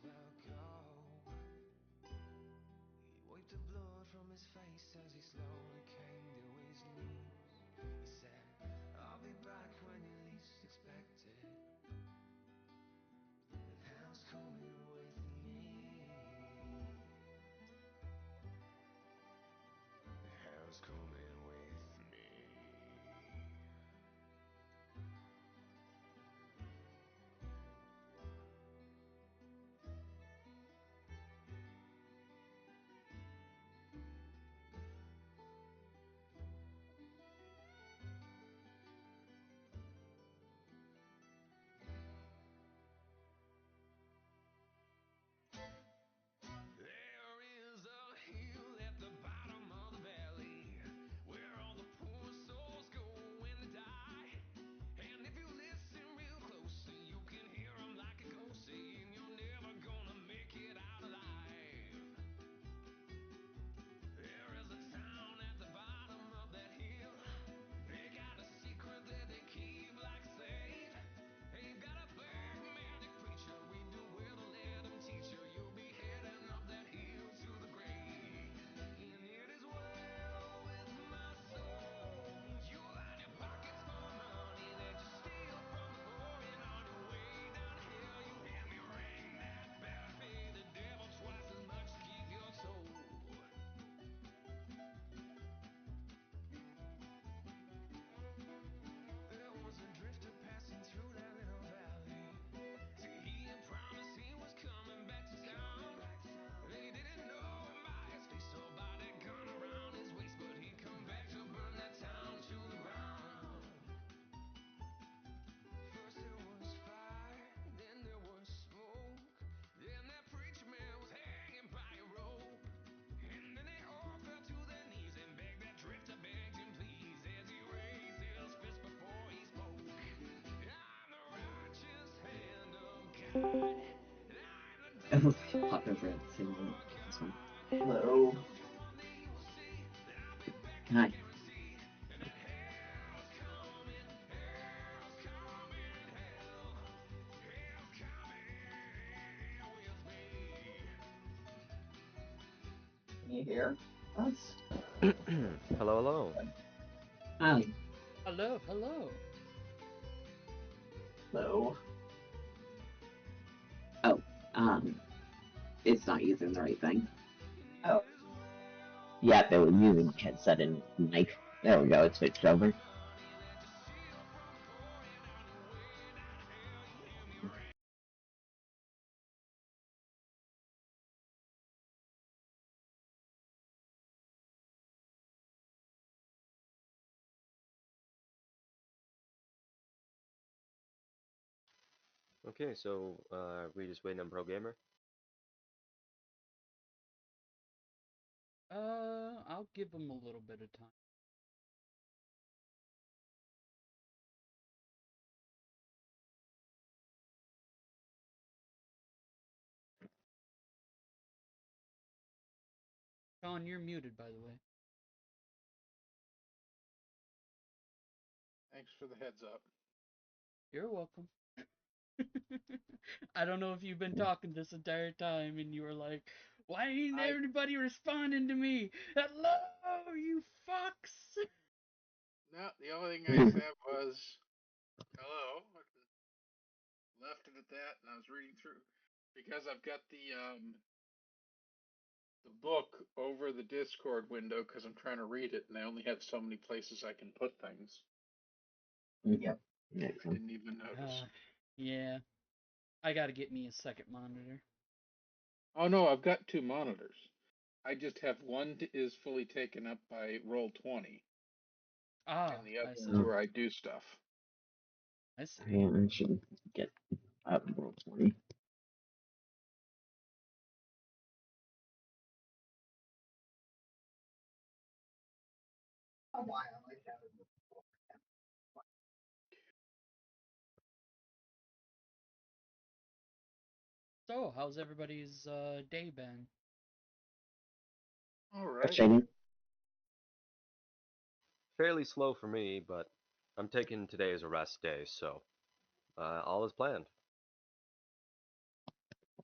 well go. He wiped the blood from his face as he slowly came to his knees. He said, I'll be back when you least expect it. And hell's coming with me. Hell's coming with me. There is a hill at the bottom of the valley where all the poor souls go when they die. And if you listen real closely, you can hear them like a ghost saying you're never gonna make it out alive. There is a town at the bottom of that hill. They got a secret that they keep like safe. They've got a black magic preacher. We do well to let him teach you. You'll be heading up that hill to the grave. And it is well with my soul. You line your pockets full of money that you steal from the poor. And on your way down to hell, you hear me ring that bell. Pay the devil twice as much to keep your soul. There was a drifter passing through that little valley. See, he had promised he was coming back to town. They didn't know him by his face or by that gun around his waist, but he'd come back to burn that town to the ground. First there was fire, then there was smoke. Then that preacher man was hanging by a rope. And then they all fell to their knees and begged that drifter, begged him please, as he raised his fist before he spoke. I'm the righteous hand of God. I'm the I deep was sea hot over at the same moment for with this one. God. Hello. Don't you one day you will see that I'll be back, I Hi. guarantee. And that hell's coming, hell's coming, hell's coming with me. Can you hear us? Hello, hello. Hi. Hello, hello. No. Oh, it's not using the right thing. Oh. Yeah, they were using my headset and mic. There we go, it switched over. Okay, so we just waiting on Pro Gamer. I'll give him a little bit of time. Sean, you're muted, by the way. Thanks for the heads up. You're welcome. I don't know if you've been talking this entire time and you were like, why ain't I everybody responding to me? Hello, you fucks! no, the only thing I said was hello. Left it at that, and I was reading through because I've got the book over the Discord window because I'm trying to read it, and I only have so many places I can put things. Yep. I Excellent. didn't even notice. Yeah. I gotta get me a second monitor. Oh no, I've got two monitors. I just have one is fully taken up by Roll20, Ah, and the other I see. one's where I do stuff. I see. I should get up World 20. So, how's everybody's day been? All right. Frustrating. Fairly slow for me, but I'm taking today as a rest day, so all is planned.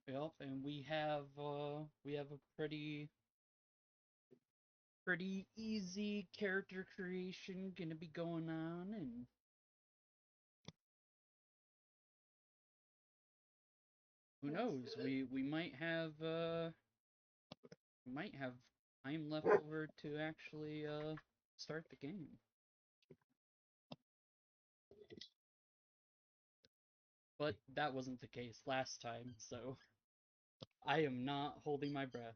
Yep, and we have a pretty easy character creation gonna be going on, and who knows, we might have time left over to actually start the game. But that wasn't the case last time, so I am not holding my breath.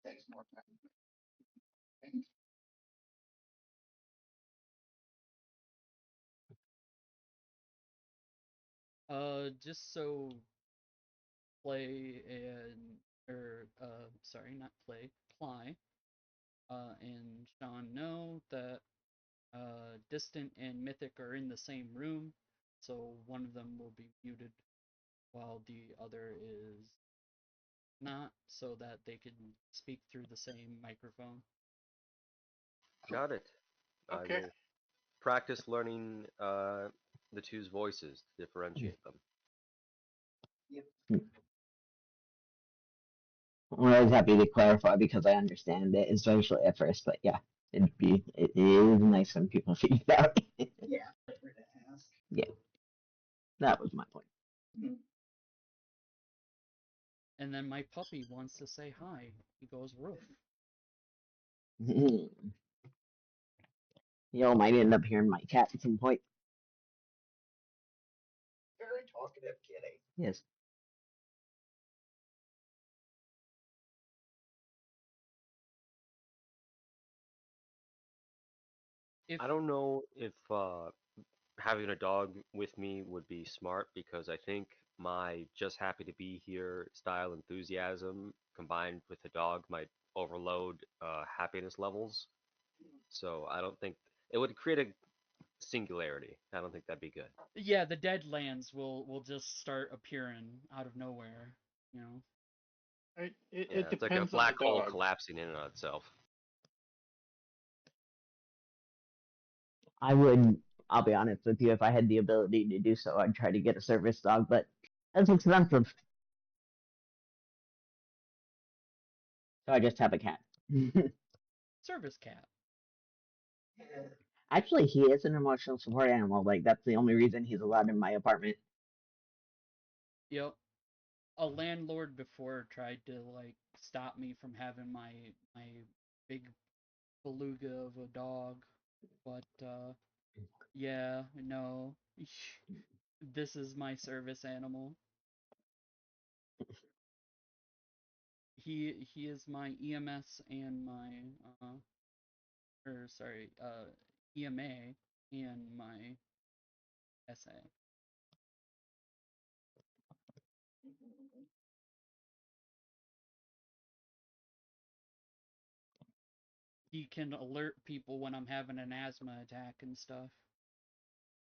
Takes more time. Just so play and sorry, not play, Ply, and Sean know that Distant and Mythic are in the same room, so one of them will be muted while the other is not, so that they can speak through the same microphone. Got it. I Okay. will practice learning the two's voices to differentiate them. I'm always happy to clarify because I understand it, especially at first. But yeah, it is nice when people figure it out. Yeah, better to ask. Yeah, that was my point. And then my puppy wants to say hi. He goes, Roof. Y'all might end up hearing my cat at some point. Very talkative kitty. Yes. If I don't know if having a dog with me would be smart because I think my just happy to be here style enthusiasm combined with the dog might overload happiness levels. So I don't think it would create a singularity. I don't think that'd be good. Yeah, the Deadlands will just start appearing out of nowhere, you know. It Yeah, it's like a depends on the black hole dog. collapsing in on itself. I would, I'll be honest with you, if I had the ability to do so, I'd try to get a service dog, but that's expensive. So I just have a cat. Service cat. Actually, he is an emotional support animal. Like, that's the only reason he's allowed in my apartment. Yep. A landlord before tried to like stop me from having my big beluga of a dog, but yeah, no. This is my service animal. He is my EMS and my or sorry, EMA and my SA. He can alert people when I'm having an asthma attack and stuff.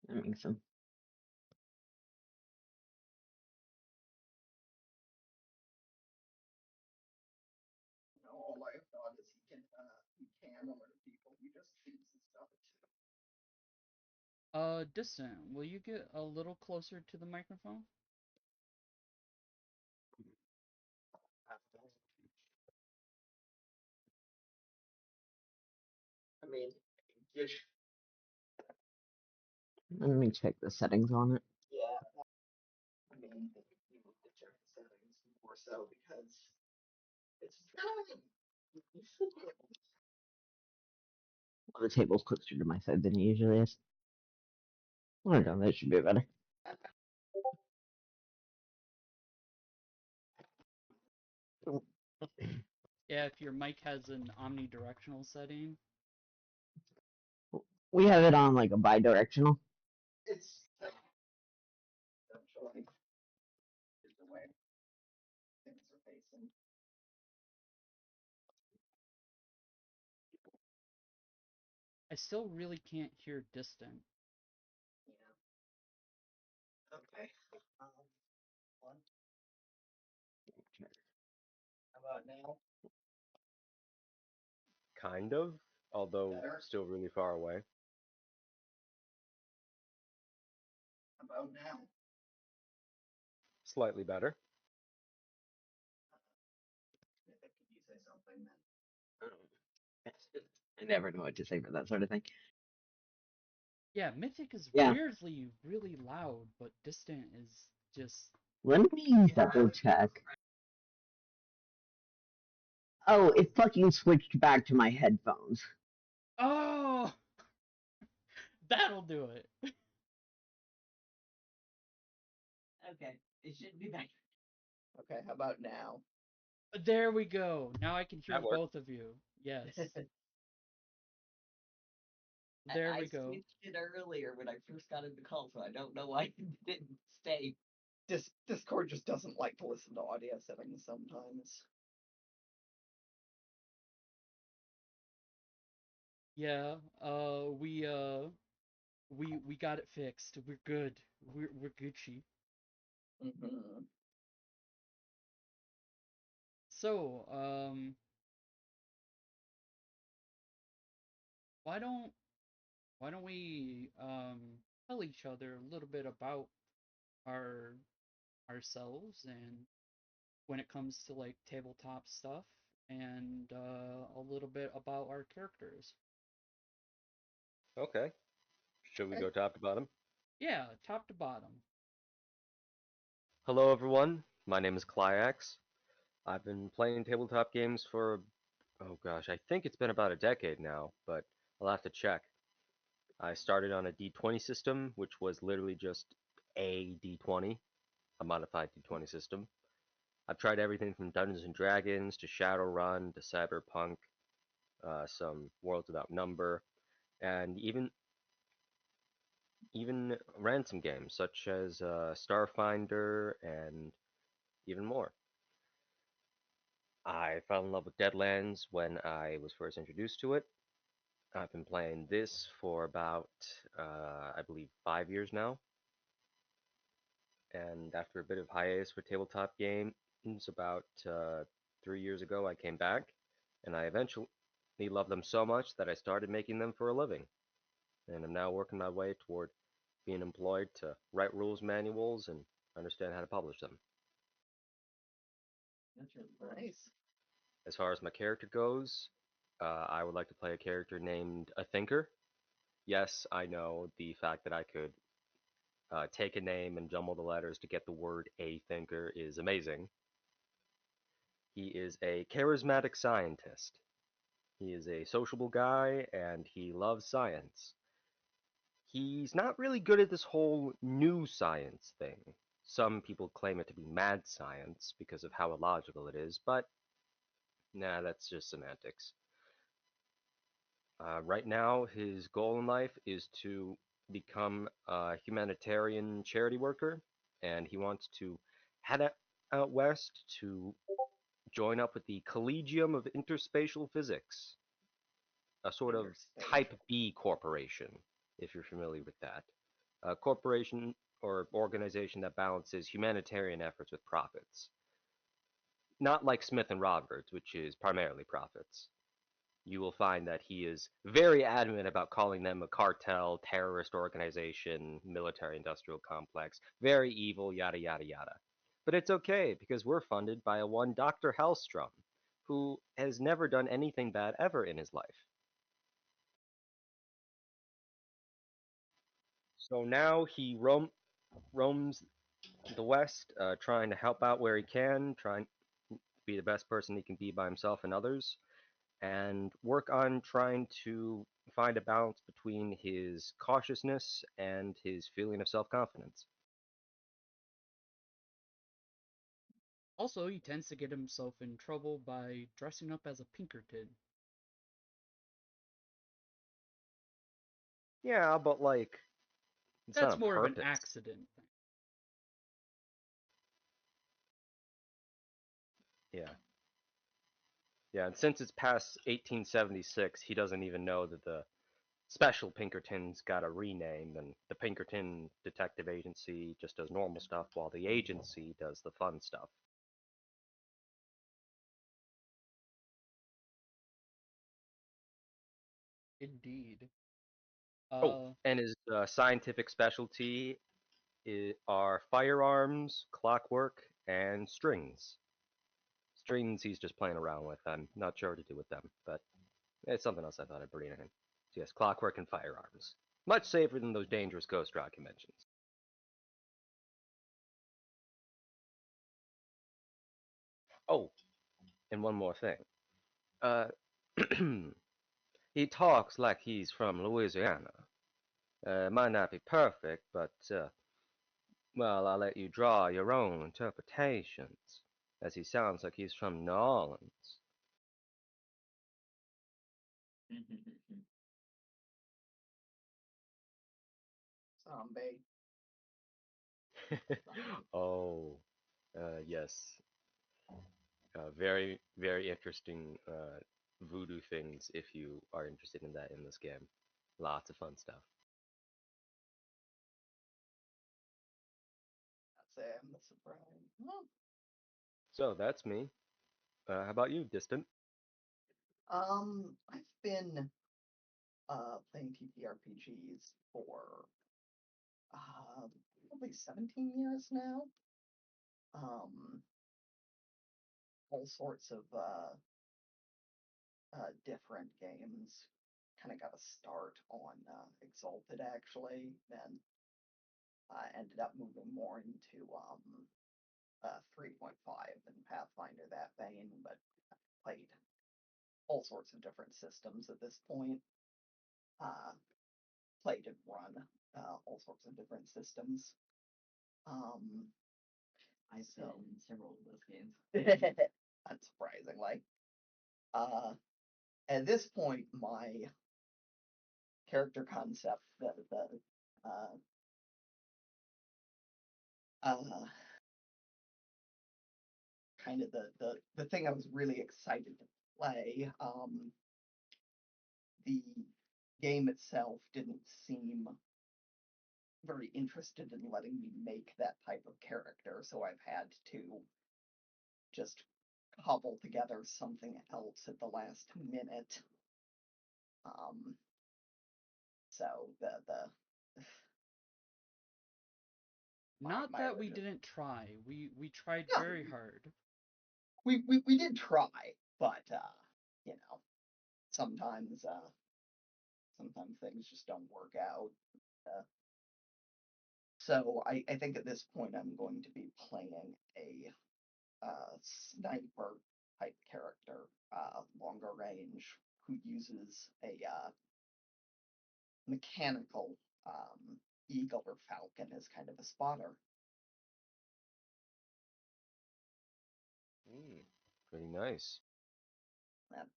That makes sense. All I've thought is he can alert people. He just thinks and stuff too. Distant, will you get a little closer to the microphone? I mean, just Let me check the settings on it. yeah. I mean, you need to check the settings more so because it's trying. You should be able to. Well, the table's closer to my side than it usually is. I don't know, that should be better. Yeah, if your mic has an omnidirectional setting. We have it on like a bi-directional. It's essentially is the way things are facing. I still really can't hear distant. Yeah. Okay. One. How about now? Kind of, although Better. still really far away. about now? Slightly better. Can you say something then? I never know what to say for that sort of thing. Yeah, Mythic is Yeah. weirdly really loud, but Distant is just. Let me double check. Oh, it fucking switched back to my headphones. Oh! That'll do it. Okay, it should be back. Okay, how about now? There we go. Now I can hear That works. both of you. Yes. There we I go. switched it earlier when I first got into call, so I don't know why it didn't stay. Discord just doesn't like to listen to audio settings sometimes. Yeah. We got it fixed. We're good. We're Gucci. Mm-hmm. So, why don't we tell each other a little bit about our ourselves and when it comes to like tabletop stuff and a little bit about our characters. Okay. Should we Okay. go top to bottom? Yeah, top to bottom. Hello, everyone. My name is Klyax. I've been playing tabletop games for, oh gosh, I think it's been about a decade now, but I'll have to check. I started on a D20 system, which was literally just a D20, a modified D20 system. I've tried everything from Dungeons and Dragons to Shadowrun to Cyberpunk, some Worlds Without Number, and even ransom games such as Starfinder and even more. I fell in love with Deadlands when I was first introduced to it. I've been playing this for about, I believe, 5 years now. And after a bit of hiatus for tabletop games, about 3 years ago, I came back, and I eventually loved them so much that I started making them for a living. And I'm now working my way toward being employed to write rules manuals and understand how to publish them. That's really nice. As far as my character goes, I would like to play a character named a Thinker. Yes, I know the fact that I could take a name and jumble the letters to get the word a Thinker is amazing. He is a charismatic scientist. He is a sociable guy and he loves science. He's not really good at this whole new science thing. Some people claim it to be mad science because of how illogical it is, but nah, that's just semantics. Right now, his goal in life is to become a humanitarian charity worker, and he wants to head out west to join up with the Collegium of Interspatial Physics, a sort of Type Interspatial. B corporation, if you're familiar with that. A corporation or organization that balances humanitarian efforts with profits. Not like Smith and Roberts, which is primarily profits. You will find that he is very adamant about calling them a cartel, terrorist organization, military industrial complex, very evil, yada yada yada. But it's okay because we're funded by a one Dr. Hellstrom, who has never done anything bad ever in his life. So now he roams the West, trying to help out where he can, trying to be the best person he can be by himself and others, and work on trying to find a balance between his cautiousness and his feeling of self-confidence. Also, he tends to get himself in trouble by dressing up as a Pinkerton. Yeah, but like, it's not That's on more of an purpose. accident thing. Yeah. Yeah, and since it's past 1876, he doesn't even know that the special Pinkertons got a rename, and the Pinkerton Detective Agency just does normal stuff, while the agency does the fun stuff. Indeed. Oh, Uh, and his scientific specialty are firearms, clockwork, and strings. Strings he's just playing around with. I'm not sure what to do with them, but it's something else I thought I'd bring in. So yes, clockwork and firearms. Much safer than those dangerous ghost rock conventions. Oh, and one more thing. Uh, he talks like he's from Louisiana. Might not be perfect, but well, I'll let you draw your own interpretations, as he sounds like he's from New Orleans. Zombie. Oh, yes. Very, very interesting voodoo things if you are interested in that in this game. Lots of fun stuff. That's it. I'm the surprise. Oh. So that's me. How about you, Distant? I've been playing TTRPGs for probably 17 years now. All sorts of different games. Kind of got a start on Exalted actually, then ended up moving more into 3.5 and Pathfinder that vein, but played all sorts of different systems at this point. Played and run all sorts of different systems. I've been in several of those games. Unsurprisingly. At this point, my character concept, uh, uh, kind of the thing I was really excited to play, the game itself didn't seem very interested in letting me make that type of character, so I've had to just cobble together something else at the last minute. So the Not my that we original, didn't try. We tried yeah, very hard. we did try, but you know, sometimes sometimes things just don't work out. Uh, so I think at this point I'm going to be playing a sniper type character, longer range, who uses a mechanical eagle or falcon as kind of a spotter. Mm, pretty nice.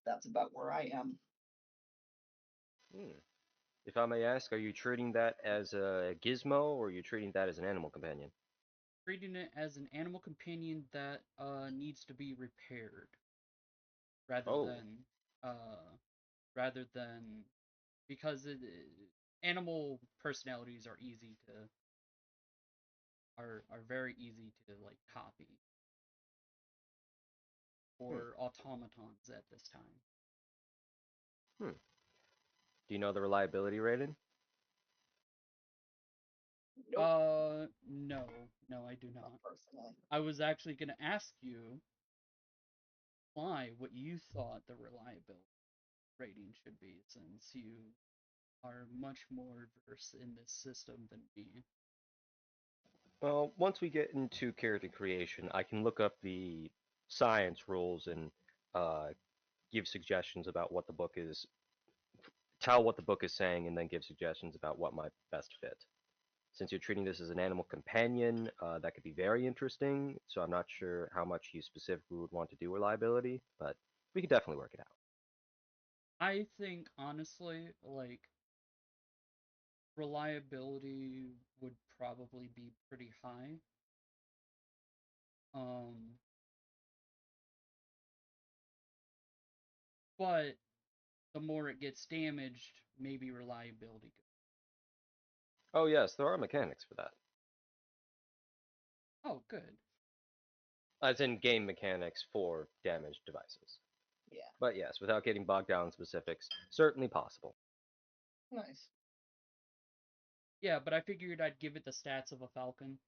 That's about where I am. Mm. If I may ask, are you treating that as a gizmo or are you treating that as an animal companion? Treating it as an animal companion that needs to be repaired rather Oh, than uh rather than because animal personalities are easy to are very easy to like copy hmm, or automatons at this time. hmm. Do you know the reliability rating? Nope, No, no, I do not not. personally. I was actually gonna ask you why what you thought the reliability rating should be, since you are much more versed in this system than me. Well, once we get into character creation, I can look up the science rules and uh, give suggestions about what the book is, tell what the book is saying, and then give suggestions about what might best fit. Since you're treating this as an animal companion, that could be very interesting. So I'm not sure how much you specifically would want to do reliability, but we could definitely work it out. I think honestly, like reliability would probably be pretty high. Um, but the more it gets damaged, maybe reliability goes. Oh yes, there are mechanics for that. Oh, good. As in game mechanics for damaged devices. Yeah, But yes, without getting bogged down in specifics, certainly possible. nice. Yeah, but I figured I'd give it the stats of a falcon.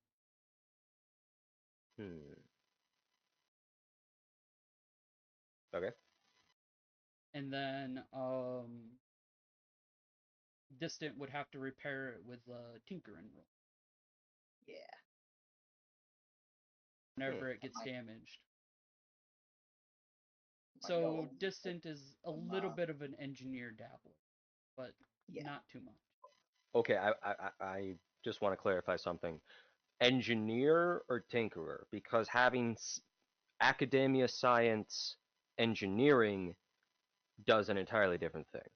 Okay. And then Distant would have to repair it with a Tinkerin roll Yeah. whenever it gets might- damaged. might go a So little bit Distant is a from, little bit of an engineer dabbler, but yeah. not too much. Okay, I just want to clarify something. Engineer or tinkerer? Because having academia, science, engineering does an entirely different thing.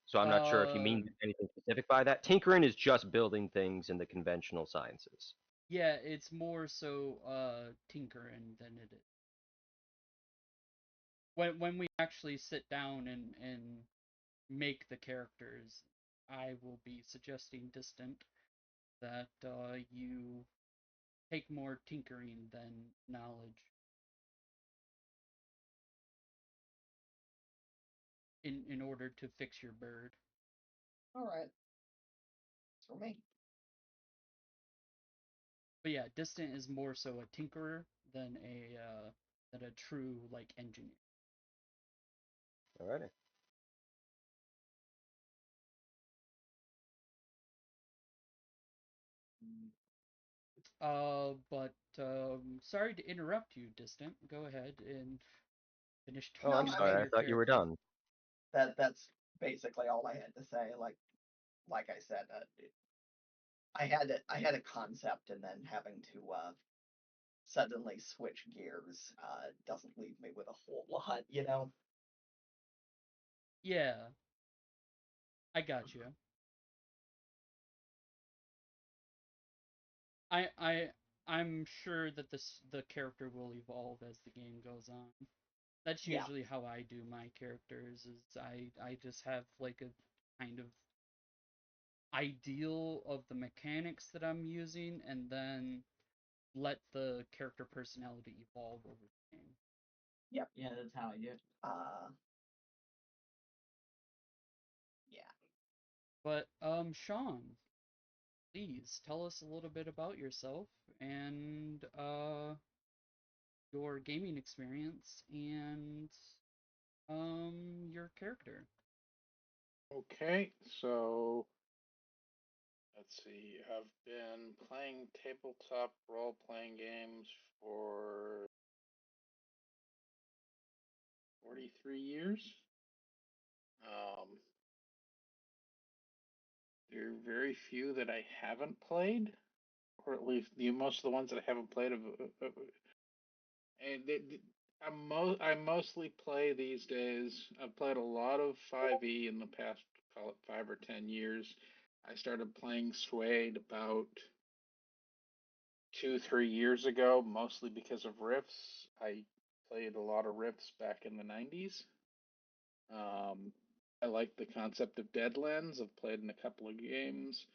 So I'm not sure if you mean anything specific by that. Tinkering is just building things in the conventional sciences. Yeah, it's more so Tinkerin than it is. When we actually sit down and make the characters, I will be suggesting Distant that you take more tinkering than knowledge in order to fix your bird. All right. It's for me. But yeah, Distant is more so a tinkerer than a true like engineer. Alrighty. But sorry to interrupt you, Distant. Go ahead and finish Oh, talking I'm I about sorry. mean, I your thought you were character. done. that's basically all I had to say. Like I said, I had a concept, and then having to suddenly switch gears doesn't leave me with a whole lot, you know. Yeah, I got you. I I'm sure that the character will evolve as the game goes on. That's Yeah. usually how I do my characters. Is I just have like a kind of ideal of the mechanics that I'm using, and then let the character personality evolve over the game. Yep. Yeah, that's how I do it. Yeah. But Sean, please tell us a little bit about yourself and your gaming experience and your character. Okay, so let's see. I've been playing tabletop role playing games for 43 years. Um, there are very few that I haven't played, or at least most of the ones that I haven't played have. And I mostly play these days. I've played a lot of 5e in the past, call it 5 or 10 years. I started playing Suede about 2, 3 years ago, mostly because of Rifts. I played a lot of Rifts back in the 90s. I like the concept of Deadlands. I've played in a couple of games.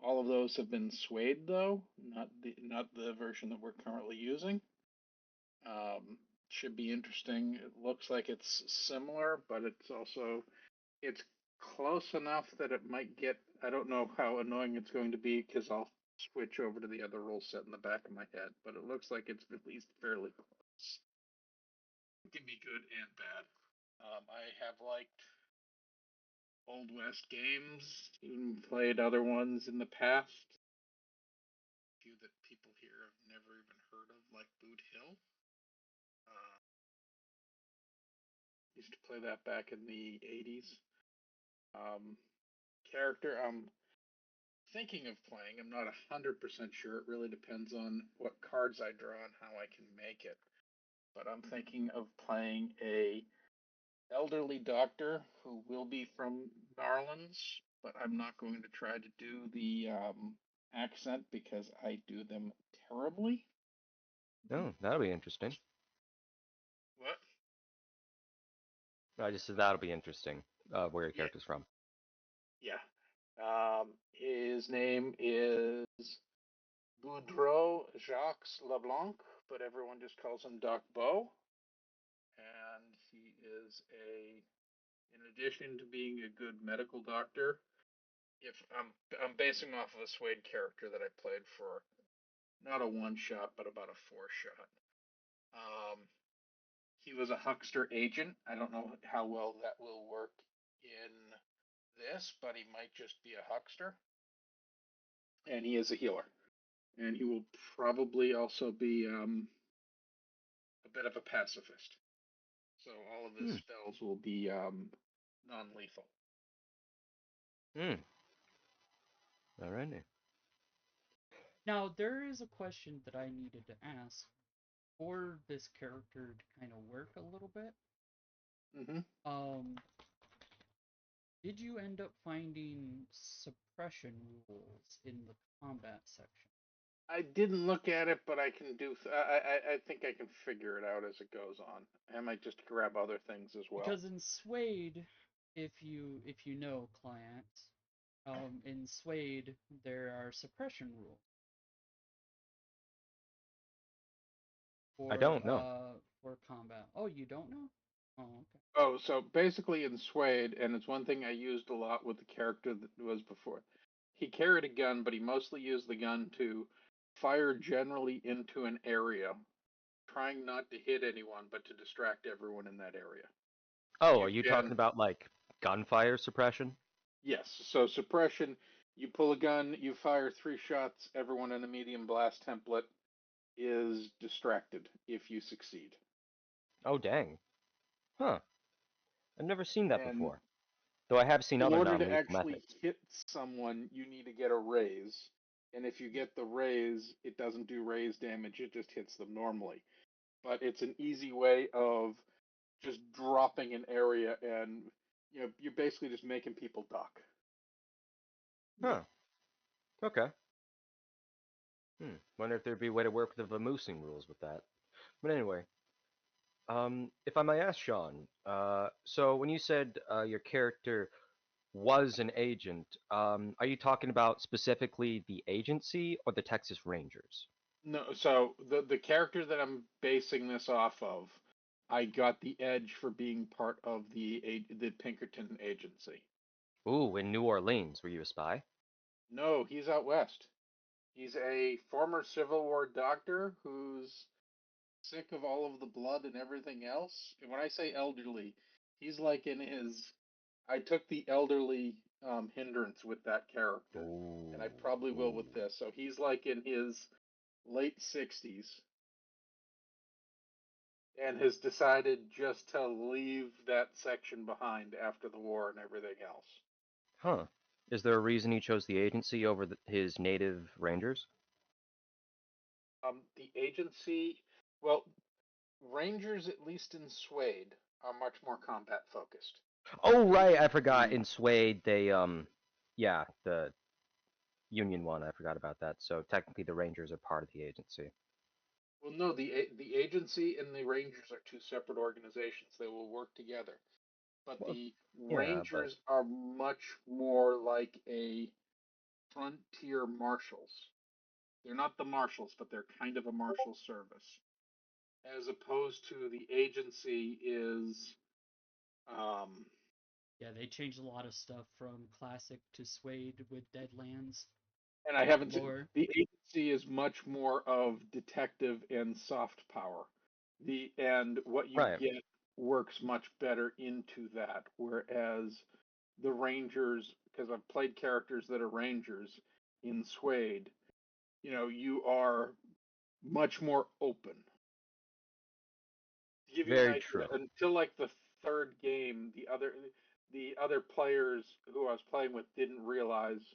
All of those have been Suede though, not the version that we're currently using. Should be interesting. It looks like it's similar, but it's close enough that it might get. I don't know how annoying it's going to be because I'll switch over to the other rule set in the back of my head, but it looks like it's at least fairly close. It can be good and bad. I have liked Old West games, even played other ones in the past. A few that people here have never even heard of, like Boot Hill. Uh, Used to play that back in the 80s. Um, Character I'm thinking of playing. I'm not 100% sure. It really depends on what cards I draw and how I can make it. But I'm thinking of playing a elderly doctor who will be from Garland's, but I'm not going to try to do the accent because I do them terribly. Oh, that'll be interesting. What? I just said that'll be interesting. Where your Yeah, character's from. yeah. His name is Boudreaux Jacques Leblanc, but everyone just calls him Doc Bo. And he is in addition to being a good medical doctor, if I'm basing off of a Suede character that I played for not a one shot, but about a 4-shot. He was a huckster agent. I don't know how well that will work in this, but he might just be a huckster. And he is a healer. And he will probably also be a bit of a pacifist. So all of his spells will be non-lethal. Alrighty. Now, there is a question that I needed to ask for this character to kind of work a little bit. Mm-hmm. Did you end up finding suppression rules in the combat section? I didn't look at it, but I can do. I think I can figure it out as it goes on. I might just grab other things as well. Because in Suede, if you know clients, in Suede there are suppression rules. I don't know. For combat. Oh, you don't know? Oh, okay. Oh, so basically in Suede, and it's one thing I used a lot with the character that was before. He carried a gun, but he mostly used the gun to fire generally into an area, trying not to hit anyone, but to distract everyone in that area. Oh, are You you can, talking about like gunfire suppression? yes. So suppression, you pull a gun, you fire 3 shots, everyone in a medium blast template is distracted if you succeed. Oh, dang. Huh. I've never seen that And before. Though I have seen in other order to non-lethal actually methods. hit someone, you need to get a raise. And if you get the raise, it doesn't do raise damage, it just hits them normally. But it's an easy way of just dropping an area and you're basically just making people duck. Huh. Okay. Wonder if there'd be a way to work with the vamoosing rules with that. But anyway, if I may ask, Sean, so when you said your character was an agent, are you talking about specifically the agency or the Texas Rangers? No, so the character that I'm basing this off of, I got the edge for being part of the Pinkerton agency. Ooh, in New Orleans, were you a spy? No, he's out west. He's a former Civil War doctor who's sick of all of the blood and everything else. And when I say elderly, he's like in his. I took the elderly hindrance with that character, and I Ooh, probably will ooh. with this. So he's like in his late 60s and has decided just to leave that section behind after the war and everything else. Huh. Is there a reason he chose the agency over his native Rangers? The agency, well, Rangers, at least in Suede, are much more combat focused. Oh, right, I forgot. Agency, In Suede, yeah, the Union one, I forgot about that. So technically the Rangers are part of the agency. well, no, the agency and the Rangers are two separate organizations. They will work together. But Well, the yeah, but Rangers are much more like a frontier marshals. They're not the marshals, but they're kind of a marshal service. As opposed to the agency is, um, Yeah, they changed a lot of stuff from classic to Suede with Deadlands and I haven't seen, lore. the agency is much more of detective and soft power. And what you right. get works much better into that. Whereas the Rangers, because I've played characters that are Rangers in Suede, you are much more open. To give you an Very idea, true. until like the third game, the other players who I was playing with didn't realize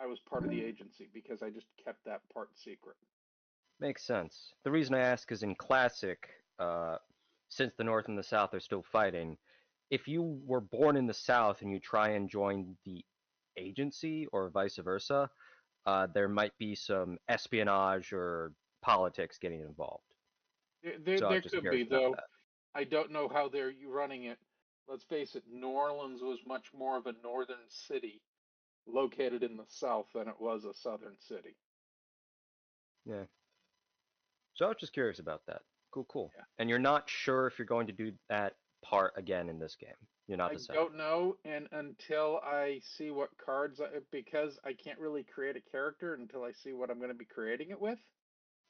I was part of the agency because I just kept that part secret. Makes sense. The reason I ask is in Classic, since the North and the South are still fighting, if you were born in the South and you try and join the agency or vice versa, there might be some espionage or politics getting involved. There, So I was there just could curious be, about though. that. I don't know how they're running it. Let's face it, New Orleans was much more of a northern city located in the south than it was a southern city. Yeah. So I was just curious about that. Cool, cool. Yeah. And you're not sure if you're going to do that part again in this game. You're not I the same. don't know, and until I see what cards, because I can't really create a character until I see what I'm going to be creating it with,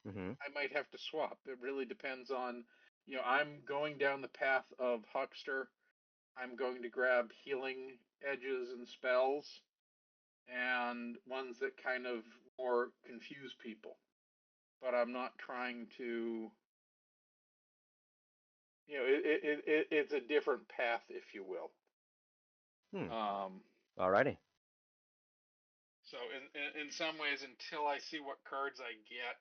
Mm-hmm. I might have to swap. It really depends on, I'm going down the path of Huckster. I'm going to grab healing edges and spells, and ones that kind of more confuse people. But I'm not trying to, it's a different path, if you will. Alrighty. So in some ways, until I see what cards I get,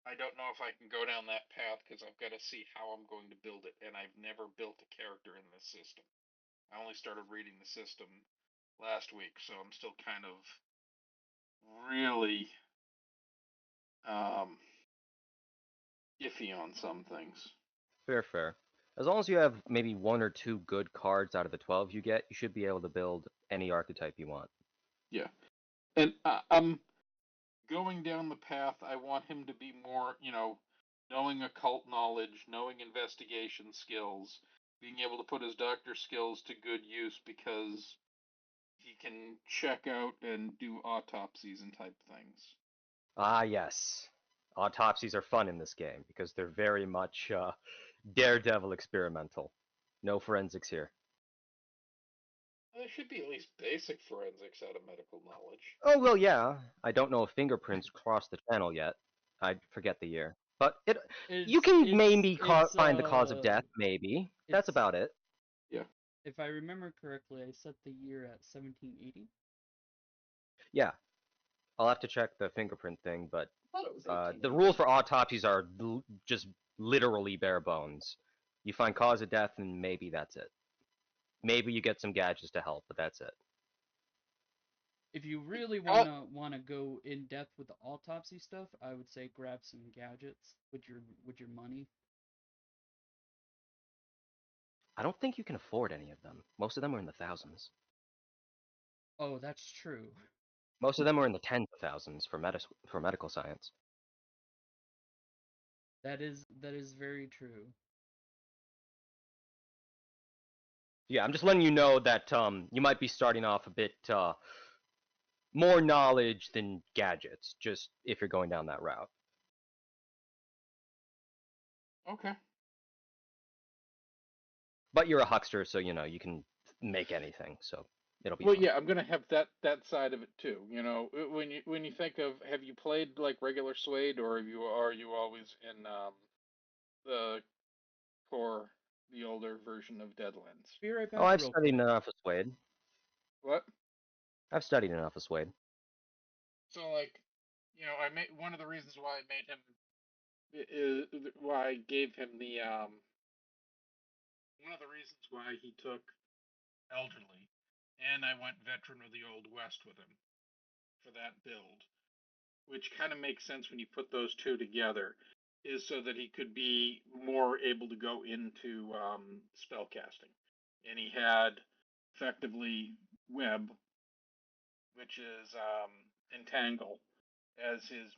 I don't know if I can go down that path because I've got to see how I'm going to build it, and I've never built a character in this system. I only started reading the system last week, so I'm still kind of really iffy on some things. Fair. As long as you have maybe 1 or 2 good cards out of the 12 you get, you should be able to build any archetype you want. Yeah, and I'm going down the path. I want him to be more, knowing occult knowledge, knowing investigation skills, being able to put his doctor skills to good use because he can check out and do autopsies and type things. Ah, yes. Autopsies are fun in this game because they're very much daredevil experimental. No forensics here. There should be at least basic forensics out of medical knowledge. Oh, well, yeah. I don't know if fingerprints crossed the channel yet. I forget the year. But you can maybe find the cause of death, maybe. That's about it. Yeah. If I remember correctly, I set the year at 1780. Yeah. I'll have to check the fingerprint thing, but I thought it was the 1880. rules for autopsies are just literally bare bones. You find cause of death, and maybe that's it. Maybe you get some gadgets to help, but that's it. If you really wanna go in depth with the autopsy stuff, I would say grab some gadgets with your money. I don't think you can afford any of them. Most of them are in the thousands. Oh, that's true. Most of them are in the tens of thousands for medical science. That is very true. Yeah, I'm just letting you know that you might be starting off a bit more knowledge than gadgets, just if you're going down that route. Okay. But you're a huckster, so you can make anything, so it'll be Well, fun. yeah, I'm gonna have that side of it too. When you think of, have you played like regular Suede, or are you always in the core, the older version of Deadlands? Be right Oh, back I've real studied quick. enough of Suede. What? I've studied enough of Suede. So like, I made one of the reasons why I made him is why I gave him the one of the reasons why he took elderly, and I went veteran of the Old West with him for that build, which kind of makes sense when you put those two together, is so that he could be more able to go into spell casting. And he had effectively web, which is entangle, as his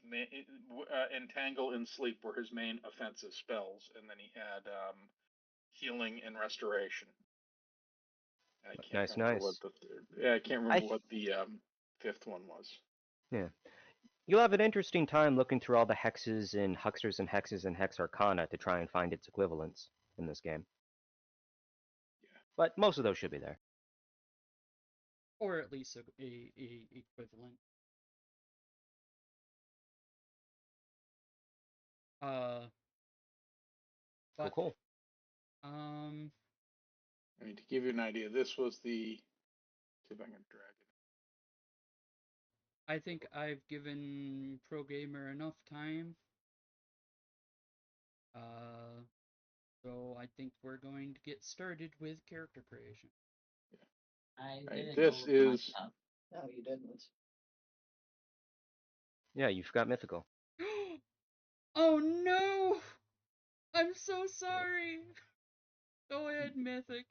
entangle and sleep were his main offensive spells, and then he had healing and restoration. I can't remember what Nice. the I can't remember what the fifth one was. Yeah. You'll have an interesting time looking through all the hexes and hucksters and hexes and hex arcana to try and find its equivalents in this game. Yeah. But most of those should be there. Or at least a equivalent. But Cool. I mean, to give you an idea, this was the. See if I can drag it. I think I've given Pro Gamer enough time. So I think we're going to get started with character creation. I Right, didn't this go with my is- stuff. No, you didn't. Yeah, you forgot Mythical. Oh no! I'm so sorry. Go ahead, Mythic.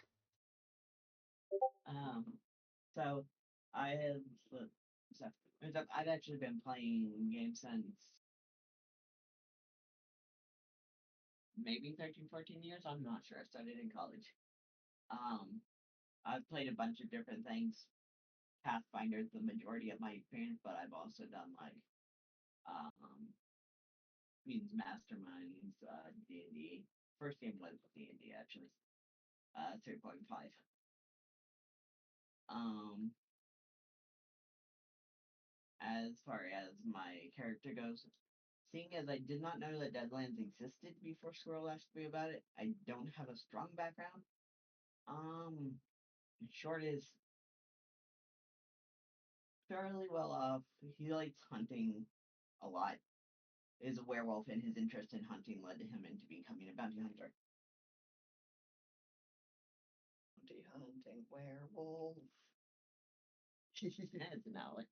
So I have so I've actually been playing games since maybe 13, 14 years. I'm not sure. I started in college. I've played a bunch of different things. Pathfinder's the majority of my experience, but I've also done like Queen's Masterminds, D&D. First game was D&D actually. 3.5. As far as my character goes, seeing as I did not know that Deadlands existed before Squirrel asked me about it, I don't have a strong background. Short is fairly well off. He likes hunting a lot. Is a werewolf, and his interest in hunting led him into becoming a bounty hunter. Bounty hunting werewolf. That's an ally.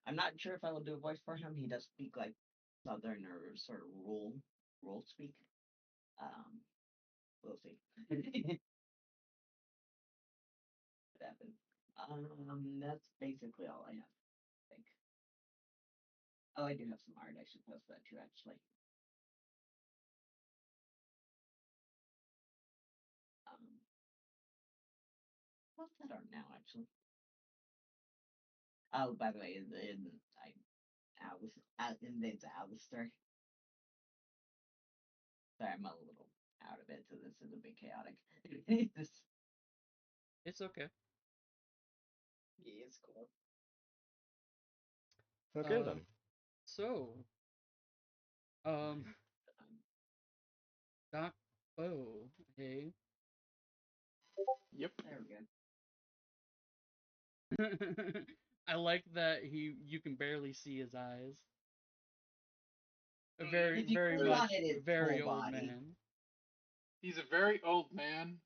I'm not sure if I will do a voice for him. He does speak like southern or sort of rural speak. We'll see. What happened? That's basically all I have, I think. Oh, I do have some art. I should post that too, actually. What's that art now, actually? Oh, by the way, it's Alistair. Sorry, I'm a little out of it, so this is a bit chaotic. It's okay. Yeah, it's cool. Okay then. So, Doc Bo, hey. Yep. There we go. I like that you can barely see his eyes. A Oh, very, yeah. If you very click much, on it, it's very full old body. man. He's a very old man,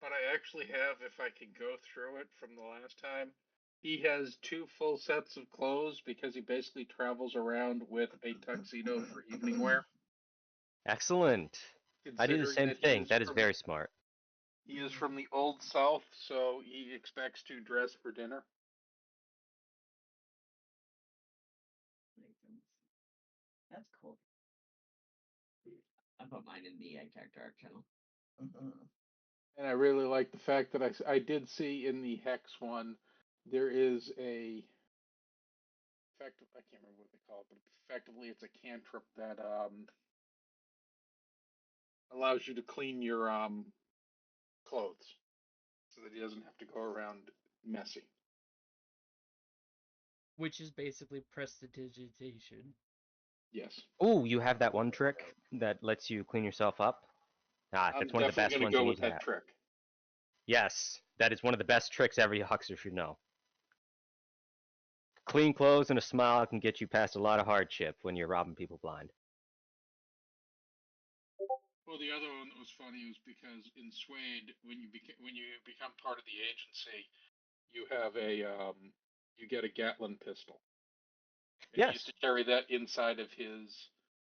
but I actually have, if I can go through it from the last time, he has 2 full sets of clothes because he basically travels around with a tuxedo for evening wear. Excellent. I do the Considering same that thing. That is very smart. he is from the old South, so he expects to dress for dinner. That's cool. I put mine in the character art channel. And I really like the fact that I did see in the Hex one, there is a I can't remember what they call it, but effectively it's a cantrip that allows you to clean your clothes so that he doesn't have to go around messy. Which is basically prestidigitation. Yes. Oh, you have that one trick that lets you clean yourself up? Ah, I'm that's one of the definitely best going to ones go you with need to that have. trick. Yes, that is one of the best tricks every huckster should know. Clean clothes and a smile can get you past a lot of hardship when you're robbing people blind. Well, the other one that was funny was because in Suede, when you become part of the agency, you have you get a Gatlin pistol, and he used Yes. to carry that inside of his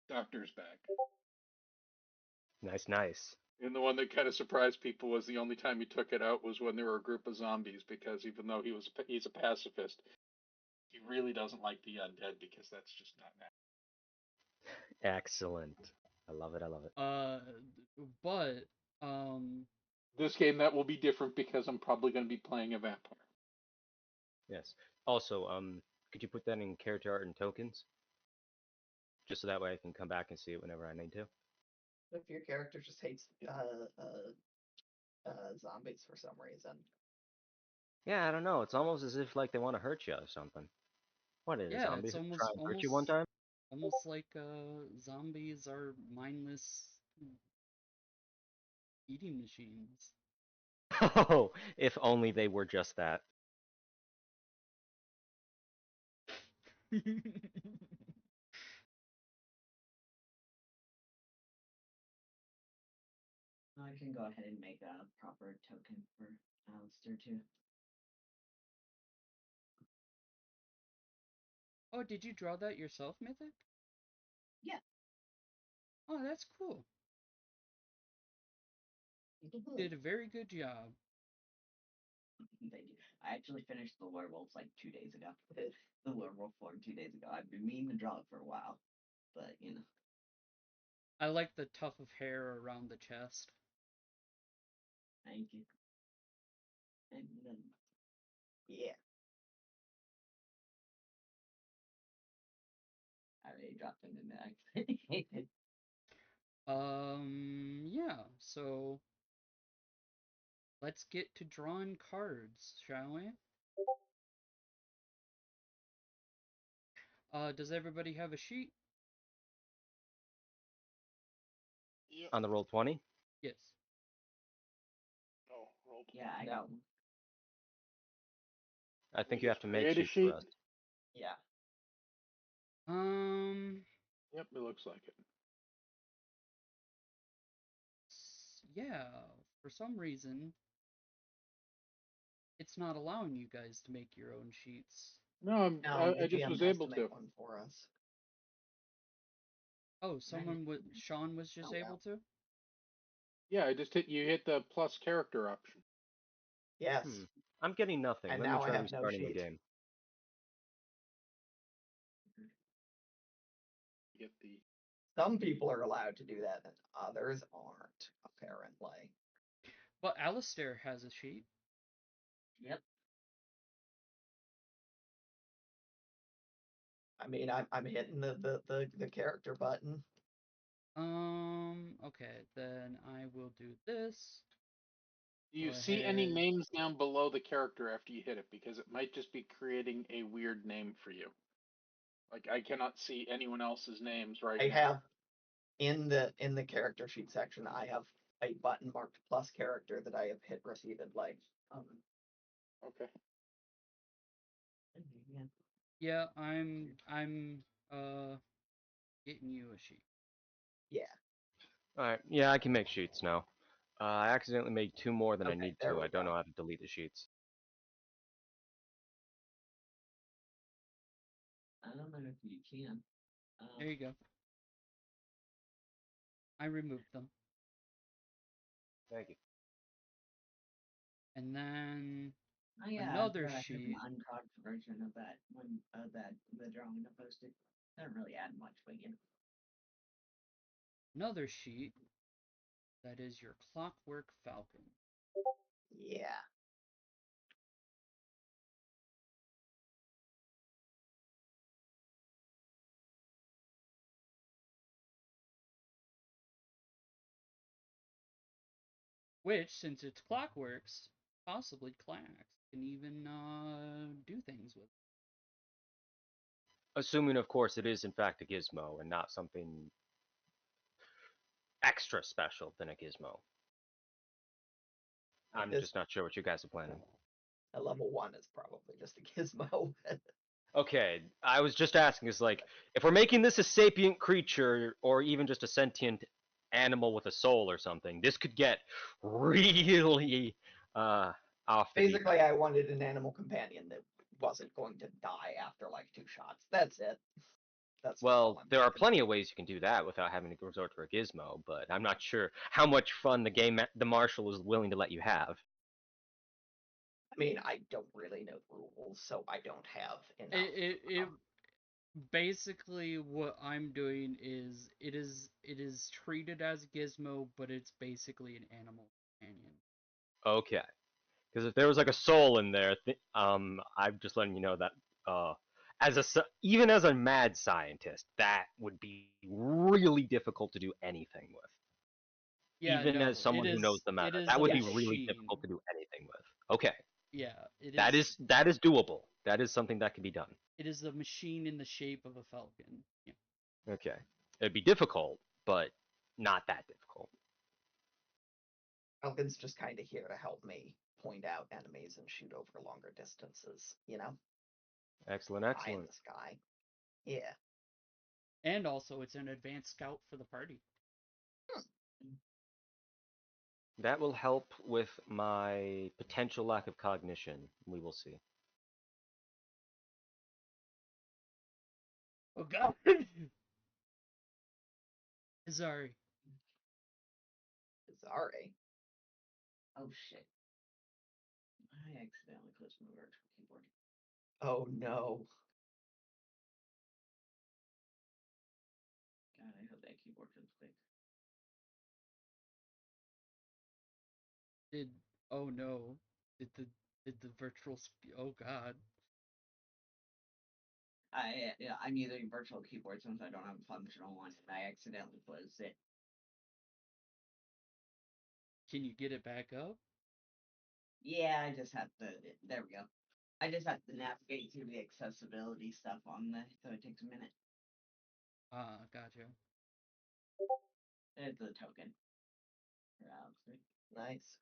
doctor's bag. Nice, nice. And the one that kind of surprised people was the only time he took it out was when there were a group of zombies, because even though he's a pacifist, he really doesn't like the undead because that's just not natural. Excellent. I love it, I love it. But This game that will be different because I'm probably going to be playing a vampire. Yes. Also, could you put that in character art and tokens? Just so that way I can come back and see it whenever I need to. If your character just hates zombies for some reason. Yeah, I don't know. It's almost as if like they want to hurt you or something. What is it, yeah, zombies it's try and hurt you one time? almost like zombies are mindless eating machines. Oh, if only they were just that. I can go ahead and make a proper token for Alistair too. Oh, did you draw that yourself, Mythic? Yeah. Oh, that's cool. Did a very good job. Thank you. I actually finished the werewolves like 2 days ago. The werewolf form 2 days ago. I've been meaning to draw it for a while, but you know. I like the tuft of hair around the chest. Thank you. And then, Yeah. I already dropped them in the Yeah, so let's get to drawing cards, shall we? Does everybody have a sheet? Yep. On the roll 20? Yes. Oh, roll. Yeah, I No. got one. I think We you have just to make create a sheets for sheet? us. Yeah. Yep, it looks like it. Yeah, for some reason, it's not allowing you guys to make your own sheets. No, No, the I just GM was has able to to. make one for us. Oh, Sean was just Oh, able wow. to? Yeah, I just you hit the plus character option. Yes. I'm getting nothing. And Let me now I try have no restarting the sheet. game. Get the. Some people are allowed to do that, and others aren't, apparently. But Alistair has a sheet. Yep. I mean, I'm hitting the character button. Okay, then I will do this. Do you Go see any ahead. names down below the character after you hit it? Because it might just be creating a weird name for you. Like I cannot see anyone else's names right I now. have in the character sheet section, I have a button marked plus character that I have hit repeatedly. Okay. Yeah. Yeah, I'm getting you a sheet. Yeah. Alright, yeah, I can make sheets now. I accidentally made 2 more than I Okay, need there to. we I don't go. know how to delete the sheets. I don't know if you can. There you go. I removed them. Thank you. And then Oh yeah, another I have sheet. an uncropped version of that one. The drawing I posted. Doesn't really add much, but you know. Another sheet that is your Clockwork Falcon. Yeah. Which, since it's Clockworks, possibly Clax can even do things with. Assuming, of course, it is in fact a gizmo and not something extra special than a gizmo. I'm This just not sure what you guys are planning. a level 1 is probably just a gizmo. Okay, I was just asking, is like, if we're making this a sapient creature, or even just a sentient animal with a soul or something, this could get really off the deep Basically, end. I wanted an animal companion that wasn't going to die after like 2 shots. That's it. That's all Well, I'm there are thinking. plenty of ways you can do that without having to resort to a gizmo, but I'm not sure how much fun the marshal is willing to let you have. I mean, I don't really know the rules, so I don't have enough. It basically what I'm doing is it is treated as a gizmo, but it's basically an animal companion. Okay. Because if there was like a soul in there, I'm just letting you know that even as a mad scientist, that would be really difficult to do anything with. Yeah, Even as no, someone who knows the meta, it is that a would be really machine. difficult to do anything with. Okay, Yeah, that is doable. That is something that can be done. it is a machine in the shape of a falcon. Yeah. Okay, it'd be difficult, but not that difficult. Falcon's just kind of here to help me point out enemies and shoot over longer distances, you know? Excellent, High in excellent. the sky. Yeah. And also it's an advanced scout for the party. That will help with my potential lack of cognition. We will see. Oh god. Sorry. Sorry. Oh shit. I accidentally closed my virtual keyboard. Oh no. God, I hope that keyboard comes quick. Did oh no? Did the virtual oh god? I'm using virtual keyboard since I don't have a functional one, and I accidentally closed it. Can you get it back up? Yeah, I just have to. There we go. I just have to navigate through the accessibility stuff on there, so it takes a minute. Ah, gotcha. It's a token. Nice.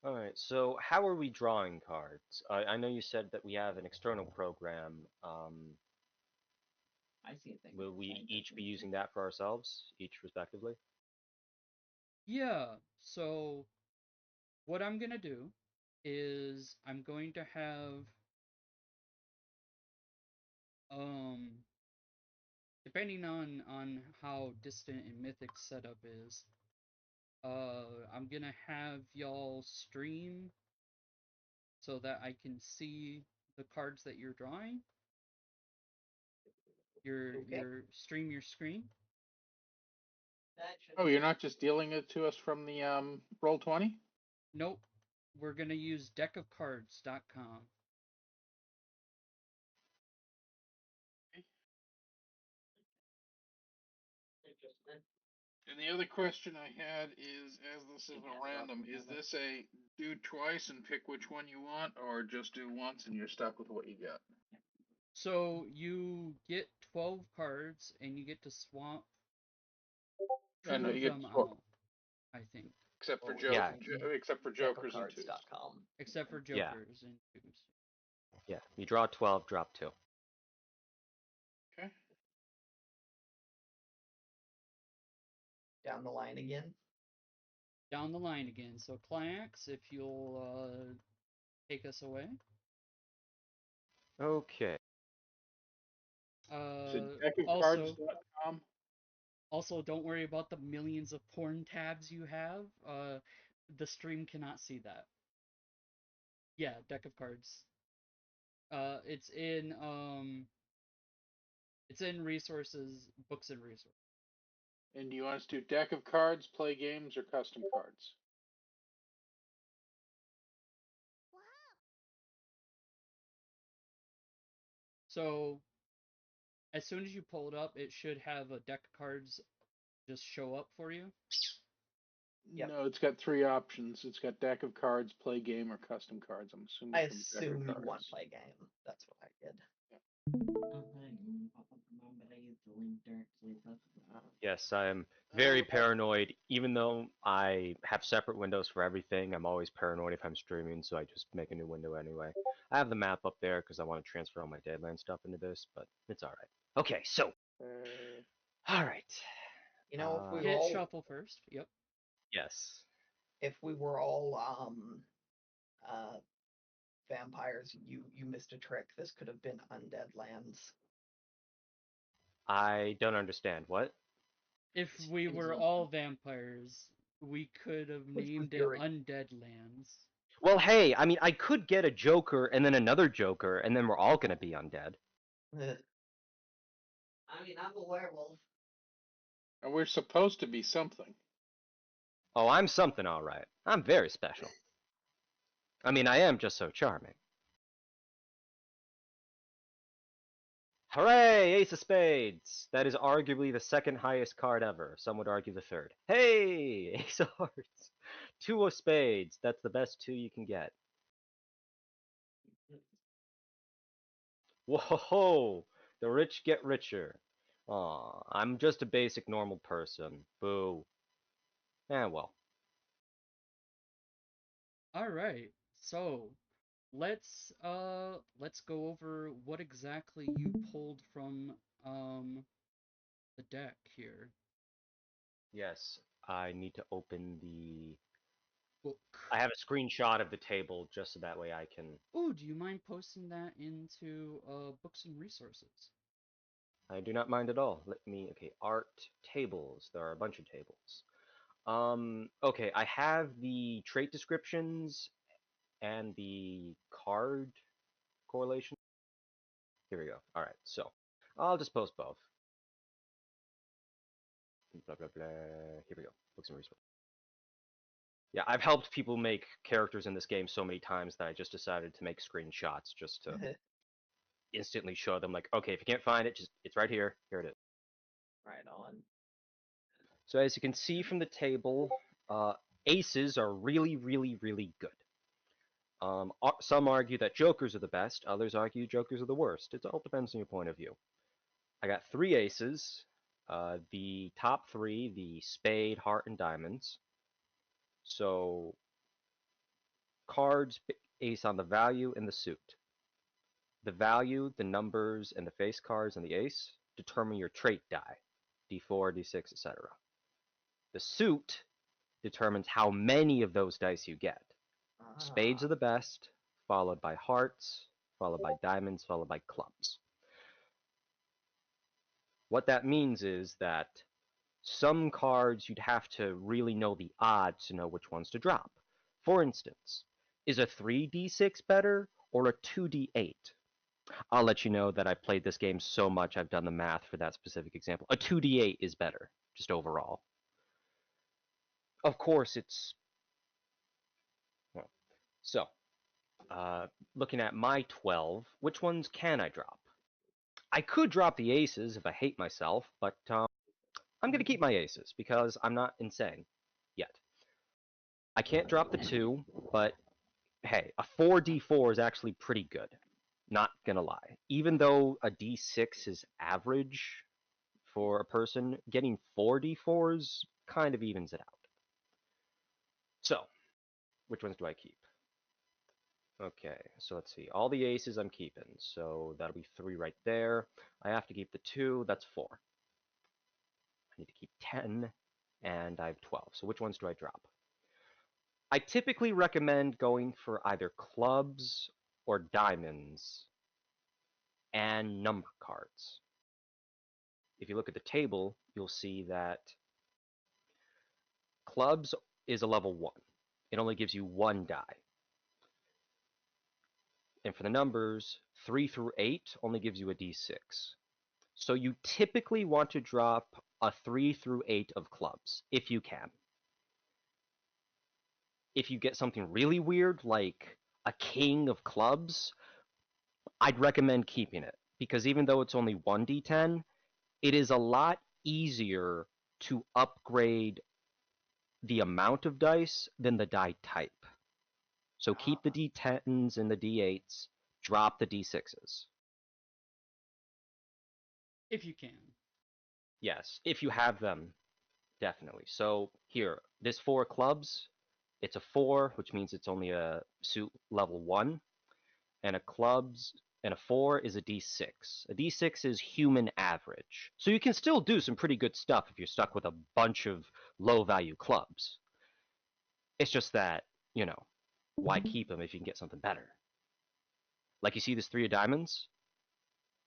All right. So how are we drawing cards? I know you said that we have an external program. I see a thing. Will we each be using that for ourselves, each respectively? Yeah. So what I'm gonna do is I'm going to have depending on how distant and mythic setup is, I'm gonna have y'all stream so that I can see the cards that you're drawing. Okay. Your stream your screen. Oh, you're not just dealing it to us from the Roll20? Nope. We're gonna use deckofcards.com. And the other question I had is, as this is a random, is this a do twice and pick which one you want, or just do once and you're stuck with what you got? So you get 12 cards and you get to swap I know two you of get them out, I think. except for Yeah. except for jokers and twos. Deckofcards.com. Except for Yeah. jokers and twos. Yeah. You draw 12, drop 2. Okay. Down the line again. Down the line again. So Cliax, if you'll take us away. Okay. So Also, deckofcards.com. also don't worry about the millions of porn tabs you have. The stream cannot see that. Yeah, deck of cards. It's in resources, books and resources. And do you want us to do deck of cards, play games, or custom cards? So as soon as you pull it up, it should have a deck of cards just show up for you. Yep. No, it's got 3 options. It's got deck of cards, play game, or custom cards. I'm assuming I from deck of assumed cards. one play game. That's what I did. Yes, I am very paranoid. Even though I have separate windows for everything, I'm always paranoid if I'm streaming, so I just make a new window anyway. I have the map up there because I want to transfer all my Deadlands stuff into this, but it's all right. Okay, so all right. You know, if we Hit all shuffle first. Yep. Yes. if we were all vampires, you missed a trick. This could have been Undead Lands. I don't understand. What? If we were all vampires, we could have Which was named it during- Undead Lands. Well, hey, I mean, I could get a Joker and then another Joker, and then we're all gonna be undead. I mean, I'm a werewolf. And we're supposed to be something. Oh, I'm something, all right. I'm very special. I mean, I am just so charming. Hooray! Ace of Spades! That is arguably the second highest card ever. Some would argue the third. Hey! Ace of Hearts! 2 of Spades. That's the best 2 you can get. Whoa! The rich get richer. Aw, I'm just a basic normal person. Boo. Eh, well. All right. So, let's go over what exactly you pulled from the deck here. Yes, I need to open the... Book. I have a screenshot of the table just so that way I can... Ooh, do you mind posting that into books and resources? I do not mind at all. Let me... Okay, art, tables. There are a bunch of tables. Okay, I have the trait descriptions and the card correlation. Here we go. Alright, so I'll just post both. blah blah blah. Here we go. Books and resources. Yeah, I've helped people make characters in this game so many times that I just decided to make screenshots just to instantly show them, like, okay, if you can't find it, just it's right here. Here it is. Right on. So as you can see from the table, aces are really, really, really good. Some argue that jokers are the best. Others argue jokers are the worst. It all depends on your point of view. I got 3 aces. The top 3, the spade, heart, and diamonds. So cards ace on the value and the suit. The value, the numbers, and the face cards and the ace determine your trait die, d4, d6, etc. The suit determines how many of those dice you get. Spades are the best, followed by hearts, followed by diamonds, followed by clubs. What that means is that some cards you'd have to really know the odds to know which ones to drop. For instance, is a 3d6 better or a 2d8? I'll let you know that I played this game so much I've done the math for that specific example. A 2d8 is better, just overall. Of course, it's... Well, so, looking at my 12, which ones can I drop? I could drop the aces if I hate myself, but I'm going to keep my aces because I'm not insane yet. I can't drop the 2, but hey, a 4d4 is actually pretty good. Not gonna lie. Even though a d6 is average for a person, getting 4d4s kind of evens it out. So, which ones do I keep? Okay, so let's see. All the aces I'm keeping, so that'll be 3 right there. I have to keep the 2, that's 4. I need to keep 10, and I have 12. So which ones do I drop? I typically recommend going for either clubs or diamonds and number cards. If you look at the table, you'll see that clubs is a level 1. It only gives you 1 die. And for the numbers, 3 through 8 only gives you a d6. So you typically want to drop a 3 through 8 of clubs, if you can. If you get something really weird, like a king of clubs, I'd recommend keeping it. Because even though it's only 1d10, it is a lot easier to upgrade the amount of dice than the die type. So keep the d10s and the d8s, drop the d6s. If you can. Yes, if you have them, definitely. So here, this 4 clubs, it's a 4, which means it's only a suit level 1, and a clubs and a 4 is a d6. A d6 is human average. So you can still do some pretty good stuff if you're stuck with a bunch of low value clubs. It's just that, you know, why keep them if you can get something better? Like you see this 3 of diamonds?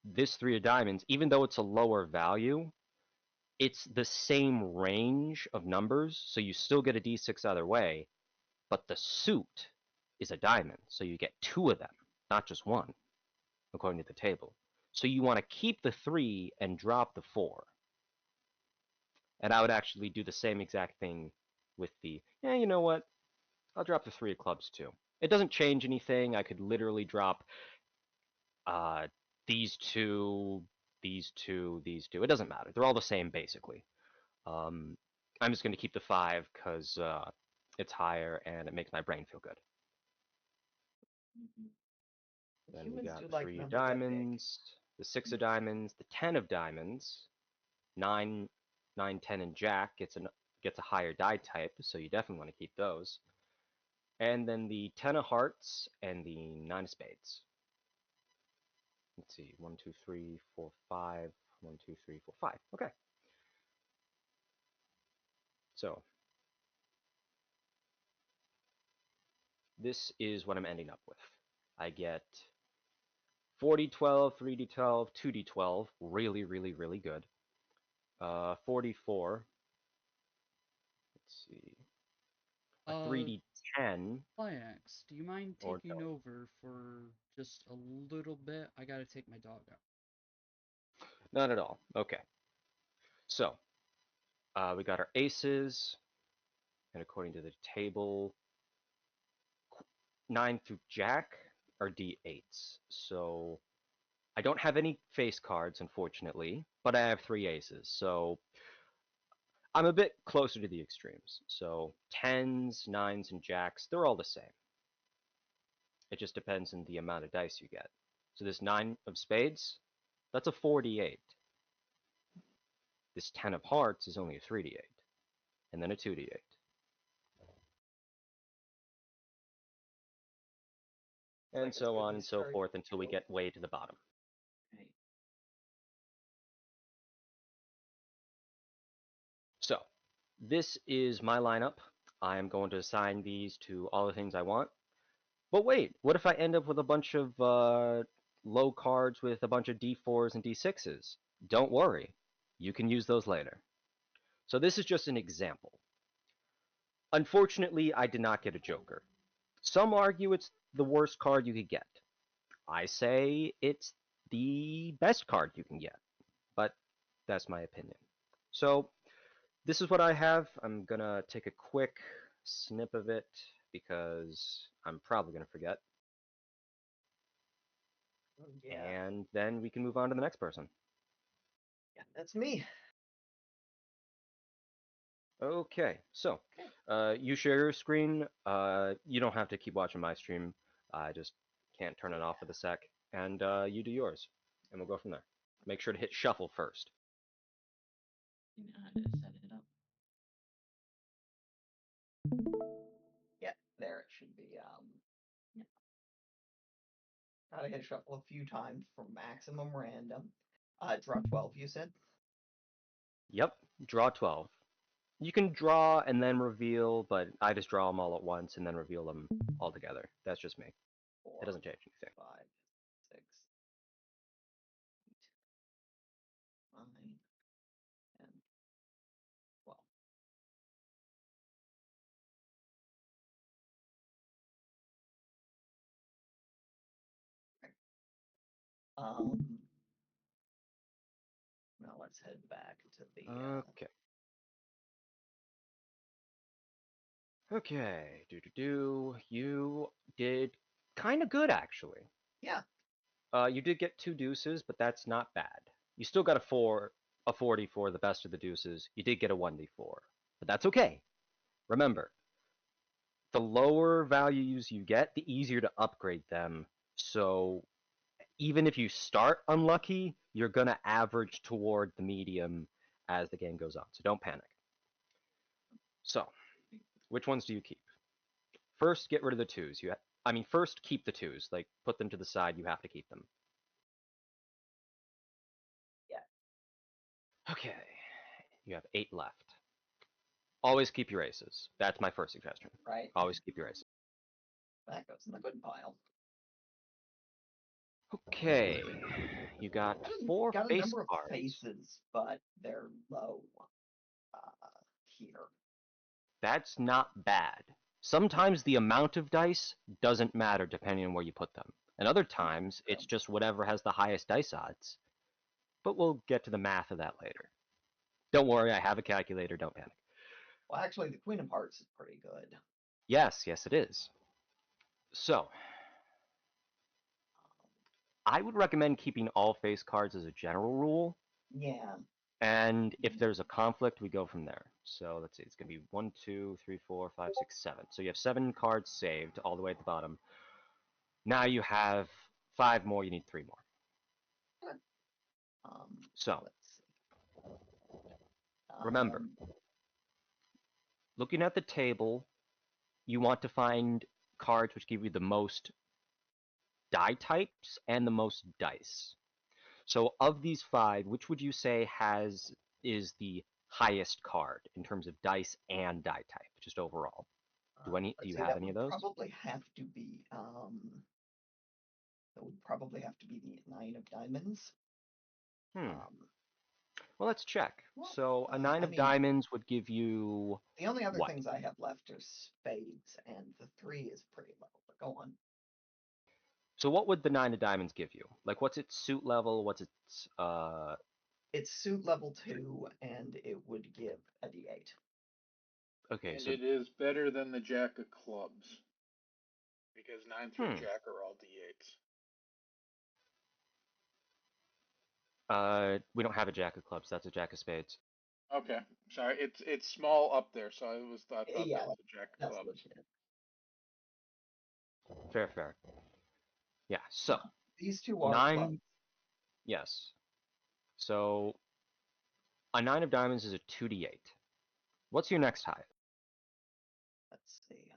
This 3 of diamonds, even though it's a lower value, it's the same range of numbers, so you still get a d6 either way, but the suit is a diamond, so you get 2 of them, not just 1, according to the table. So you want to keep the 3 and drop the 4. And I would actually do the same exact thing with the, yeah, you know what? I'll drop the 3 of clubs too. It doesn't change anything. I could literally drop these 2, these 2, these 2. It doesn't matter. They're all the same, basically. I'm just going to keep the 5 because it's higher and it makes my brain feel good. Then we Humans got do the like 3 numbers that big. diamonds, the 6 of diamonds, the 10 of diamonds, 9, 9, 10, and jack gets a higher die type, so you definitely want to keep those. And then the 10 of hearts and the 9 of spades. Let's see, 1, 2, 3, 4, 5. 1, 2, 3, 4, 5. Okay. So this is what I'm ending up with. I get 4d12, 3d12, 2d12, really, really, really good. 44. Let's see. A 3d10. Plyax, do you mind Or taking no. over for just a little bit? I gotta take my dog out. Not at all. Okay. So, We got our aces, and according to the table, 9 through jack are d8s. So I don't have any face cards, unfortunately, but I have 3 aces. So I'm a bit closer to the extremes. So 10s, 9s, and jacks, they're all the same. It just depends on the amount of dice you get. So this 9 of spades, that's a 4d8. This 10 of hearts is only a 3d8, and then a 2d8. And Like it's so good on we and so started forth until we to- get way to the bottom. Right. So this is my lineup. I am going to assign these to all the things I want. But wait, what if I end up with a bunch of low cards with a bunch of d4s and d6s? Don't worry, you can use those later. So this is just an example. Unfortunately, I did not get a joker. Some argue it's the worst card you could get. I say it's the best card you can get, but that's my opinion. So this is what I have. I'm gonna take a quick snip of it because I'm probably gonna forget. Yeah, And then we can move on to the next person. yeah, that's me. Okay, so Okay. you share your screen. You don't have to keep watching my stream. I just can't turn it off for the sec. And you do yours, and we'll go from there. Make sure to hit shuffle first. You know how to set it up. Yeah, there it should be. Yeah. Gotta hit shuffle a few times for maximum random. Draw 12, you said? Yep, draw 12. You can draw and then reveal, but I just draw them all at once and then reveal them all together. That's just me. It 4, doesn't change anything. 5, 6, 8, 9, 10, 12. Um, now let's head back to the. Okay. Okay. You did kind of good actually. Yeah, You did get 2 deuces, but that's not bad. You still got a 40 for the best of the deuces. You did get a 1d4, but that's okay. Remember, the lower values you get, the easier to upgrade them. So even if you start unlucky, you're going to average toward the medium as the game goes on. So don't panic. So, which ones do you keep? First, get rid of the 2s. First keep the 2s. Like, put them to the side. You have to keep them. yeah, Okay. You have 8 left. Always keep your aces. That's my first suggestion. right. Always keep your aces. That goes in the good pile. Okay. You got 4 Got a face number of cards. faces, but they're low here. That's not bad. Sometimes the amount of dice doesn't matter depending on where you put them. And other times, it's just whatever has the highest dice odds. But we'll get to the math of that later. Don't worry, I have a calculator, don't panic. Well, actually, the Queen of Hearts is pretty good. Yes, it is. So, I would recommend keeping all face cards as a general rule. Yeah. And if there's a conflict, we go from there. So let's see, it's going to be 1, 2, 3, 4, 5, 6, 7. So you have 7 cards saved all the way at the bottom. Now you have 5 more, you need 3 more. So, Let's see. remember, looking at the table, you want to find cards which give you the most die types and the most dice. So of these 5, which would you say is the highest card in terms of dice and die type, just overall? Do let's you see, have any of those? Probably have to be that would probably have to be the Nine of Diamonds. Well, let's check. Well, So a 9 of diamonds would give you the only other what? things I have left are spades, and the 3 is pretty low. But go on. So what would the 9 of diamonds give you? Like, what's its suit level? What's its It's suit level 2, and it would give a D8. Okay, And so it is better than the Jack of Clubs. Because 9 through Jack are all D8s. we don't have a Jack of Clubs. That's a Jack of Spades. Okay, sorry, it's small up there, so I thought Yeah, that was a Jack of that's Clubs. legit. Fair. Yeah. So These two are 9. clubs. Yes. So a 9 of diamonds is a 2d8. What's your next high? Let's see.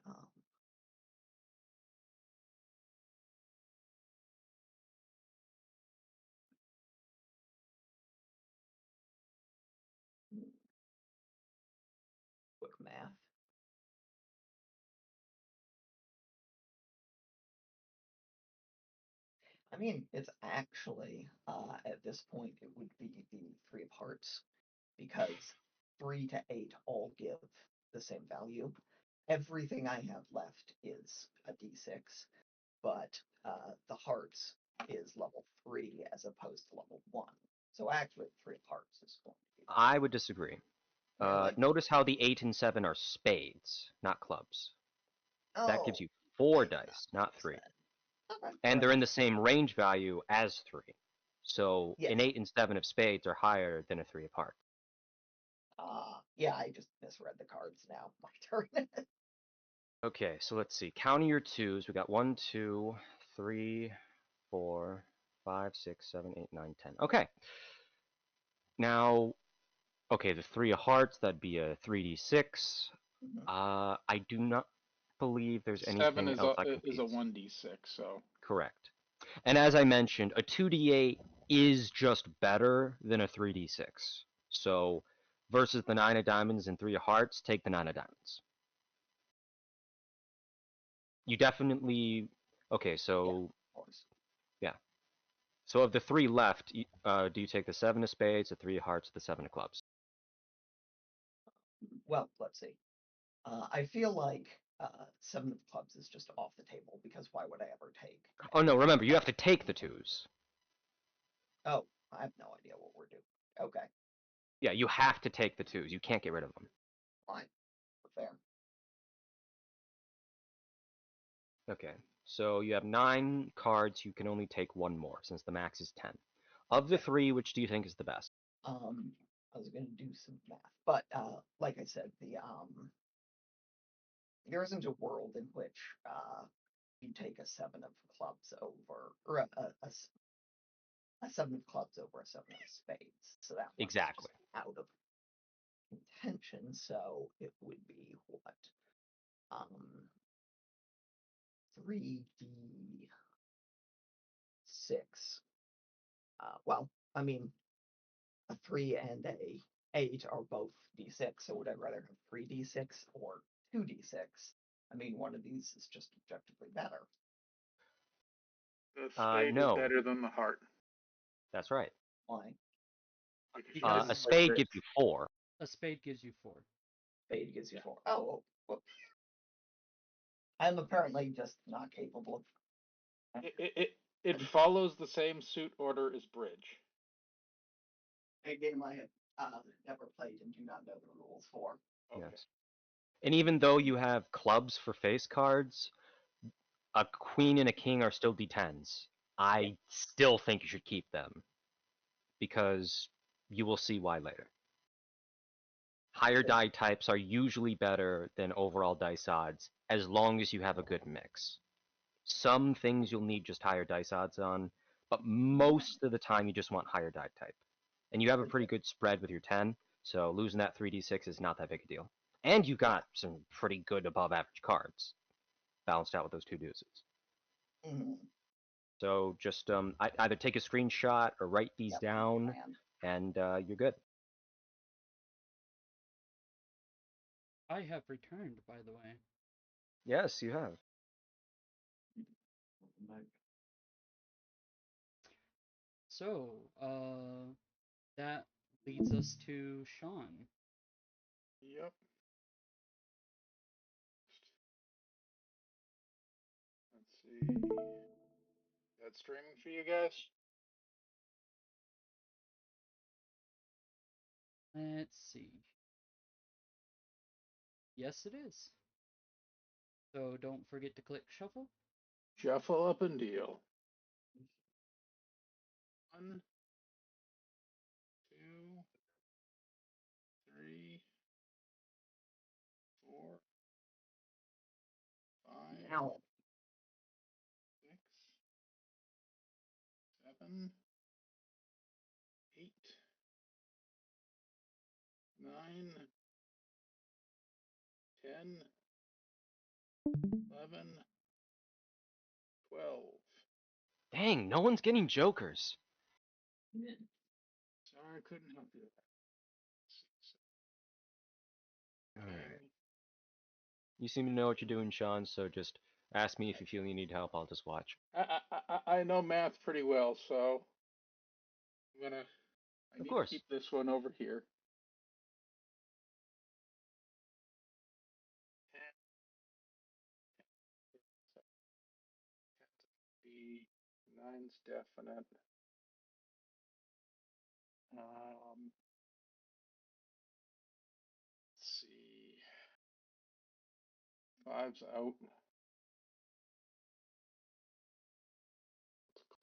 Quick math. I mean, it's actually, at this point, it would be the 3 of hearts, because 3 to 8 all give the same value. Everything I have left is a d6, but the hearts is level 3 as opposed to level 1. So actually, 3 of hearts is going to be. I would disagree. Really? Notice how the 8 and 7 are spades, not clubs. That gives Oh, you 4 maybe not dice, not 3. okay, And fair they're in the enough. same range value as 3. So Yeah. an 8 and 7 of spades are higher than a 3 of hearts. Yeah, I just misread the cards now. My turn. Okay, so let's see. Counting your twos, we got 1, 2, 3, 4, 5, 6, 7, 8, 9, 10. Okay. Now, okay, the 3 of hearts, that'd be a 3d6. Mhm. I do not believe there's 7 anything is else a that is a competes. 1d6, so Correct. And as I mentioned, a 2d8 is just better than a 3d6. So versus the 9 of diamonds and 3 of hearts, take the 9 of diamonds. You definitely. Okay, Yeah, so of course. yeah. So of the 3 left, do you take the 7 of spades, the 3 of hearts, the 7 of clubs? Well, let's see. I feel like 7 of clubs is just off the table, because why would I ever take? Oh no, remember, you have to take the 2s. Oh, I have no idea what we're doing. Okay, Yeah, you have to take the 2s. You can't get rid of them. fine. Fair. Okay, so you have 9 cards. You can only take 1 more, since the max is 10. Of the 3, which do you think is the best? I was gonna do some math, but like I said, there isn't a world in which you take a 7 of clubs over, or a 7 of clubs over a 7 of spades. So that one's Exactly. just out of contention. So it would be what? 3d6. Well, I mean, a 3 and a 8 are both d6, so would I rather have 3d6 or 2d6? I mean, one of these is just objectively better. the spade is No, better than the heart. that's right. Why? Because A Because spade gives you 4. a spade gives you 4. Spade gives you Yeah. 4. Oh, whoops. I'm apparently just not capable of. It follows the same suit order as bridge. A game I have never played and do not know the rules for. Okay. Yes. And even though you have clubs for face cards, a queen and a king are still d10s. I still think you should keep them, because you will see why later. Higher die types are usually better than overall dice odds, as long as you have a good mix. Some things you'll need just higher dice odds on, but most of the time you just want higher die type. And you have a pretty good spread with your 10, so losing that 3d6 is not that big a deal. And you got some pretty good above average cards, balanced out with those 2 deuces. Mm-hmm. So just either take a screenshot or write these down, and you're good. I have returned, by the way. Yes, you have. So, that leads us to Sean. Yep. Let's see. That's streaming for you guys? Let's see. Yes, it is. So don't forget to click shuffle. Shuffle up and deal. 1, 2, 3, 4, 5, Now, 6, 7, 8, 9, 10, 11, 12. Dang, no one's getting jokers. Sorry, I couldn't help you. Alright. You seem to know what you're doing, Sean, so just ask me if you feel you need help. I'll just watch. I know math pretty well, so I Of need to course. keep this one over here. 9's definite. Let's see. 5's out.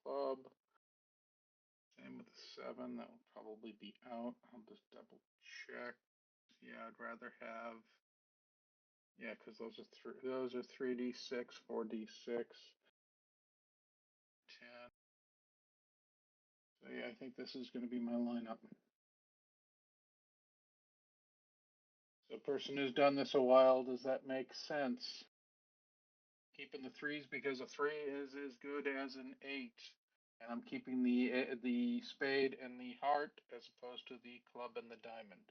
Club. Same with the 7. That will probably be out. I'll just double check. Yeah, I'd rather have. Yeah, because those are 3d6, 4d6, 10. So yeah, I think this is going to be my lineup. So person who's done this a while, does that make sense? Keeping the 3s because a 3 is as good as an 8. And I'm keeping the spade and the heart as opposed to the club and the diamond.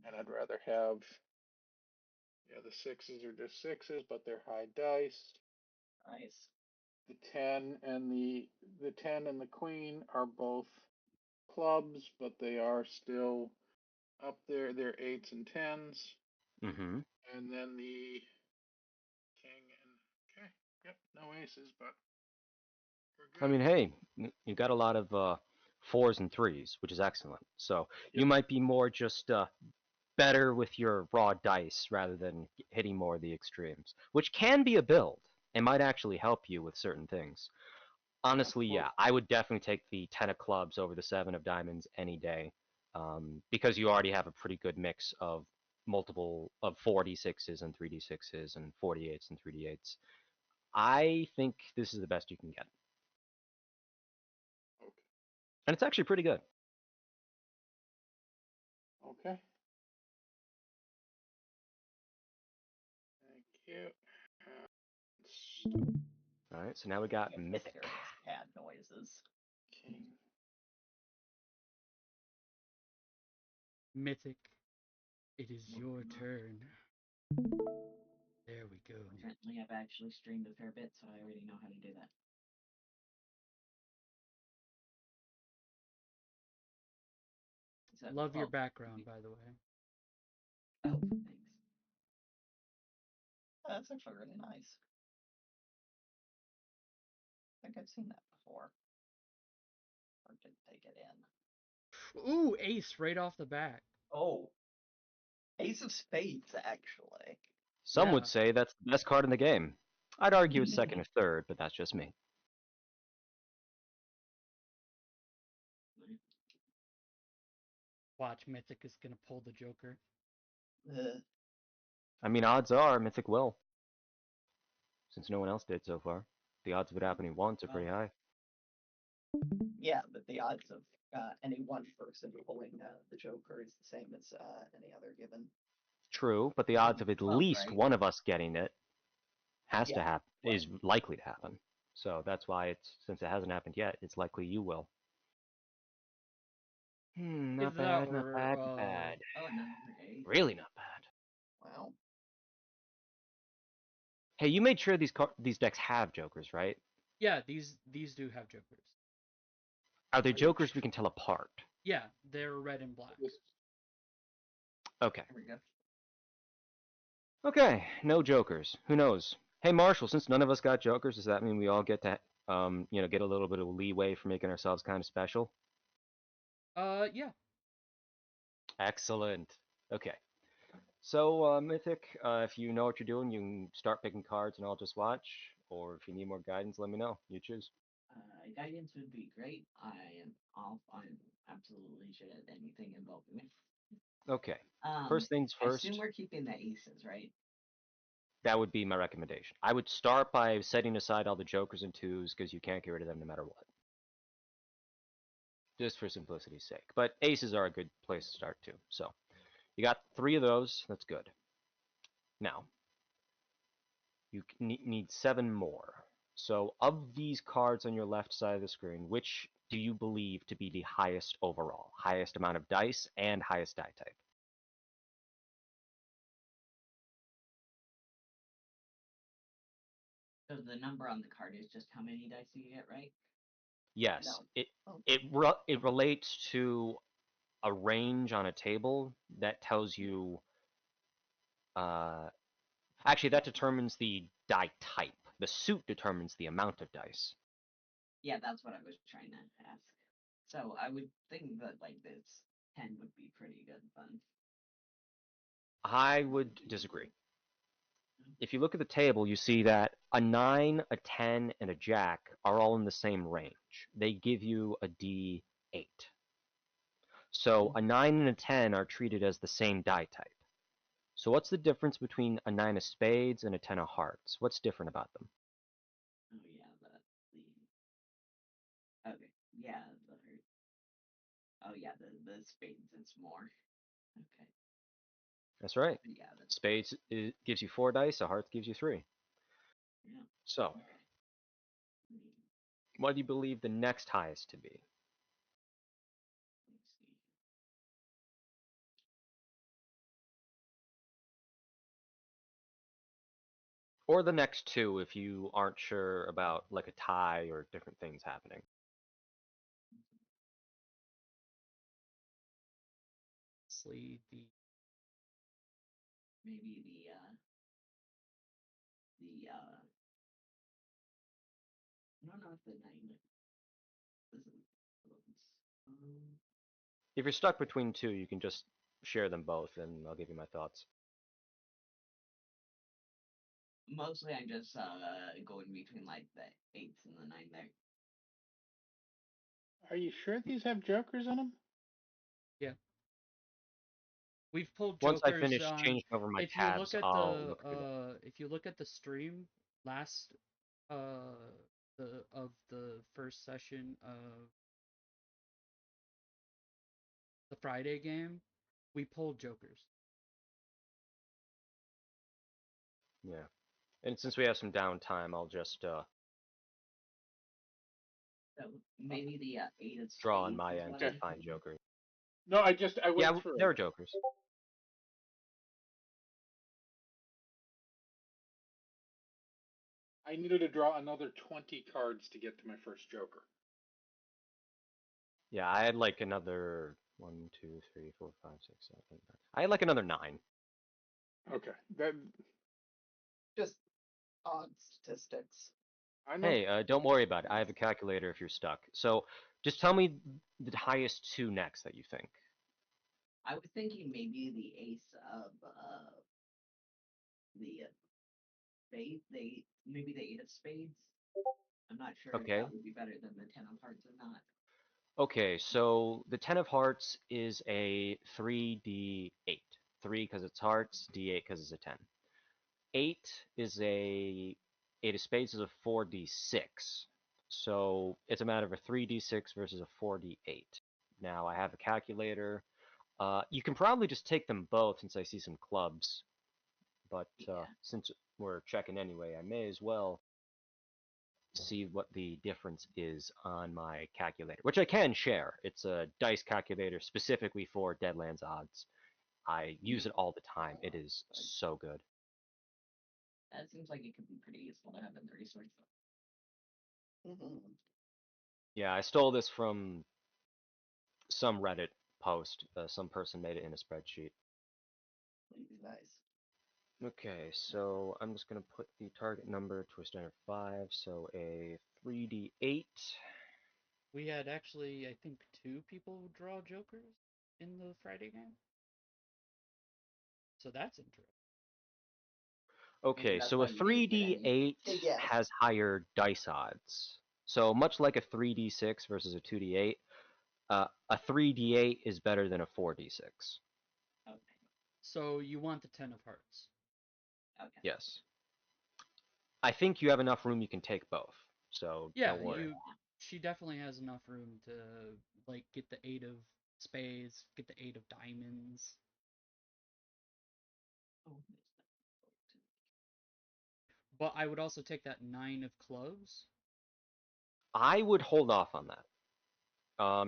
And I'd rather have, yeah, the 6s are just 6s, but they're high dice. nice. The 10 and the 10 and the queen are both clubs, but they are still up there. They're 8s and 10s. Mm-hmm. And then the king and okay, yep, no aces, but we're I good. mean, hey, you got a lot of 4s and 3s, which is excellent. So you Yep. might be more just better with your raw dice rather than hitting more of the extremes, which can be a build and might actually help you with certain things. Honestly, yeah, I would definitely take the 10 of clubs over the 7 of diamonds any day, because you already have a pretty good mix of multiple of 4d6s and 3d6s and 48s and 3d8s. I think this is the best you can get. Okay. And it's actually pretty good. Okay. Thank you. All right, so now we got Get Mythic. various cat noises. King. Mythic, it is your turn. There we go. Apparently, I've actually streamed a fair bit, so I already know how to do that. So, Love your background, by the way. Oh, thanks. That's actually really nice. I think I've seen that before. Or did they get in? Ooh, ace right off the bat. Oh. Ace of Spades, actually. Some Yeah. would say that's the best card in the game. I'd argue it's second or third, but that's just me. Watch, Mythic is gonna pull the Joker. I mean, odds are Mythic will, since no one else did so far. The odds of it happening once are pretty high. Yeah, but the odds of any one person pulling the Joker is the same as any other given. True, but the odds of at Well, least right. one of us getting it has to Yeah, happen, right. is likely to happen. So that's why it's, since it hasn't happened yet, it's likely you will. Not Is that bad, not bad, not bad. Oh, number 8. Really not bad. Wow. Hey, you made sure these decks have jokers, right? Yeah, these do have Jokers. Are they jokers we can tell apart? Yeah, they're red and black. Okay. There we go. Okay, no jokers. Who knows? Hey, Marshall, since none of us got jokers, does that mean we all get to, get a little bit of leeway for making ourselves kind of special? Yeah. Excellent. Okay. So, Mythic, if you know what you're doing, you can start picking cards and I'll just watch. Or if you need more guidance, let me know. You choose. Guidance would be great. I am off. I'm absolutely shit at anything involving me. Okay. Um, First things I first, assume we're keeping the aces, right? that would be my recommendation. I would start by setting aside all the jokers and twos because you can't get rid of them no matter what. Just for simplicity's sake. But aces are a good place to start too. So, you got 3 of those. That's good. Now, you need 7 more. So, of these cards on your left side of the screen, which do you believe to be the highest overall? Highest amount of dice and highest die type? So the number on the card is just how many dice you get, right? Yes. No. It Oh. it relates to a range on a table that tells you actually that determines the die type. The suit determines the amount of dice. Yeah, that's what I was trying to ask. So I would think that like this 10 would be pretty good fun. I would disagree. If you look at the table, you see that a 9, a 10, and a jack are all in the same range. They give you a D8. So a 9 and a 10 are treated as the same die type. So what's the difference between a 9 of spades and a 10 of hearts? What's different about them? Oh yeah, okay, yeah, the hurt. Oh yeah, the spades is more. Okay, That's right. but yeah, that's Spades gives you 4 dice, a hearts gives you 3. yeah. So, Okay. Hmm, what do you believe the next highest to be? let's see. Or the next 2 if you aren't sure about like a tie or different things happening. Honestly, the Maybe I don't know if the 9 isn't close. If you're stuck between 2, you can just share them both and I'll give you my thoughts. Mostly I'm just going between like the 8s and the 9 there. Are you sure these have jokers in them? yeah. We've pulled Once I jokers finish on. changing over my If you look tabs, at I'll the look through them. if you look at the stream last the first session of the Friday game, we pulled jokers. Yeah. And since we have some downtime, I'll just So maybe the 8 of draw on spades my is end what to I'm find thinking. jokers. No, I Yeah, went through. there are jokers. I needed to draw another 20 cards to get to my first joker. Yeah, I had like another 1, 2, 3, 4, 5, 6, 7, 8, 9. I had like another 9. Okay, that Just odd statistics. I know. Hey, don't worry about it. I have a calculator if you're stuck. So just tell me the highest 2 next that you think. I was thinking maybe the ace of the spades, maybe the 8 of spades. I'm not sure if Okay. that would be better than the 10 of hearts or not. Okay, so the 10 of hearts is a 3d8. 3 because it's hearts, d8 because it's a 10. 8 is a 8 of spades is a 4d6. So it's a matter of a 3d6 versus a 4d8. Now I have a calculator. You can probably just take them both since I see some clubs. But Yeah. since we're checking anyway, I may as well see what the difference is on my calculator, which I can share. It's a dice calculator specifically for Deadlands odds. I use it all the time. It is so good. That seems like it could be pretty useful to have in the resource. Mm-hmm. Yeah, I stole this from some Reddit post. Some person made it in a spreadsheet. Nice. Okay, so I'm just going to put the target number to a standard 5, so a 3d8. We had actually, I think, 2 people draw jokers in the Friday game. So that's interesting. Okay, that's so why a we didn't get any. 3d8 Yeah. has higher dice odds. So much like a 3d6 versus a 2d8, a 3d8 is better than a 4d6. Okay. So you want the 10 of hearts. Okay. Yes. I think you have enough room you can take both, so Yeah, don't worry. she definitely has enough room to like get the 8 of spades, get the 8 of diamonds. Oh, But I would also take that 9 of clubs. I would hold off on that.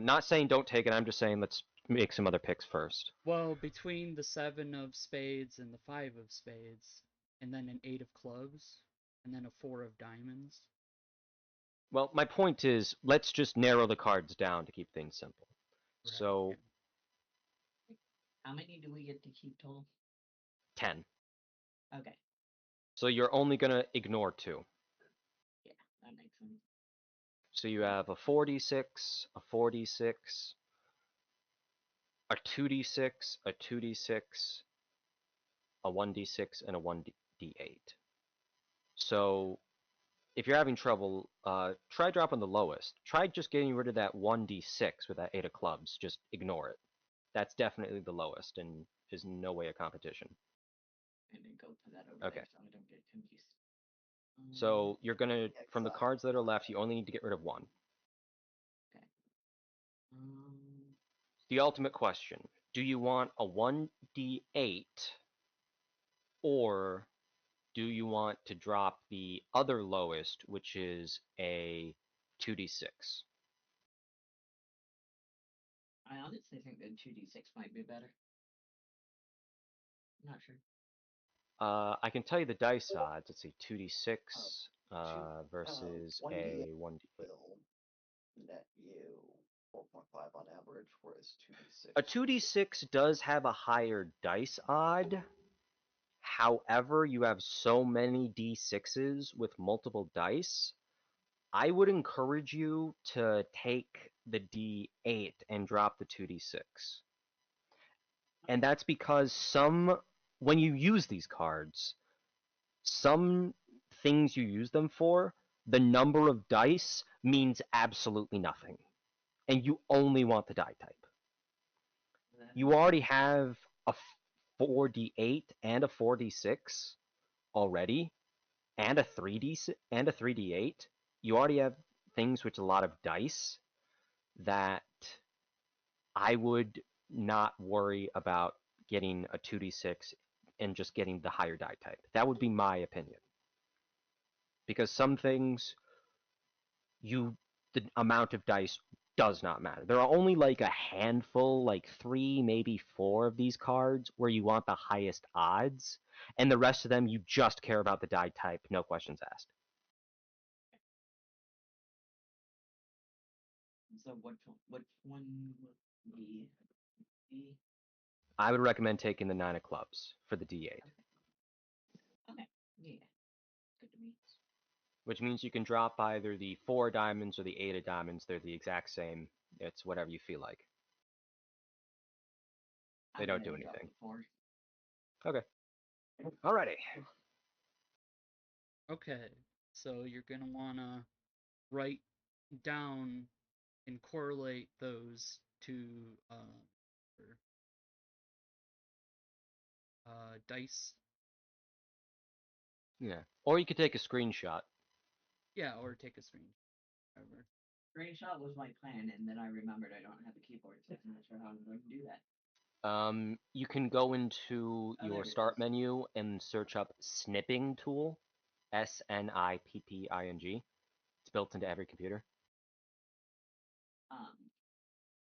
Not saying don't take it, I'm just saying let's make some other picks first. Well, between the 7 of spades and the 5 of spades, and then an 8 of clubs, and then a 4 of diamonds. Well, my point is, let's just narrow the cards down to keep things simple. Right. So, how many do we get to keep total? 10. Okay. So you're only going to ignore 2. Yeah, that makes sense. So you have a 4d6, a 4d6, a 2d6, a 2d6, a 1d6, and a 1d8. So if you're having trouble, try dropping the lowest. Try just getting rid of that 1d6 with that 8 of clubs. Just ignore it. That's definitely the lowest and is in no way a competition. And then go put that over Okay. there so I don't get confused. So you're going to, Yeah, from the cards that are left, you only need to get rid of 1. Okay. Um, The ultimate question. Do you want a 1d8 or do you want to drop the other lowest, which is a 2d6? I honestly think that 2d6 might be better. I'm not sure. I can tell you the dice odds. Let's see, 2d6 versus 1d8 a 1d8. will net you 4.5 on average, whereas 2d6. A 2d6 does have a higher dice odd. However, you have so many d6s with multiple dice. I would encourage you to take the d8 and drop the 2d6. And that's because when you use these cards, some things you use them for, the number of dice means absolutely nothing. And you only want the die type. You already have a 4d8 and a 4d6 already, and a 3d8. You already have things with a lot of dice that I would not worry about getting a 2d6 and just getting the higher die type. That would be my opinion. Because some things, the amount of dice does not matter. There are only like a handful, like 3, maybe 4 of these cards where you want the highest odds, and the rest of them you just care about the die type, no questions asked. So which one would be? I would recommend taking the 9 of clubs for the d8. Okay. Yeah. Good to me. Which means you can drop either the 4 of diamonds or the 8 of diamonds. They're the exact same. It's whatever you feel like. They don't do anything. Okay. Alrighty. Okay, so you're gonna wanna write down and correlate those to dice. Yeah. Or you could take a screenshot. Yeah, or take a screen. Whatever. Screenshot was my plan, and then I remembered I don't have a keyboard, so I'm not sure how I'm going to do that. You can go into Oh, your there it start is. menu and search up snipping tool. SNIPPING. It's built into every computer.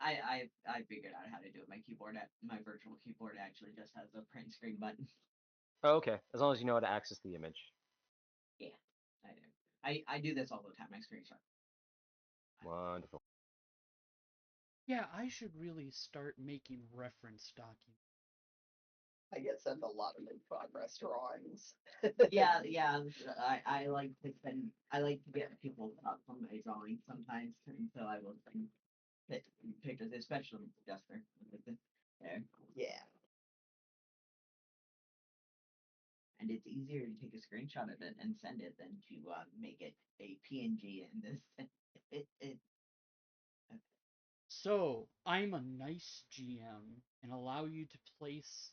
I figured out how to do it. My virtual keyboard actually just has a print screen button. Oh, okay. As long as you know how to access the image. Yeah, I do. I do this all the time. I screenshot. Wonderful. Yeah, I should really start making reference documents. I get sent a lot of in-progress drawings. Yeah, I like to get people's thoughts on my drawings sometimes, and so I will send pictures, especially Jester. There. Yeah. And it's easier to take a screenshot of it and send it than to make it a PNG in this. it So, I'm a nice GM and allow you to place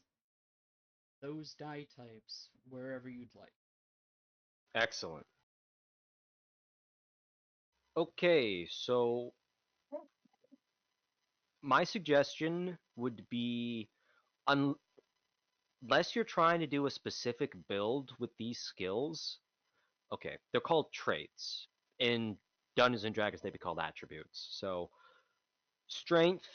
those die types wherever you'd like. Excellent. Okay, so my suggestion would be, unless you're trying to do a specific build with these skills, okay, they're called traits. In Dungeons and Dragons, they'd be called attributes. So strength,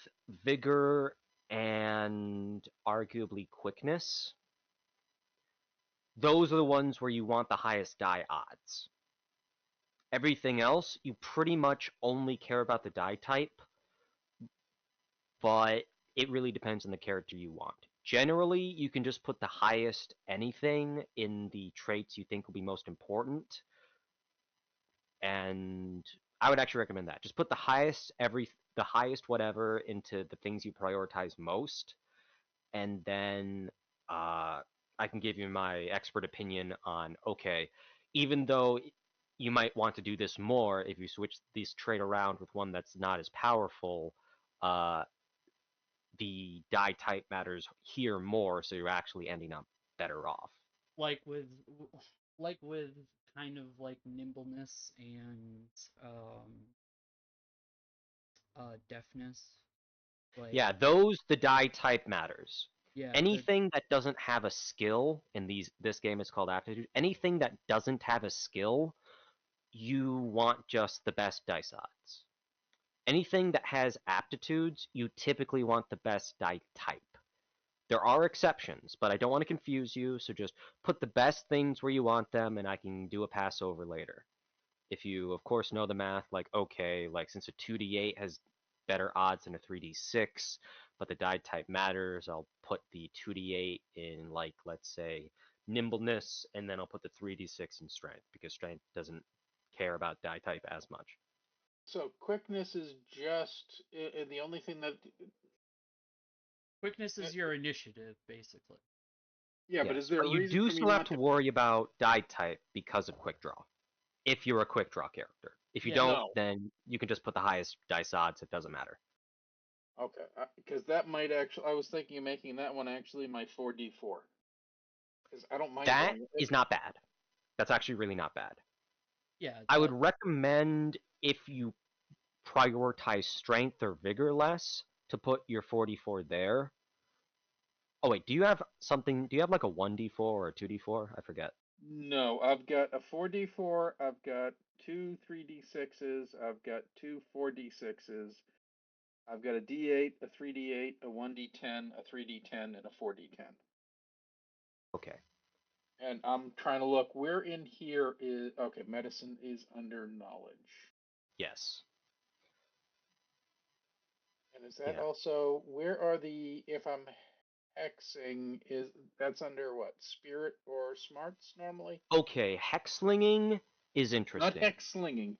vigor, and arguably quickness. Those are the ones where you want the highest die odds. Everything else, you pretty much only care about the die type, but it really depends on the character you want. Generally, you can just put the highest anything in the traits you think will be most important, and I would actually recommend that. Just put the highest whatever into the things you prioritize most, and then I can give you my expert opinion on, okay, even though you might want to do this more, if you switch this trait around with one that's not as powerful, the die type matters here more, so you're actually ending up better off. Like with like with kind of like nimbleness and deafness. Like Yeah, the die type matters. yeah, Anything that doesn't have a skill in this game is called aptitude. Anything that doesn't have a skill, you want just the best dice odds. Anything that has aptitudes, you typically want the best die type. There are exceptions, but I don't want to confuse you, so just put the best things where you want them, and I can do a passover later. If you, of course, know the math, like, okay, like since a 2d8 has better odds than a 3d6, but the die type matters, I'll put the 2d8 in, like, let's say, nimbleness, and then I'll put the 3d6 in strength, because strength doesn't care about die type as much. So quickness is just the only thing that. quickness is your initiative, basically. Yeah, but Yes, is there but a you reason do for me still have not to to? worry about die type because of quick draw, if you're a quick draw character. If you Yeah. don't, No. then you can just put the highest dice odds, it doesn't matter. Okay, because that might actually. I was thinking of making that one actually my 4d4. Because I don't mind That going. is not bad. That's actually really not bad. Yeah, I would recommend, if you prioritize strength or vigor less, to put your 44 there. Oh wait, do you have like a 1d4 or a 2d4? I forget. No, I've got a 4d4. I've got two 3d6s. I've got two 4d6s. I've got a d8, a 3d8, a 1d10, a 3d10, and a 4d10. Okay. And I'm trying to look where in here is okay. Medicine is under knowledge, Yes. and is that Yeah. also where are the if I'm hexing is that's under what spirit or smarts normally? Okay, hex slinging is Not interesting. hex slinging.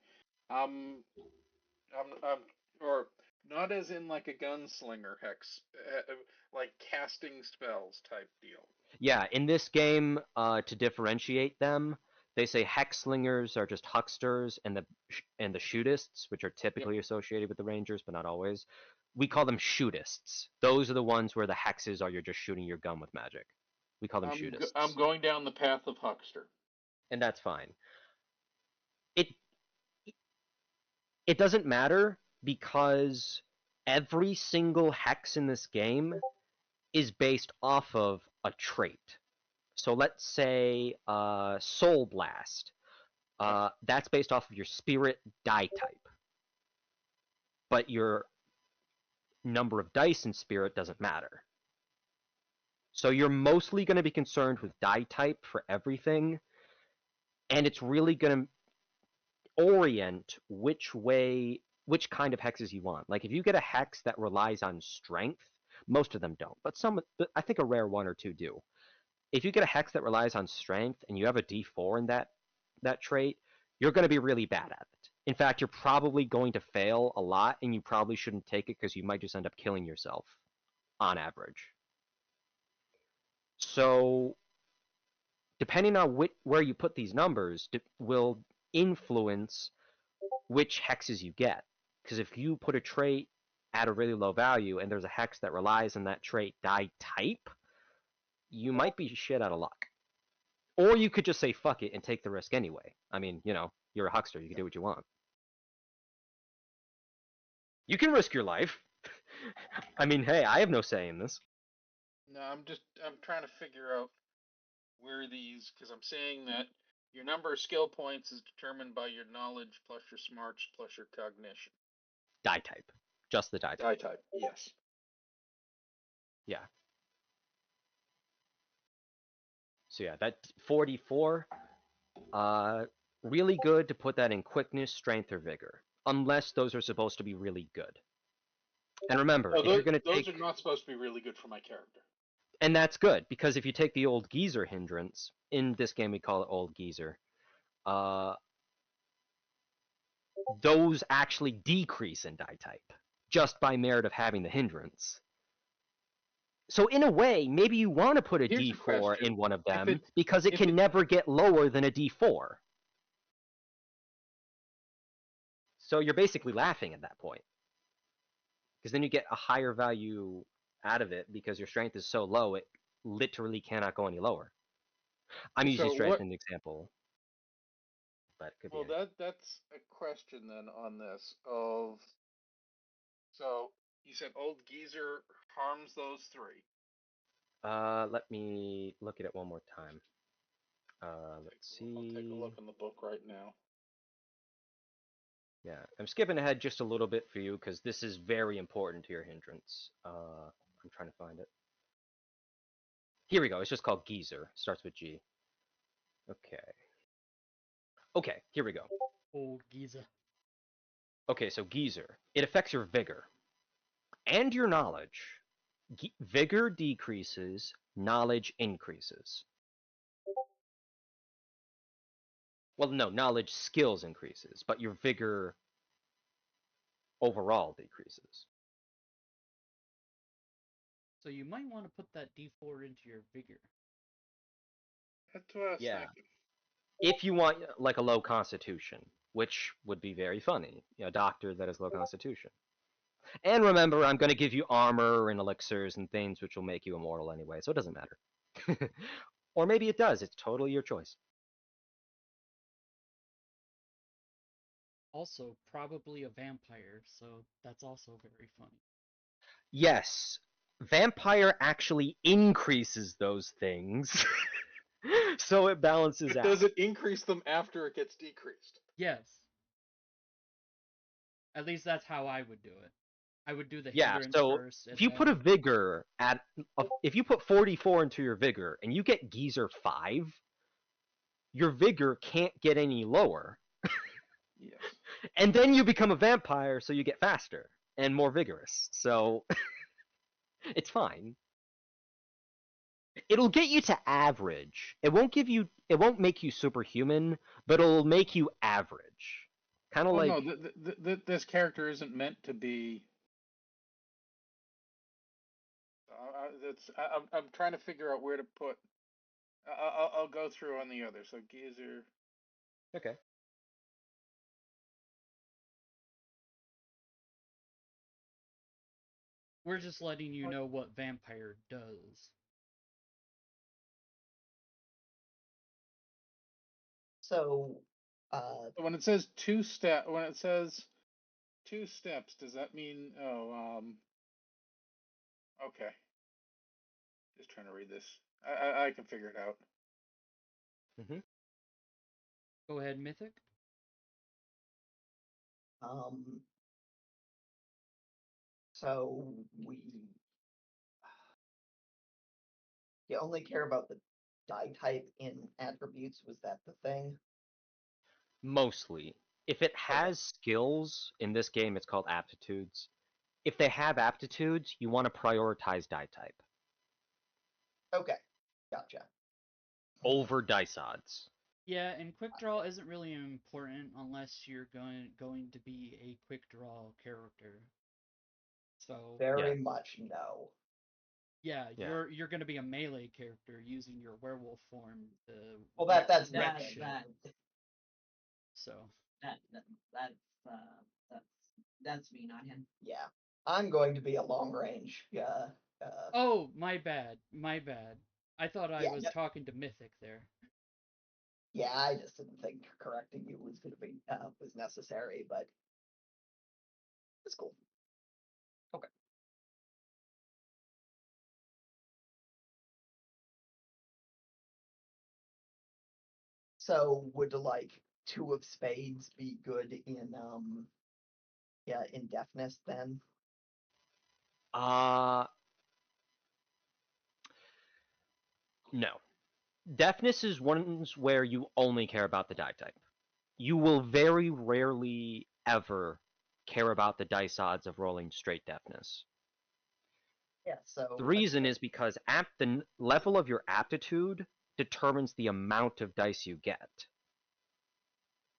I'm or not as in like a gunslinger hex, like casting spells type deal. Yeah, in this game, to differentiate them, they say hex slingers are just hucksters, and the shootists, which are Yep. typically associated with the rangers, but not always. We call them shootists. Those are the ones where the hexes are you're just shooting your gun with magic. We call them I'm shootists, going down the path of huckster. and that's fine. It it doesn't matter because every single hex in this game is based off of a trait. So let's say Soul Blast. That's based off of your spirit die type. But your number of dice in spirit doesn't matter. So you're mostly going to be concerned with die type for everything, and it's really going to orient which kind of hexes you want. Like if you get a hex that relies on strength, Most of them don't, but I think a rare one or two do. If you get a hex that relies on strength and you have a D4 in that trait, you're going to be really bad at it. In fact, you're probably going to fail a lot, and you probably shouldn't take it because you might just end up killing yourself on average. So, depending on where you put these numbers, will influence which hexes you get. Because if you put a trait at a really low value and there's a hex that relies on that trait die type, you might be shit out of luck. Or you could just say fuck it and take the risk anyway. I mean, you're a huckster, you can do what you want. You can risk your life. I mean, hey, I have no say in this. No, I'm trying to figure out where these, because I'm saying that your number of skill points is determined by your knowledge plus your smarts plus your cognition. Die type. Just the die type. Die type, yes. Yeah. So yeah, that 44, really good to put that in quickness, strength, or vigor. Unless those are supposed to be really good. And remember, if you're going to take... Those are not supposed to be really good for my character. And that's good, because if you take the old geezer hindrance, in this game we call it old geezer, those actually decrease in die type, just by merit of having the hindrance. So in a way, maybe you want to put a Here's D4 in one of them, it, because it can never get lower than a D4. So you're basically laughing at that point. Because then you get a higher value out of it, because your strength is so low, it literally cannot go any lower. I'm using strength as an example. But it could be that's a question then on this of... So, you said old geezer harms those three. Let me look at it one more time. Let's see. I'll take a look in the book right now. Yeah, I'm skipping ahead just a little bit for you because this is very important to your hindrance. I'm trying to find it. Here we go. It's just called Geezer. Starts with G. Okay, here we go. Oh, Giza. Okay, so Geezer. It affects your vigor and your knowledge. Vigor decreases, knowledge increases. Well, no, knowledge skills increases, but your vigor overall decreases. So you might want to put that D4 into your vigor. That's what I was thinking. If you want like a low constitution, which would be very funny, a doctor that has low constitution. And remember, I'm going to give you armor and elixirs and things which will make you immortal anyway, so it doesn't matter. Or maybe it does. It's totally your choice. Also, probably a vampire, so that's also very funny. Yes, vampire actually increases those things. So it balances out. Does it increase them after it gets decreased? Yes. At least that's how I would do it. I would do the hindrance first. If you put a vigor if you put 44 into your vigor and you get Geezer 5, your vigor can't get any lower. Yes. And then you become a vampire, so you get faster and more vigorous. So it's fine. It'll get you to average. It won't make you superhuman, but it'll make you average. Kind of like... No, this character isn't meant to be... I'm trying to figure out where to put... I'll go through on the other. So Geezer... Okay. We're just letting you know what vampire does. So, when it says two steps, does that mean okay. Just trying to read this. I can figure it out. Mm-hmm. Go ahead, Mythic. So you only care about the die type in attributes. Was that the thing? Mostly. If it has skills, in this game it's called aptitudes, if they have aptitudes, you want to prioritize die type Okay, gotcha. over dice odds. Yeah, and quick draw isn't really important unless you're going to be a quick draw character. So Very much no. yeah, Yeah. you're going to be a melee character using your werewolf form to Well, that's wreck That, shit. that, So that's that's me, not him. yeah. I'm going to be a long range. oh, my bad. I thought I Yeah, was no- talking to Mythic there. Yeah, I just didn't think correcting you was going to be was necessary, but it's cool. Okay. So would like 2 of spades be good in deafness then? No. Deafness is ones where you only care about the die type. You will very rarely ever care about the dice odds of rolling straight deafness. Yeah, so The reason is because the level of your aptitude determines the amount of dice you get.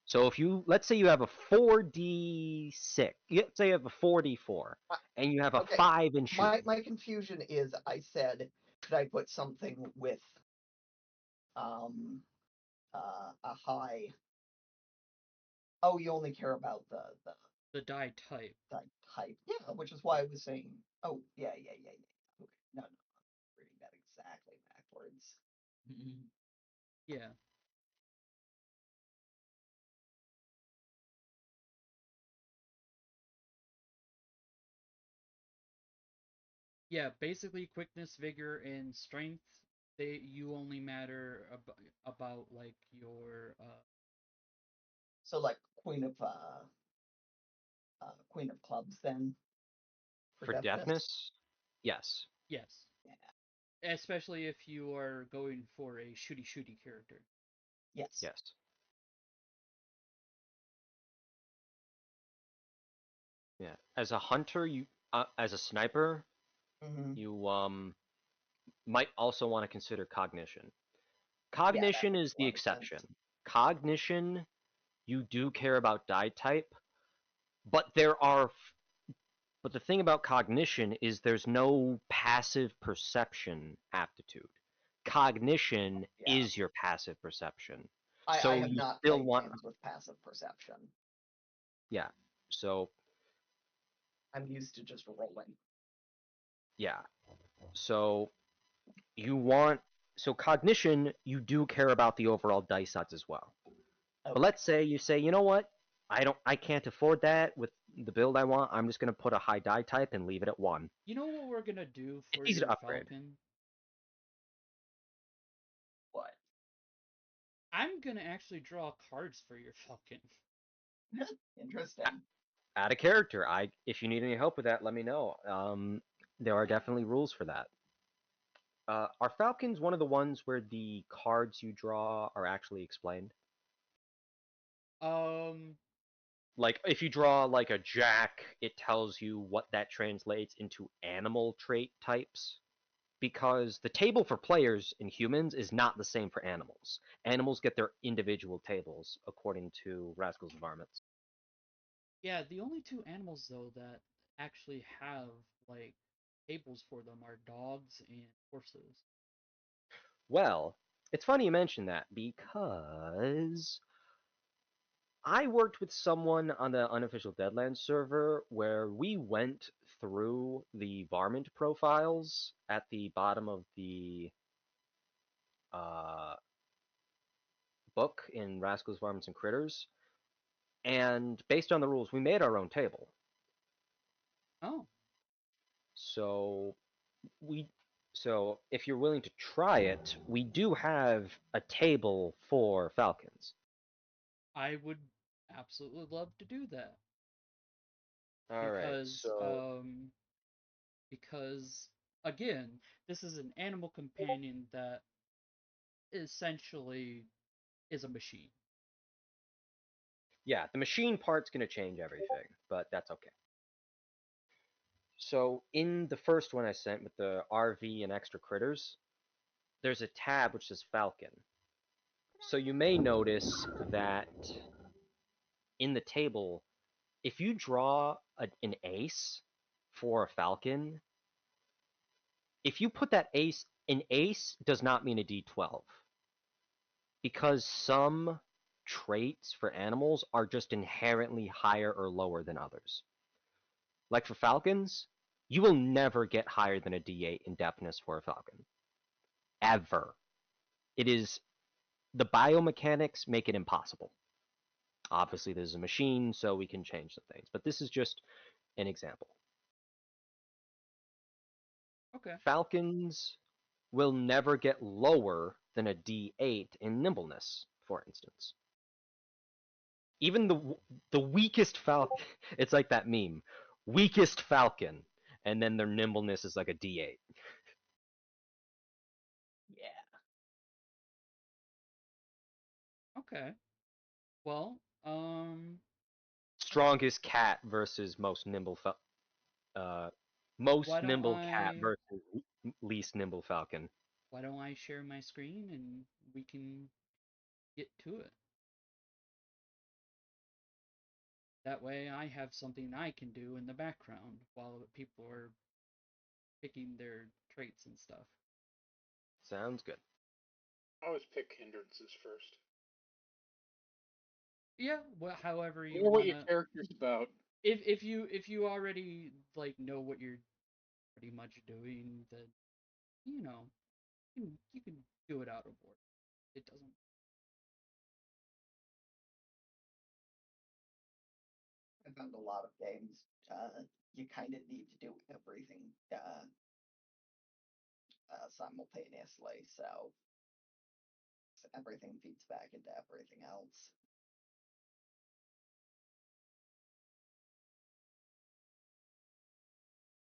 So if let's say you have a 4d6, let's say you have a 4d4, and you have a okay, 5 in shooting. my confusion is I said should I put something with a high. Oh, you only care about The die type. type. Yeah, which is why I was saying. Oh, yeah. Okay, no, I'm reading that exactly backwards. Yeah. Yeah, basically quickness, vigor, and strength. You only matter about like your So like Queen of Clubs then For deafness, yes. yes. Yeah. Especially if you are going for a shooty character. Yes. Yes. Yeah. As a hunter, as a sniper, Mm-hmm. you might also want to consider cognition. Yeah, Cognition that is makes a the lot of exception. sense. Cognition, you do care about die type, but but the thing about cognition is there's no passive perception aptitude. Cognition Yeah. is your passive perception. I So have you not still played want, games with passive perception. yeah. So I'm used to just rolling. yeah. So you want, so cognition, you do care about the overall dice odds as well. Okay. But let's say you say, you know what? I can't afford that with the build I want. I'm just gonna put a high die type and leave it at 1. You know what we're gonna do It's for easy your to upgrade. Falcon? What? I'm gonna actually draw cards for your Falcon. Interesting. Add a character. If you need any help with that, let me know. There are definitely rules for that. Are Falcons one of the ones where the cards you draw are actually explained? Like if you draw like a jack, it tells you what that translates into animal trait types. Because the table for players and humans is not the same for animals. Animals get their individual tables according to Rascal's Varmints. Yeah, the only two animals though that actually have like tables for them are dogs and horses. Well, it's funny you mention that because I worked with someone on the unofficial Deadlands server where we went through the varmint profiles at the bottom of the uh, book in Rascals, Varmints, and Critters, and based on the rules, we made our own table. Oh. So we so if you're willing to try it, we do have a table for falcons. I would absolutely love to do that. All right. Because again, this is an animal companion that essentially is a machine. Yeah, the machine part's going to change everything, but that's okay. So in the first one I sent with the RV and extra critters, there's a tab which says Falcon. So you may notice that in the table, if you draw an ace for a Falcon, if you put that ace, an ace does not mean a D12. Because some traits for animals are just inherently higher or lower than others. Like for falcons, you will never get higher than a D8 in deftness for a falcon. Ever. It is the biomechanics make it impossible. Obviously, this is a machine, so we can change some things, but this is just an example. Okay. Falcons will never get lower than a D8 in nimbleness, for instance. Even the weakest falcon, it's like that meme, weakest falcon, and then their nimbleness is like a D8. Yeah. Okay. Well, Strongest cat versus most nimble why most don't nimble cat I versus least nimble falcon. why don't I share my screen and we can get to it. That way I have something I can do in the background while people are picking their traits and stuff. Sounds good. Always pick hindrances first. Yeah, well, however you Know what your wanna. character's about. If you already like know what you're pretty much doing, then you know you can do it out of order. It doesn't. I found a lot of games. You kind of need to do everything simultaneously, so everything feeds back into everything else.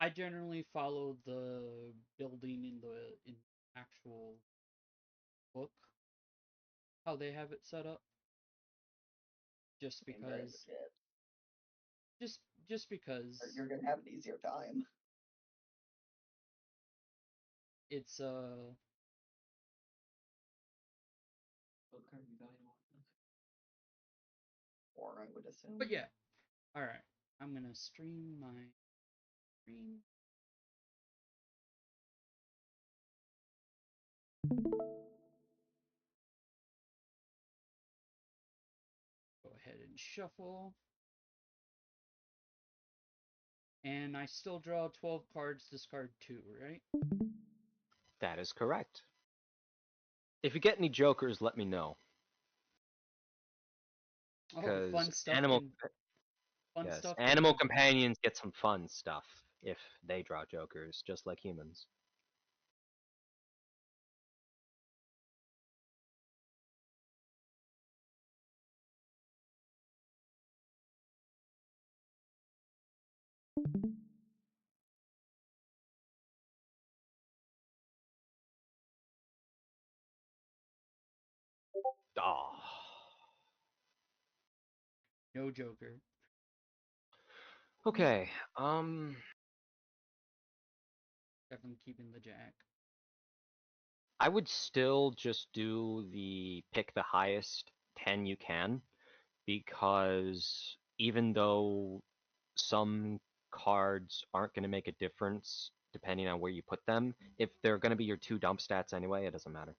I generally follow the building in actual book how they have it set up, just I mean, very because legit. just just because You're gonna have an easier time. it's What card you got? Or I would assume. but yeah. All right. I'm going to stream my screen. Go ahead and shuffle. And I still draw 12 cards, discard 2, right? That is correct. If you get any jokers, let me know. Oh, Because fun stuff animal can companions get some fun stuff if they draw jokers, just like humans. Ah. no joker. Okay. Definitely keeping the jack. I would still just do the pick the highest 10 you can, because even though some cards aren't going to make a difference depending on where you put them, if they're going to be your 2 dump stats anyway, it doesn't matter.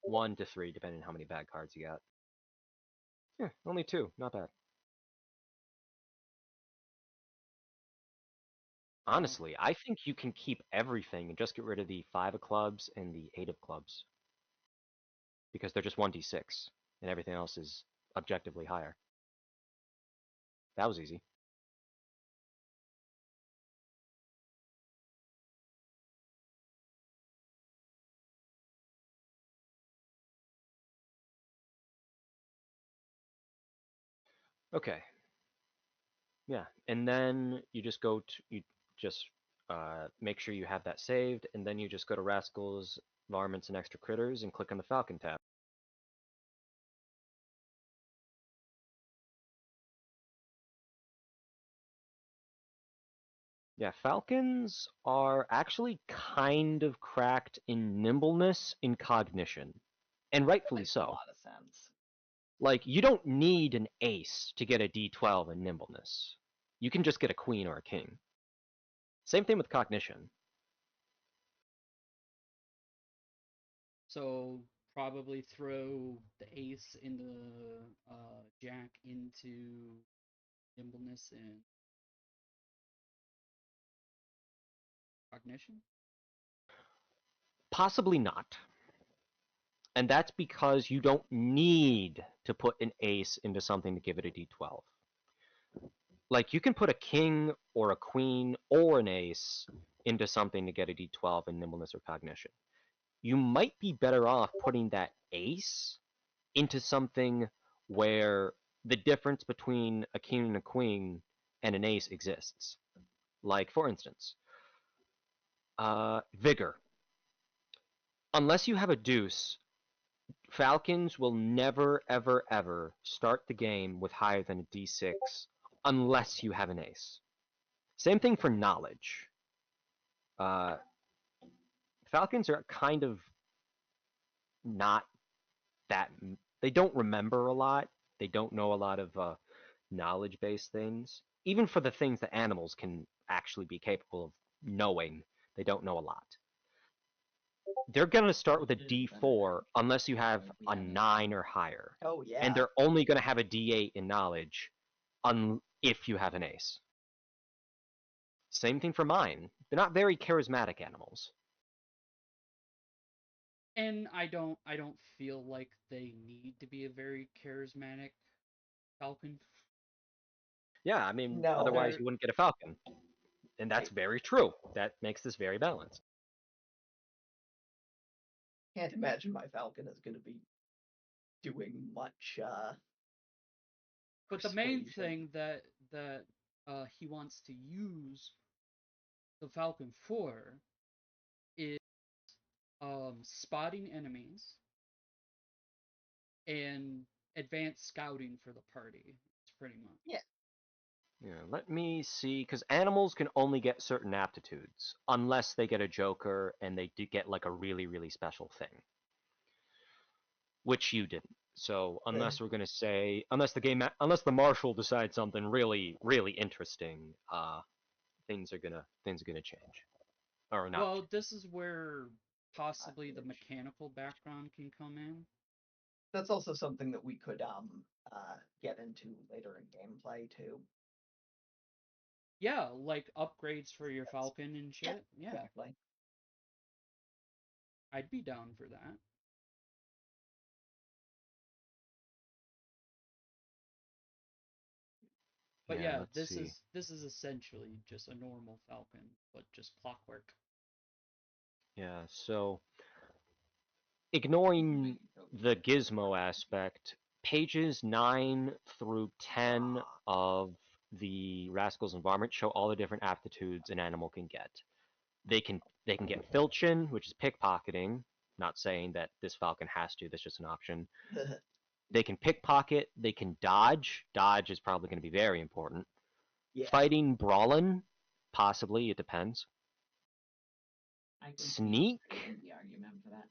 1 to 3, depending on how many bad cards you got. Yeah, only 2, not bad. Honestly, I think you can keep everything and just get rid of the 5 of clubs and the 8 of clubs. Because they're just 1d6, and everything else is objectively higher. That was easy. Okay. Yeah, and then you just go to, you just make sure you have that saved, and then you just go to Rascals, Varmints, and Extra Critters, and click on the Falcon tab. Yeah, falcons are actually kind of cracked in nimbleness in cognition, and That rightfully makes a so. lot of sense. Like, you don't need an ace to get a d12 in nimbleness. You can just get a queen or a king. Same thing with cognition. So probably throw the ace in the jack into nimbleness and cognition. Possibly not. And that's because you don't need to put an ace into something to give it a d12. Like, you can put a king or a queen or an ace into something to get a d12 in nimbleness or cognition. You might be better off putting that ace into something where the difference between a king and a queen and an ace exists. Like, for instance, vigor. Unless you have a deuce, falcons will never, ever, ever start the game with higher than a d6 unless you have an ace. Same thing for knowledge. Uh, falcons are kind of not that. They don't remember a lot. They don't know a lot of knowledge-based things. Even for the things that animals can actually be capable of knowing, they don't know a lot. They're gonna start with a D4 unless you have a 9 or higher, Oh yeah. and they're only gonna have a D8 in knowledge, if you have an ace. Same thing for mine. They're not very charismatic animals. And I don't feel like they need to be a very charismatic falcon. Yeah, I mean, No. otherwise They're you wouldn't get a falcon. And that's very true. That makes this very balanced. Can't imagine my falcon is going to be doing much. but the main Persuasion. thing that he wants to use the falcon for is spotting enemies and advanced scouting for the party. It's pretty much. Yeah. Yeah, let me see, because animals can only get certain aptitudes, unless they get a joker and they do get like a really, really special thing. Which you didn't. So unless we're gonna say, unless the marshal decides something really, really interesting, things are gonna change, or not. Well, this is where possibly the mechanical background can come in. That's also something that we could get into later in gameplay too. Yeah, like upgrades for your falcon and shit. Yeah, Exactly. I'd be down for that. But Yeah, yeah, let's this see. is essentially just a normal falcon, but just clockwork. Yeah, so ignoring the gizmo aspect, pages 9 through 10 of the Rascals environment show all the different aptitudes an animal can get. They can get filchin, which is pickpocketing. Not saying that this falcon has to. That's just an option. They can pickpocket. They can dodge. Dodge is probably going to be very important. Yeah. Fighting, brawling, possibly. It depends. I can see Sneak. the argument for that.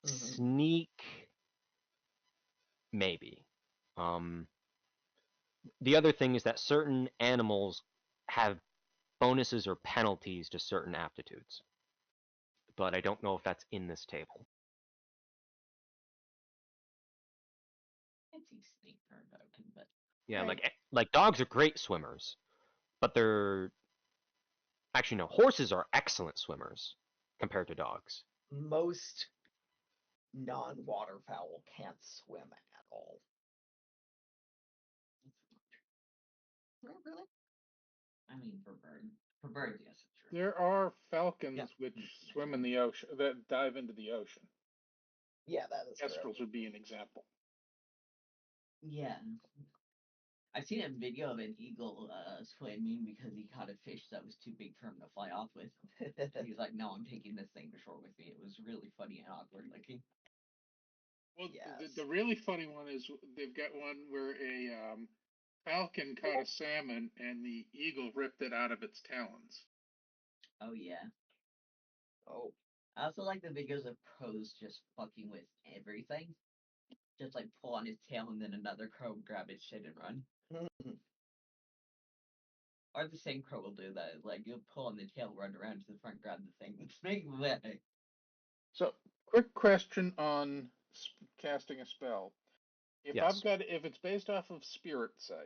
Sneak, maybe. The other thing is that certain animals have bonuses or penalties to certain aptitudes, but I don't know if that's in this table. I can see snake for a falcon, but Yeah, Right. like dogs are great swimmers, but they're actually no, horses are excellent swimmers compared to dogs. Most non-waterfowl can't swim at all. Really? I mean for birds, yes, it's true. There are falcons Yeah. which swim in the ocean, that dive into the ocean. Yeah, that is true. Kestrels would be an example. Yeah. I've seen a video of an eagle swimming because he caught a fish that was too big for him to fly off with. He's like, "No, I'm taking this thing to shore with me." It was really funny and awkward looking. Well, Yes. the really funny one is they've got one where a falcon caught a salmon and the eagle ripped it out of its talons. Oh yeah. Oh, I also like the videos of crows just fucking with everything. Just like pull on his tail and then another crow grab his shit and run. Or the same crow will do that. Like you'll pull on the tail, run around to the front, grab the thing. Make way. So, quick question on casting a spell. If Yes. if it's based off of spirit, say,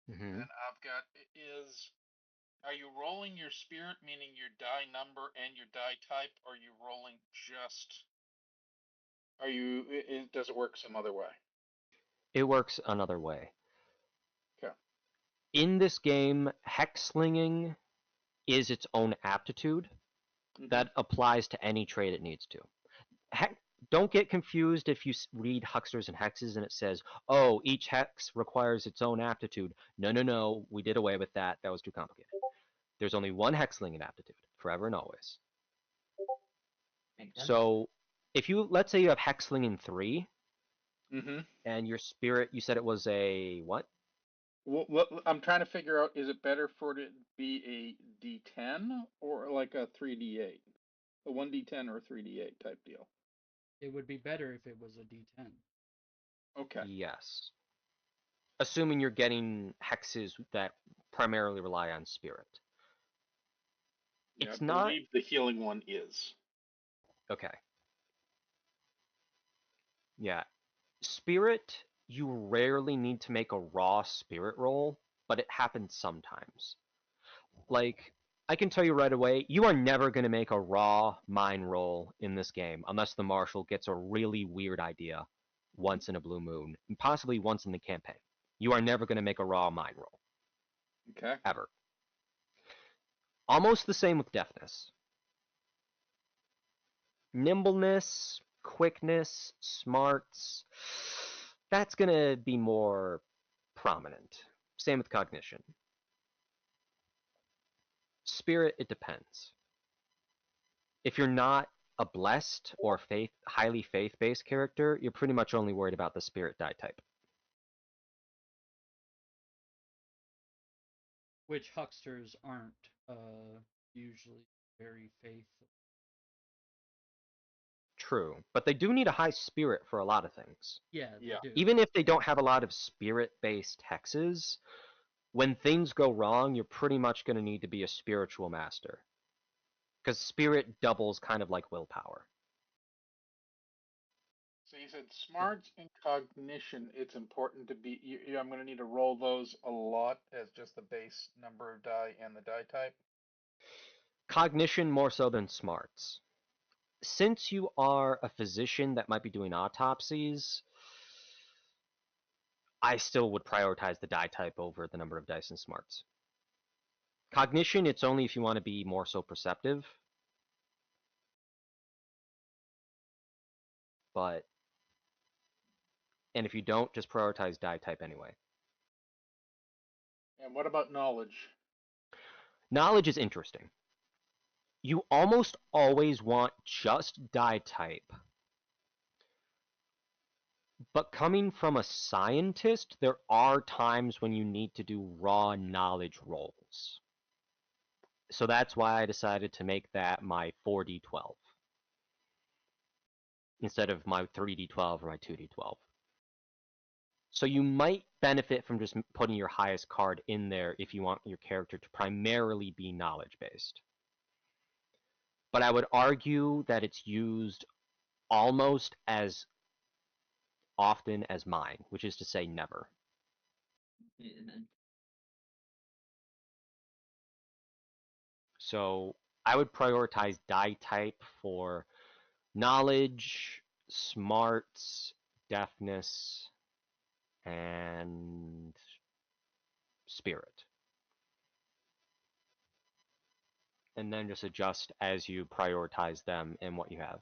Hmm. and I've got are you rolling your spirit, meaning your die number and your die type, or are you rolling just? Does it work some other way? It works another way. Okay. In this game, hex slinging is its own aptitude that applies to any trait it needs to. Don't get confused if you read Hucksters and Hexes and it says, oh, each hex requires its own aptitude. No, no, no, we did away with that. That was too complicated. There's only one hexling in aptitude, forever and always. Makes sense. So if you, let's say you have hexling in 3, Mm-hmm. and your spirit, you said it was a what? What I'm trying to figure out, is it better for it to be a D10 or like a 3D8? A 1D10 or a 3D8 type deal? It would be better if it was a D10. Okay. Yes. Assuming you're getting hexes that primarily rely on spirit. Yeah, It's I not believe the healing one is. okay. Yeah. Spirit, you rarely need to make a raw spirit roll, but it happens sometimes. Like, I can tell you right away, you are never going to make a raw mind roll in this game unless the marshal gets a really weird idea once in a blue moon, and possibly once in the campaign. You are never going to make a raw mind roll, Okay. ever. Almost the same with deafness. Nimbleness, quickness, smarts, that's going to be more prominent. Same with cognition. Spirit, it depends. If you're not a blessed or highly faith-based character, you're pretty much only worried about the spirit die type. Which hucksters aren't usually very faithful. True, but they do need a high spirit for a lot of things. Yeah, they Yeah. do. Even if they don't have a lot of spirit-based hexes, when things go wrong, you're pretty much going to need to be a spiritual master. Because spirit doubles kind of like willpower. So you said smarts and cognition. It's important to be. I'm going to need to roll those a lot as just the base number of die and the die type. Cognition more so than smarts. Since you are a physician that might be doing autopsies, I still would prioritize the die type over the number of dice and smarts. Cognition, it's only if you want to be more so perceptive. But, and if you don't, just prioritize die type anyway. And what about knowledge? Knowledge is interesting. You almost always want just die type. But coming from a scientist, there are times when you need to do raw knowledge rolls. So that's why I decided to make that my 4d12 instead of my 3d12 or my 2d12. So you might benefit from just putting your highest card in there if you want your character to primarily be knowledge based. But I would argue that it's used almost as often as mine, which is to say never. Yeah. So I would prioritize die type for knowledge, smarts, deafness, and spirit. And then just adjust as you prioritize them and what you have.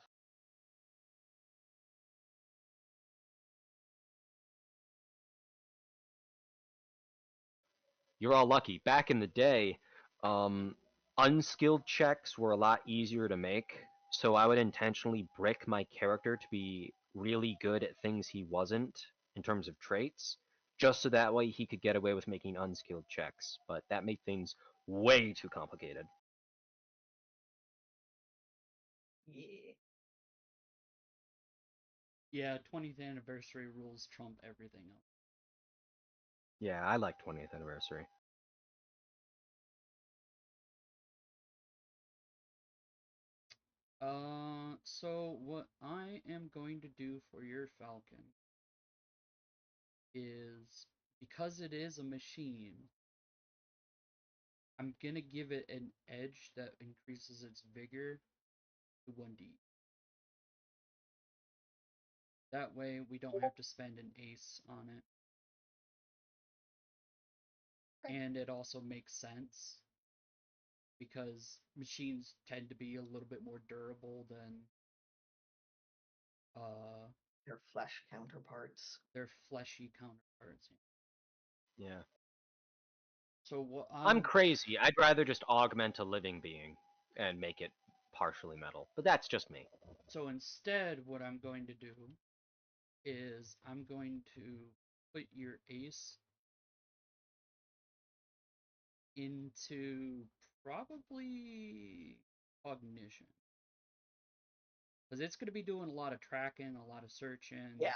You're all lucky. Back in the day, unskilled checks were a lot easier to make, so I would intentionally brick my character to be really good at things he wasn't in terms of traits, just so that way he could get away with making unskilled checks, but that made things way too complicated. Yeah. Yeah, 20th anniversary rules trump everything else. Yeah, I like 20th anniversary. So what I am going to do for your Falcon is, because it is a machine, I'm gonna give it an edge that increases its vigor to 1d. That way we don't have to spend an ace on it. Okay. And it also makes sense because machines tend to be a little bit more durable than Their flesh counterparts. their fleshy counterparts. Yeah. So what I'm crazy. I'd rather just augment a living being and make it partially metal. But that's just me. So instead, what I'm going to do is I'm going to put your ace into probably cognition. Because it's going to be doing a lot of tracking, a lot of searching, Yeah.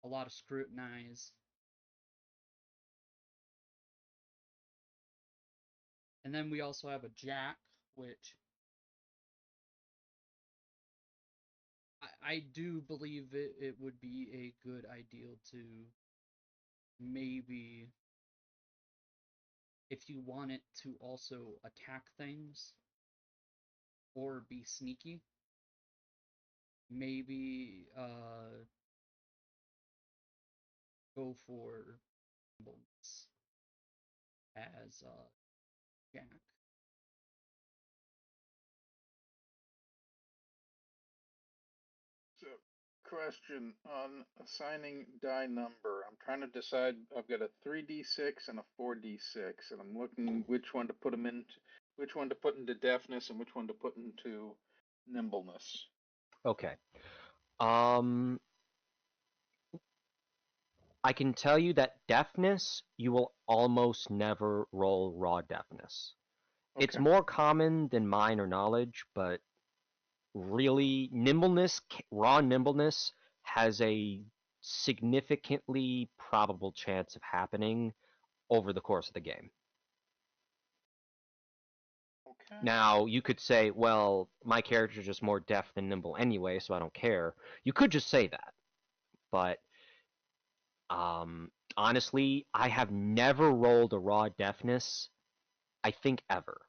a lot of scrutinize. And then we also have a jack, which I do believe it would be a good ideal to maybe, if you want it to also attack things or be sneaky, maybe go for nimbleness as jack. So, question on assigning die number. I'm trying to decide. I've got a 3d6 and a 4d6, and I'm looking which one to put them into, which one to put into deafness, and which one to put into nimbleness. Okay. I can tell you that deafness, you will almost never roll raw deafness. It's Okay. more common than minor knowledge, but really, raw nimbleness has a significantly probable chance of happening over the course of the game. Okay. Now, you could say, well, my character's just more deaf than nimble anyway, so I don't care. You could just say that. But honestly, I have never rolled a raw deafness, I think ever.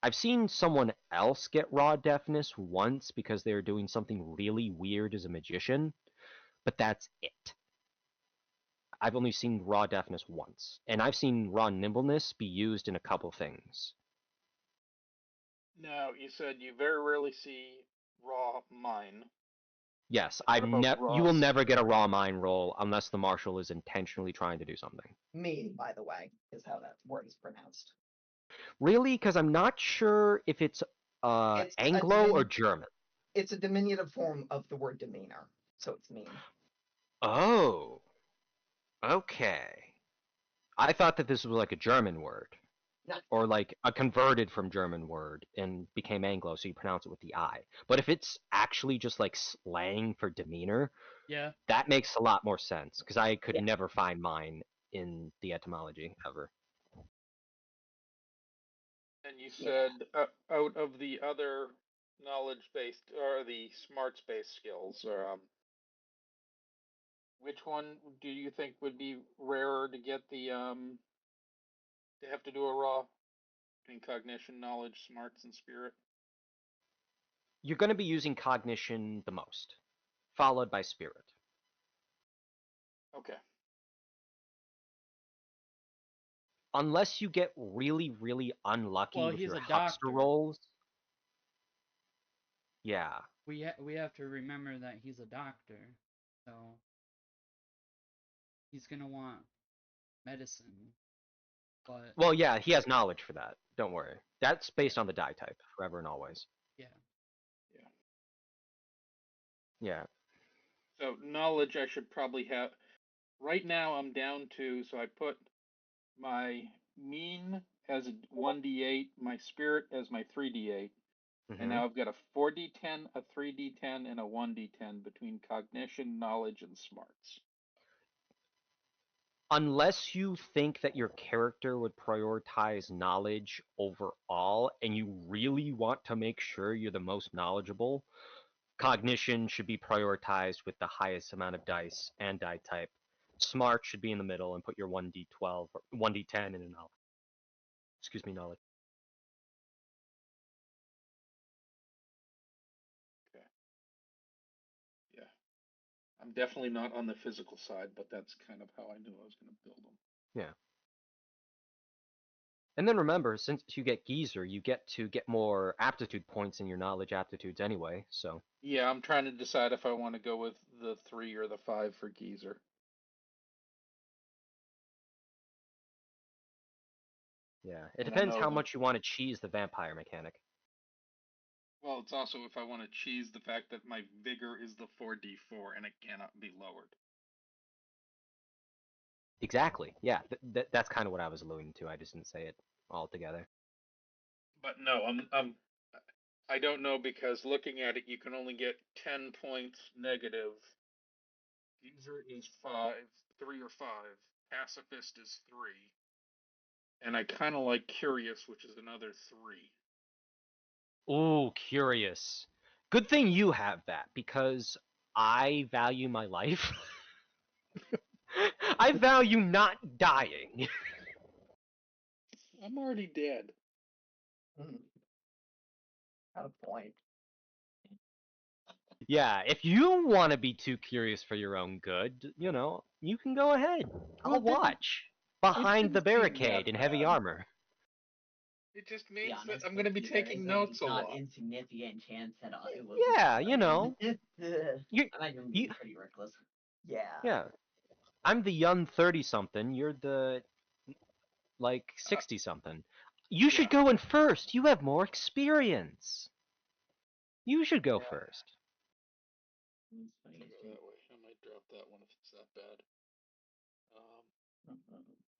I've seen someone else get raw deafness once because they were doing something really weird as a magician, but that's it. I've only seen raw deafness once, and I've seen raw nimbleness be used in a couple things. Now, you said you very rarely see raw mine. Yes, What about you raw will never get a spirit? raw mind roll unless the marshal is intentionally trying to do something. Me, by the way, is how that word is pronounced. Really? Because I'm not sure if it's It's Anglo or German. It's a diminutive form of the word demeanor, so it's mean. Oh, okay. I thought that this was like a German word, No. or like a converted from German word and became Anglo, so you pronounce it with the I. But if it's actually just like slang for demeanor, Yeah. that makes a lot more sense, because I could Yeah. never find mine in the etymology ever. And you Yeah. said out of the other knowledge-based or the smarts-based skills, which one do you think would be rarer to get the to have to do a raw in cognition, knowledge, smarts, and spirit? You're going to be using cognition the most, followed by spirit. Okay. Unless you get really, really unlucky Well, with he's your a huckster doctor. rolls. Yeah. We have to remember that he's a doctor, so he's gonna want medicine. But Well, yeah, he has knowledge for that. Don't worry. That's based on the die type, forever and always. yeah, Yeah. Yeah. So knowledge I should probably have. Right now I'm down to, so I put my mean as a 1d8, my spirit as my 3d8. And now I've got a 4d10, a 3d10, and a 1d10 between cognition, knowledge, and smarts. Unless you think that your character would prioritize knowledge overall and you really want to make sure you're the most knowledgeable, cognition should be prioritized with the highest amount of dice and die type. Smart should be in the middle and put your 1d12 or 1d10 in a knowledge. Excuse me, knowledge. Okay. Yeah. I'm definitely not on the physical side, but that's kind of how I knew I was going to build them. Yeah. And then remember, since you get Geezer, you get to get more aptitude points in your knowledge aptitudes anyway, so. Yeah, I'm trying to decide if I want to go with the 3 or the 5 for Geezer. Yeah, it And I depends know how that- much you want to cheese the vampire mechanic. Well, it's also if I want to cheese the fact that my vigor is the 4d4 and it cannot be lowered. Exactly, yeah, that's kind of what I was alluding to. I just didn't say it all together. But no, I don't know because looking at it, you can only get 10 points negative. Geezer is 5, 3 or 5. Pacifist is 3. And I kind of like Curious, which is another 3. Ooh, curious. Good thing you have that, because I value my life. I value not dying. I'm already dead. Got a point. Yeah, if you want to be too curious for your own good, you can go ahead. I'll watch. Behind the barricade in heavy armor. It just To means be that honest I'm going to with be you, there taking is notes a not lot. insignificant chance that it will. Yeah, be I'm not even being pretty reckless. Yeah. Yeah. I'm the young 30-something. You're the, 60-something. You should go in first. You have more experience. You should go first. Go that way. I might drop that one if it's that bad.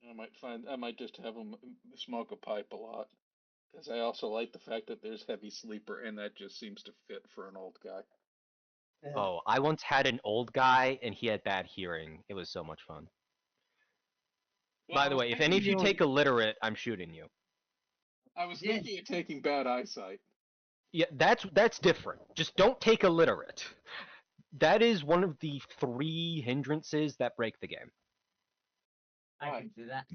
I might just have him smoke a pipe a lot. Because I also like the fact that there's heavy sleeper, and that just seems to fit for an old guy. Oh, I once had an old guy, and he had bad hearing. It was so much fun. Well, By the way, if any of you take illiterate, I'm shooting you. I was thinking of taking bad eyesight. Yeah, that's different. Just don't take illiterate. That is one of the 3 hindrances that break the game. I can see that.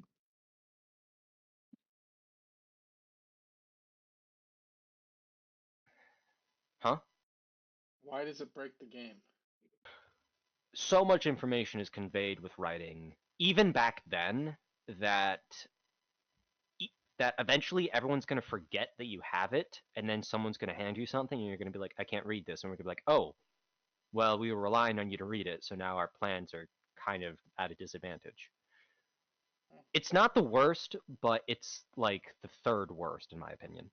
Huh? Why does it break the game? So much information is conveyed with writing, even back then, that eventually everyone's going to forget that you have it, and then someone's going to hand you something, and you're going to be like, I can't read this, and we're going to be like, oh, well, we were relying on you to read it, so now our plans are kind of at a disadvantage. It's not the worst, but it's like the 3rd worst, in my opinion.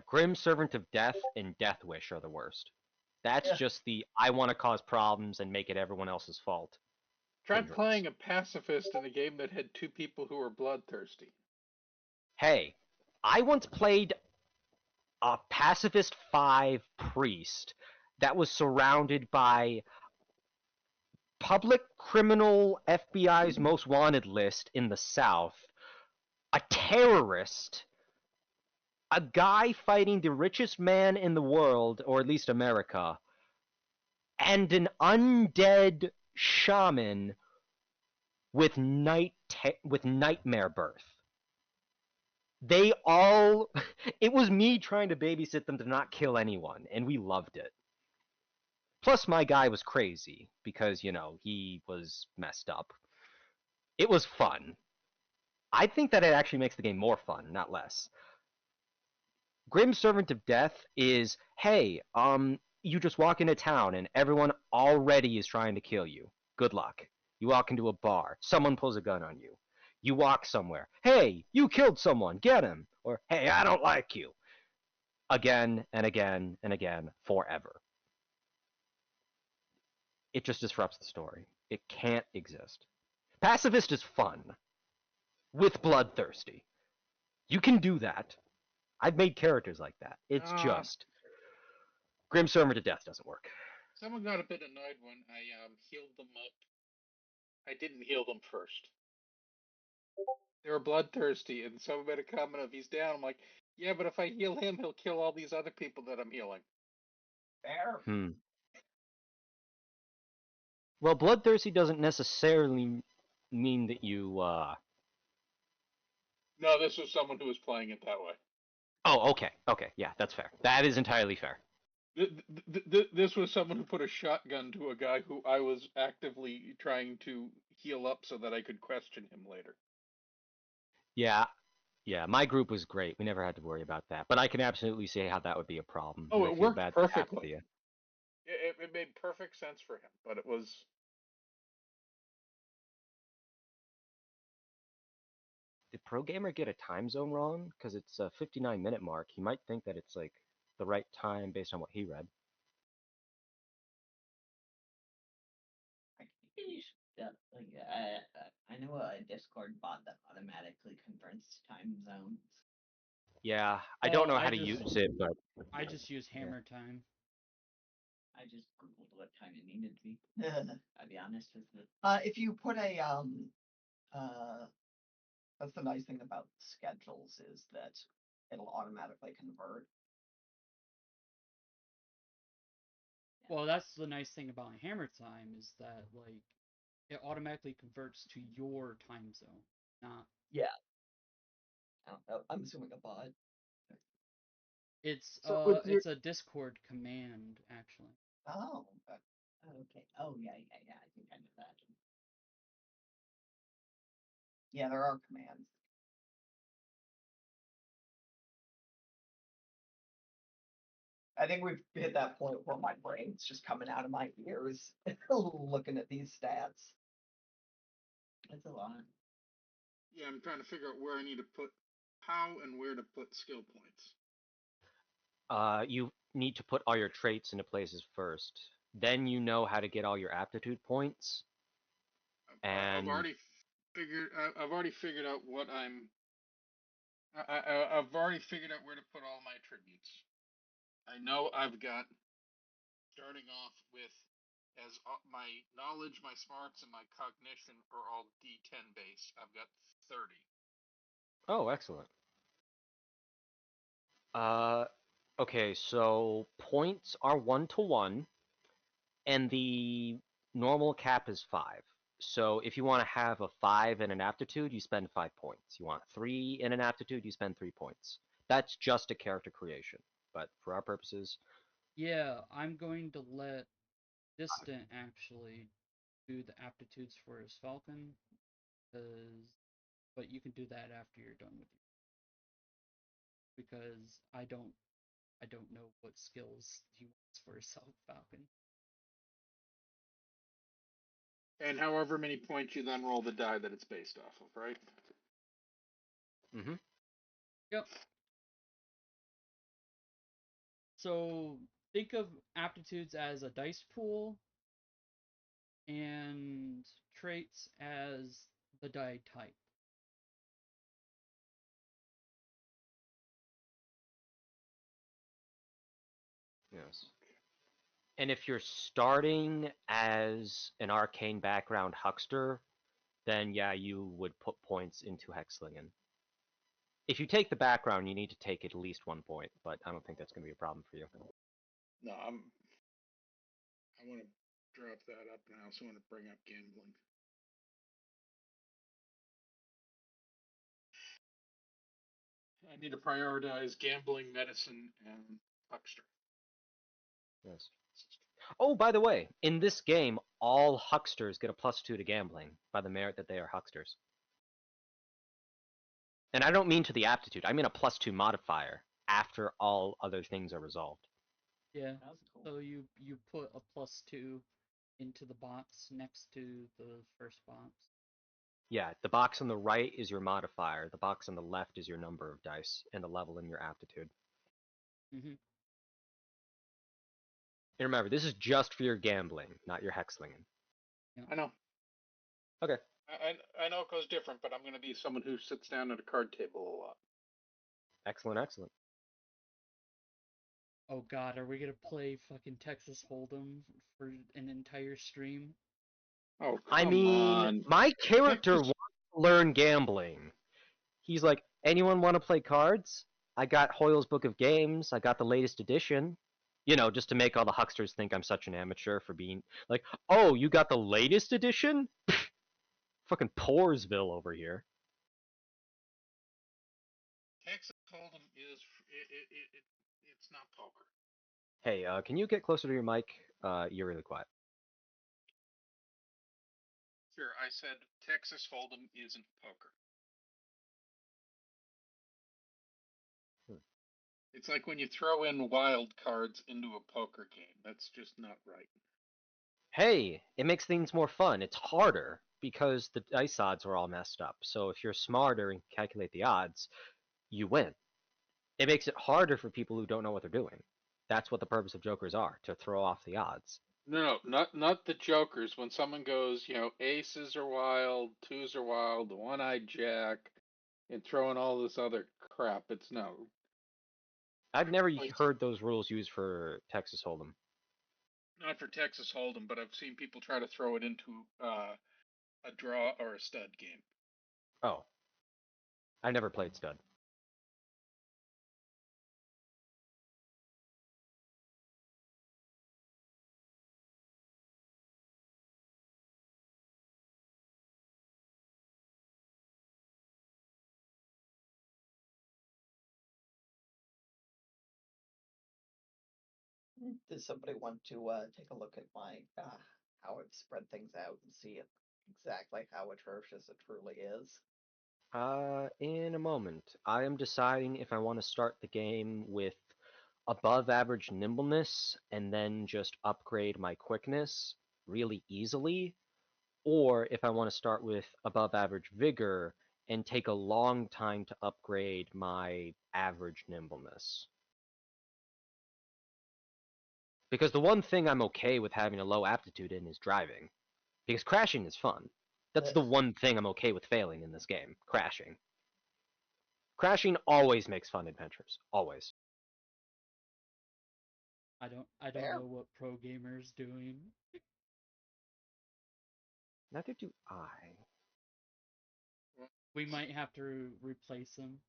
Grim Servant of Death and Death Wish are the worst. That's just the I want to cause problems and make it everyone else's fault. Try playing a pacifist in a game that had 2 people who were bloodthirsty. Hey, I once played a Pacifist 5 priest that was surrounded by public criminal FBI's most wanted list in the South, a terrorist, a guy fighting the richest man in the world, or at least America, and an undead shaman with nightmare birth. They all it was me trying to babysit them to not kill anyone, and we loved it. Plus my guy was crazy because, he was messed up. It was fun. I think that it actually makes the game more fun, not less. Grim Servant of Death is, hey, you just walk into town and everyone already is trying to kill you. Good luck. You walk into a bar, someone pulls a gun on you. You walk somewhere, hey, you killed someone, get him. Or, hey, I don't like you. Again and again and again, forever. It just disrupts the story. It can't exist. Pacifist is fun. With bloodthirsty. You can do that. I've made characters like that. It's just Grim Server to death doesn't work. Someone got a bit annoyed when I healed them up. I didn't heal them first. They were bloodthirsty, and someone made a comment of he's down. I'm like, yeah, but if I heal him, he'll kill all these other people that I'm healing. Fair. Well, bloodthirsty doesn't necessarily mean that you. No, this was someone who was playing it that way. Oh, okay, yeah, that's fair. That is entirely fair. This was someone who put a shotgun to a guy who I was actively trying to heal up so that I could question him later. Yeah, my group was great. We never had to worry about that. But I can absolutely see how that would be a problem. Oh, I it feel worked bad that happened to perfectly. you. It made perfect sense for him, but it was. Did Pro Gamer get a time zone wrong? Because it's a 59-minute mark. He might think that it's like the right time based on what he read. I know a Discord bot that automatically converts time zones. Yeah, I don't know how I to just- use it, but I just use hammer time. I just googled what time it needed to be. I'll be honest with you. If you put a that's the nice thing about schedules is that it'll automatically convert. Well, that's the nice thing about hammer time is that like it automatically converts to your time zone, not. Yeah. I don't know. I'm assuming a bot. It's So it's a Discord command actually. Oh, Okay. Oh yeah. I think I know that. yeah, there are commands. I think we've hit that point where my brain's just coming out of my ears looking at these stats. That's a lot. Yeah, I'm trying to figure out where I need to put, how and where to put skill points. you need to put all your traits into places first. Then you know how to get all your aptitude points. I've And already figured out what I've already figured out where to put all my attributes. I know I've got, starting off with, as my knowledge, my smarts, and my cognition are all D10 base. I've got 30. oh, excellent. Okay, so points are 1-to-1, and the normal cap is 5. So if you want to have a 5 in an aptitude, you spend 5 points. You want 3 in an aptitude, you spend 3 points. That's just a character creation. But for our purposes, Yeah, I'm going to let Distant actually do the aptitudes for his Falcon, but you can do that after you're done with it. Because I don't know what skills he wants for his Falcon. And however many points you then roll the die that it's based off of, right? mm-hmm. Yep. So think of aptitudes as a dice pool and traits as the die type. Yes. And if you're starting as an arcane background huckster, then yeah, you would put points into Hexlingen. If you take the background, you need to take at least 1 point, but I don't think that's going to be a problem for you. No, I want to drop that up, and I also want to bring up gambling. I need to prioritize gambling, medicine, and huckster. Yes. Oh, by the way, in this game, all hucksters get a +2 to gambling by the merit that they are hucksters. And I don't mean to the aptitude, I mean a +2 modifier after all other things are resolved. Yeah. Cool. So you put a +2 into the box next to the first box. Yeah, the box on the right is your modifier, the box on the left is your number of dice, and the level in your aptitude. Mm-hmm. And remember, this is just for your gambling, not your hexlingen. Yeah. I know. Okay. I know it goes different, but I'm going to be someone who sits down at a card table a lot. Excellent, excellent. Oh God, are we gonna play fucking Texas Hold'em for an entire stream? Oh, I come mean, on. my character Texas- wants to learn gambling. He's like, anyone want to play cards? I got Hoyle's Book of Games. I got the latest edition. You know, just to make all the hucksters think I'm such an amateur for being like, oh, you got the latest edition? Fucking Poorsville over here. Texas Hold'em is it's not poker. Hey, can you get closer to your mic? You're really quiet. Sure, I said Texas Hold'em isn't poker. It's like when you throw in wild cards into a poker game. That's just not right. Hey, it makes things more fun. It's harder because the dice odds are all messed up. So if you're smarter and calculate the odds, you win. It makes it harder for people who don't know what they're doing. That's what the purpose of jokers are, to throw off the odds. No, not the jokers. When someone goes, aces are wild, twos are wild, the one-eyed jack, and throwing all this other crap. It's no. I've never Like, heard those rules used for Texas Hold'em. not for Texas Hold'em, but I've seen people try to throw it into a draw or a stud game. Oh, I never played stud. Does somebody want to take a look at my how I've spread things out and see exactly how atrocious it truly is? In a moment. I am deciding if I want to start the game with above average nimbleness and then just upgrade my quickness really easily, or if I want to start with above average vigor and take a long time to upgrade my average nimbleness. Because the one thing I'm okay with having a low aptitude in is driving. Because crashing is fun. That's the one thing I'm okay with failing in this game. Crashing. Crashing always makes fun adventures. Always. I don't Fair. know what pro gamer's doing. Neither do I. We might have to replace him.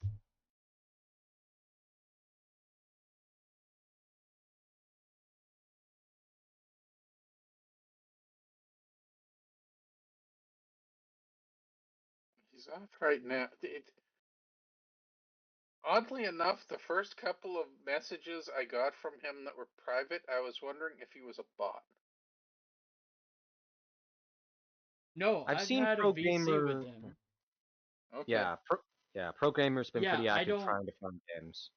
He's off right now. Oddly enough, the first couple of messages I got from him that were private, I was wondering if he was a bot. No, I've I've seen had a pro VC with gamer. him. Okay. Pro gamer's been Yeah, pretty active trying to fund games.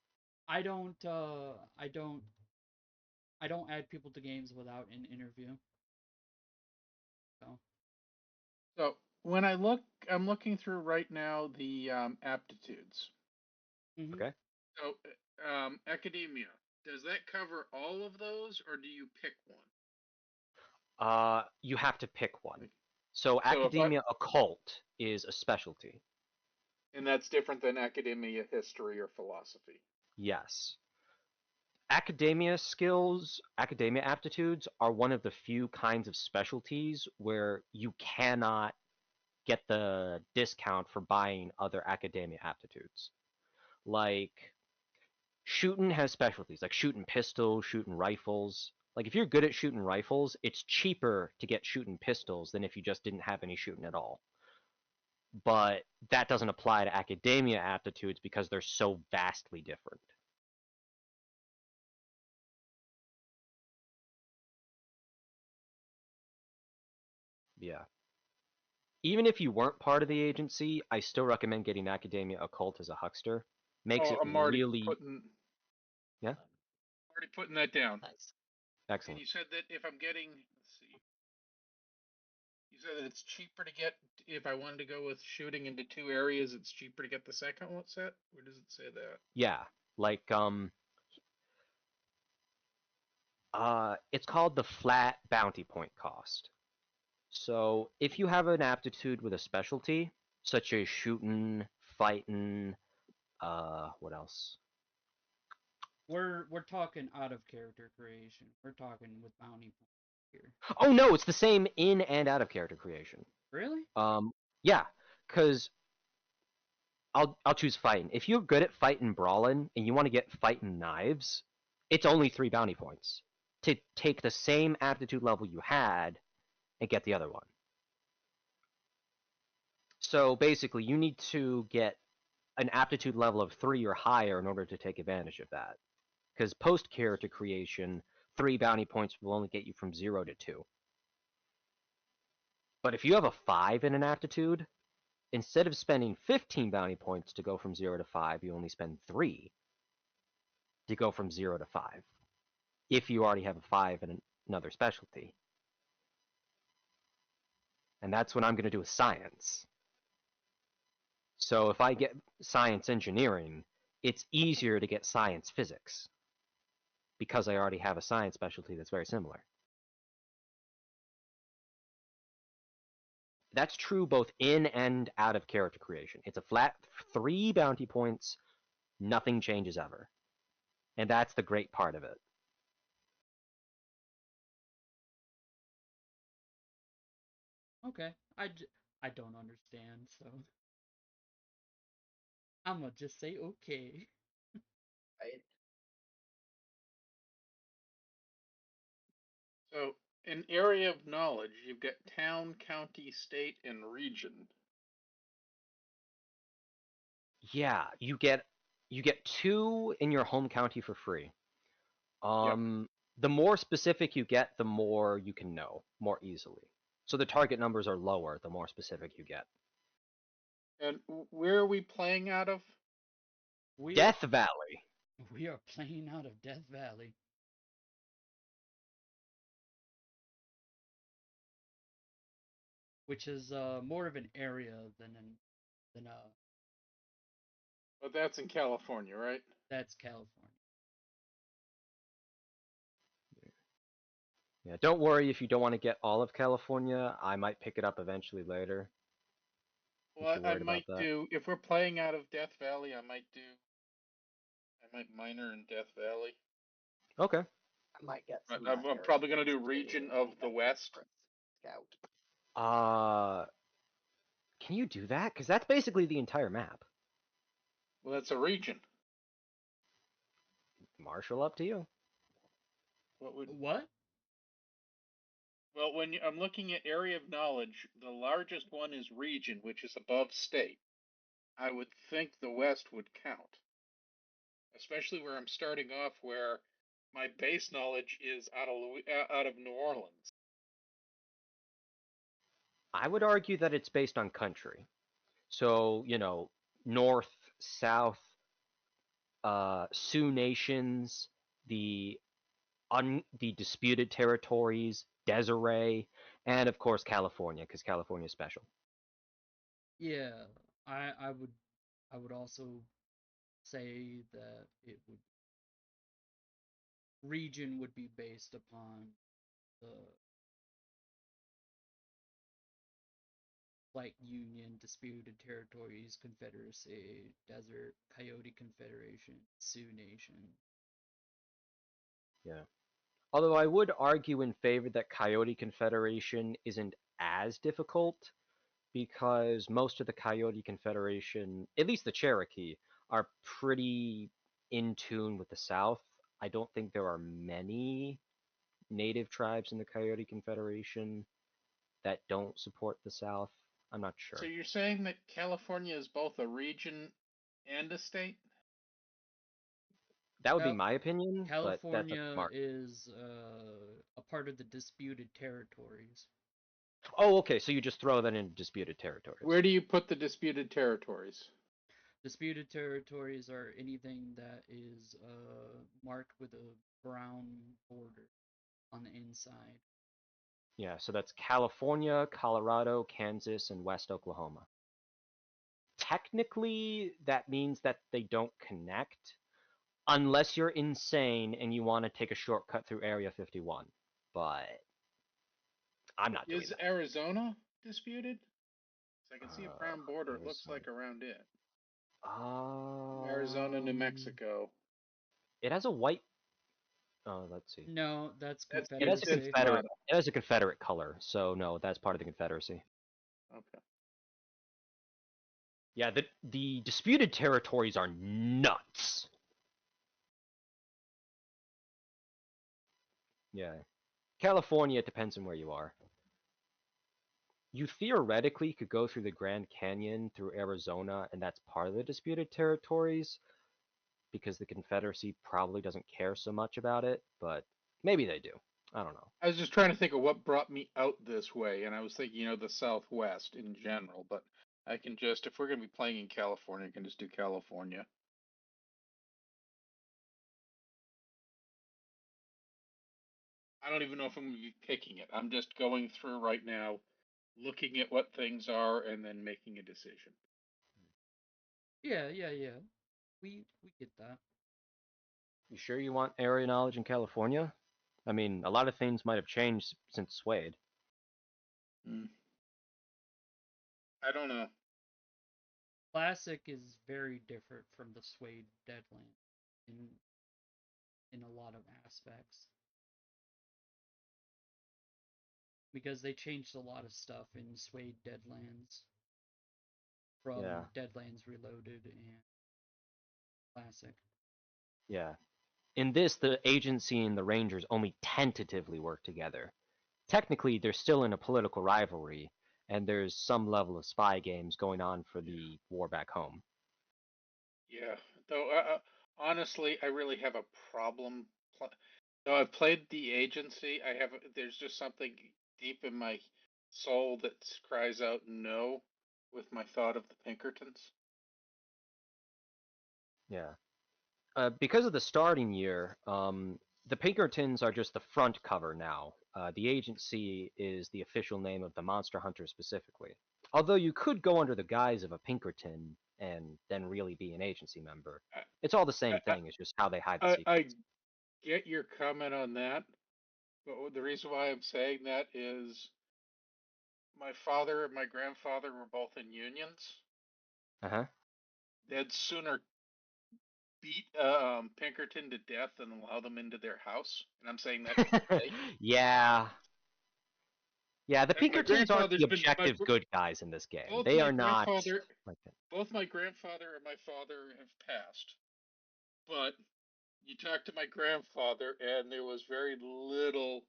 I don't I don't add people to games without an interview. So So when I'm looking through right now the aptitudes. mhm. Okay. So academia, does that cover all of those, or do you pick one? You have to pick one. So So if I, academia occult is a specialty. and that's different than academia, history, or philosophy. Yes. Academia skills, academia aptitudes are one of the few kinds of specialties where you cannot get the discount for buying other academia aptitudes. Like shooting has specialties, like shooting pistols, shooting rifles. Like if you're good at shooting rifles, it's cheaper to get shooting pistols than if you just didn't have any shooting at all. But that doesn't apply to academia aptitudes because they're so vastly different. Yeah. Even if you weren't part of the agency, I still recommend getting Academia Occult as a huckster. Makes Oh, it I'm already really. Yeah? putting that down. Nice. And Excellent. you said that if I'm getting, let's see, you said that it's cheaper to get if I wanted to go with shooting into two areas. It's cheaper to get the second one set. Where does it say that? Yeah. Like, it's called the flat bounty point cost. So if you have an aptitude with a specialty, such as shooting, fighting, what else? We're talking out of character creation. We're talking with bounty points here. Oh no, it's the same in and out of character creation. Really? Yeah, because I'll choose fighting. If you're good at fighting brawling and you want to get fighting knives, it's only 3 bounty points to take the same aptitude level you had and get the other one. So basically, you need to get an aptitude level of 3 or higher in order to take advantage of that. Because post character creation, 3 bounty points will only get you from 0 to 2. But if you have a 5 in an aptitude, instead of spending 15 bounty points to go from 0 to 5, you only spend 3 to go from 0 to 5. If you already have a 5 in another specialty. And that's what I'm going to do with science. So if I get science engineering, it's easier to get science physics because I already have a science specialty that's very similar. That's true both in and out of character creation. It's a flat 3 bounty points, nothing changes ever. And that's the great part of it. Okay. I don't understand, so I'm gonna just say okay. Right? So, in area of knowledge, you've got town, county, state, and region. Yeah, you get 2 in your home county for free. The more specific you get, the more you can know more easily. So the target numbers are lower the more specific you get. And where are we playing out of? We Death Valley. we are playing out of Death Valley. Which is more of an area than But that's in California, right? that's California. Yeah, don't worry if you don't want to get all of California. I might pick it up eventually later. If Well, you're I worried about might that. do, if we're playing out of Death Valley, I might minor in Death Valley. Okay. I might get some. I'm probably going to do region of the West. Scout. Can you do that? Because that's basically the entire map. Well, that's a region. Marshall, up to you. What? Well, I'm looking at area of knowledge, the largest one is region, which is above state. I would think the West would count, especially where I'm starting off, where my base knowledge is out of New Orleans. I would argue that it's based on country. So, North, South, Sioux Nations, the disputed territories, Desiree, and of course California, because California is special. Yeah, I would also say that it would region would be based upon the like Union, Disputed Territories, Confederacy, Desert, Coyote Confederation, Sioux Nation. Yeah. Although I would argue in favor that Coyote Confederation isn't as difficult because most of the Coyote Confederation, at least the Cherokee, are pretty in tune with the South. I don't think there are many native tribes in the Coyote Confederation that don't support the South. I'm not sure. So you're saying that California is both a region and a state? That would be my opinion, but that's a California Mark. is a part of the Disputed Territories. Oh, okay. So you just throw that in disputed territories. Where do you put the disputed territories? Disputed territories are anything that is marked with a brown border on the inside. Yeah, so that's California, Colorado, Kansas, and West Oklahoma. Technically, that means that they don't connect unless you're insane and you want to take a shortcut through Area 51. But I'm not doing Is that. Arizona disputed? I can see a brown border, it looks like, around it. Arizona, New Mexico. It has a white. Let's see. No, that's That's It has a Confederacy. Confederate. It has a Confederate color, so no, that's part of the Confederacy. Okay. Yeah, the disputed territories are nuts. Yeah, California, it depends on where you are. You theoretically could go through the Grand Canyon through Arizona, and that's part of the disputed territories, because the Confederacy probably doesn't care so much about it, but maybe they do. I don't know. I was just trying to think of what brought me out this way, and I was thinking, the Southwest in general, but I can just, if we're going to be playing in California, I can just do California. I don't even know if I'm going to be picking it. I'm just going through right now, looking at what things are, and then making a decision. Yeah. We get that. You sure you want area knowledge in California? I mean, a lot of things might have changed since Suede. I don't know. Classic is very different from the Suede Deadland in a lot of aspects. Because they changed a lot of stuff in Suede Deadlands from Yeah. Deadlands Reloaded and Classic. Yeah. In this, the agency and the Rangers only tentatively work together. Technically, they're still in a political rivalry, and there's some level of spy games going on for the war back home. Yeah, though honestly, I really have a problem. Though I've played the agency, there's just something deep in my soul that cries out no with my thought of the Pinkertons. Yeah. Because of the starting year, the Pinkertons are just the front cover now. The agency is the official name of the Monster Hunter specifically. Although you could go under the guise of a Pinkerton and then really be an agency member. It's all the same thing. It's just how they hide the I secrets. get your comment on that, but the reason why I'm saying that is my father and my grandfather were both in unions. Uh-huh. They'd sooner beat Pinkerton to death than allow them into their house, and I'm saying that today. Yeah. Yeah, the And my Pinkertons aren't grandfather's the been objective good guys in this game. both They my are not grandfather like that. both my grandfather and my father have passed. But you talk to my grandfather, and there's very little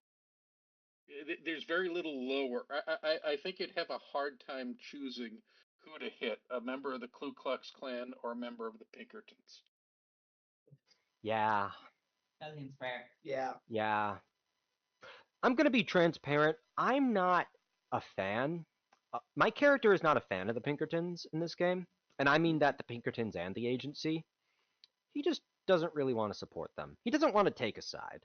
lower. I think you'd have a hard time choosing who to hit, a member of the Ku Klux Klan or a member of the Pinkertons. Yeah. That seems fair. Yeah. Yeah. I'm going to be transparent. I'm not a fan. My character is not a fan of the Pinkertons in this game. And I mean that the Pinkertons and the agency. He just doesn't really want to support them. He doesn't want to take a side.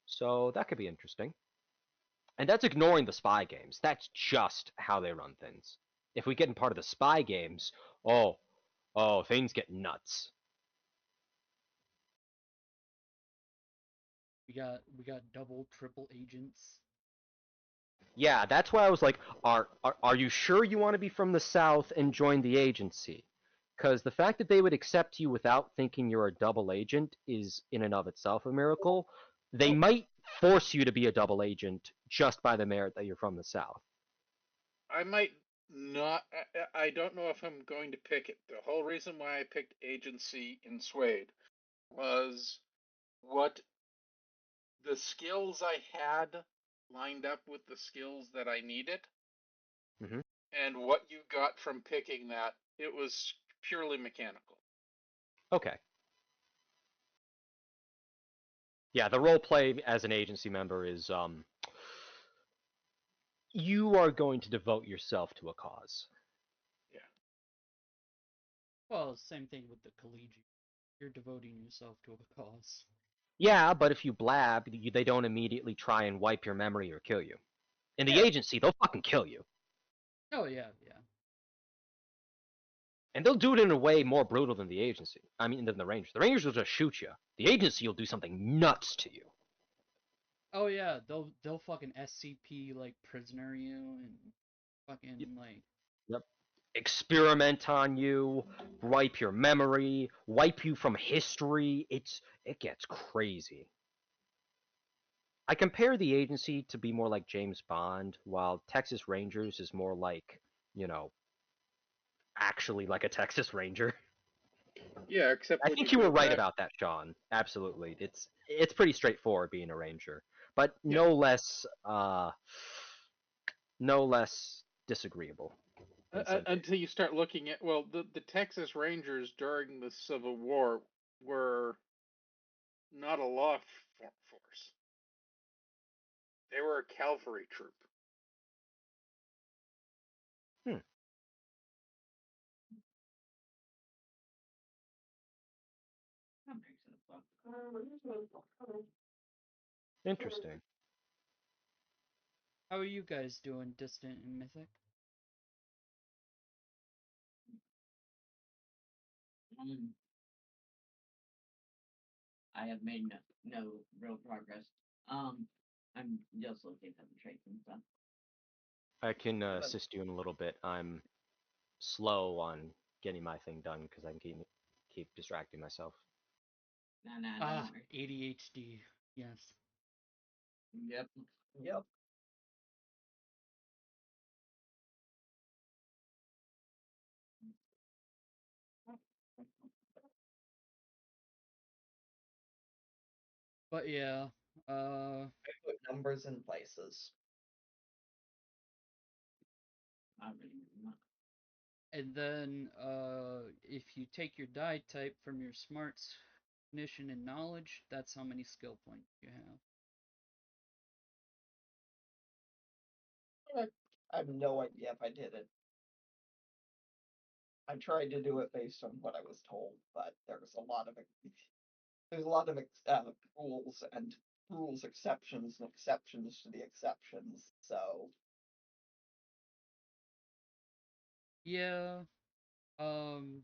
So that could be interesting. And that's ignoring the spy games. That's just how they run things. If we get in part of the spy games, oh, things get nuts. We got double, triple agents. Yeah, that's why I was like, are you sure you want to be from the South and join the agency? Because the fact that they would accept you without thinking you're a double agent is in and of itself a miracle. They might force you to be a double agent just by the merit that you're from the South. I might not. I don't know if I'm going to pick it. The whole reason why I picked agency in Suede was what the skills I had lined up with the skills that I needed. Mm-hmm. And what you got from picking that, it was purely mechanical. Okay. Yeah, the role play as an agency member is you are going to devote yourself to a cause. Yeah. Well, same thing with the collegiate. You're devoting yourself to a cause. Yeah, but if you blab, they don't immediately try and wipe your memory or kill you. In the Yeah. agency, they'll fucking kill you. Oh yeah. And they'll do it in a way more brutal than the agency. I mean, than the Rangers. The Rangers will just shoot you. The agency will do something nuts to you. Oh yeah, they'll fucking SCP like prisoner you and fucking Yep. like. Yep. experiment on you, wipe your memory, wipe you from history. It gets crazy. I compare the agency to be more like James Bond, while Texas Rangers is more like, you know, actually like a Texas Ranger. Yeah, except I when think you you were go right back. about that, Sean. Absolutely. It's pretty straightforward being a ranger, but Yeah. no less disagreeable. in some Until you start looking at, well, the Texas Rangers during the Civil War were not a law force. They were a cavalry troop. Hmm. Interesting. How are you guys doing, Distant and Mythic? I have made no real progress. I'm just looking at the traits and stuff. I can assist you in a little bit. I'm slow on getting my thing done because I can keep distracting myself. Nah, don't Ah, worry. ADHD. Yes. Yep. Yep. But yeah, I put numbers in places. I really not. and then if you take your die type from your smarts, cognition, and knowledge, that's how many skill points you have. I have no idea if I did it. I tried to do it based on what I was told, but there's a lot of rules and rules exceptions and exceptions to the exceptions. So Yeah. Um.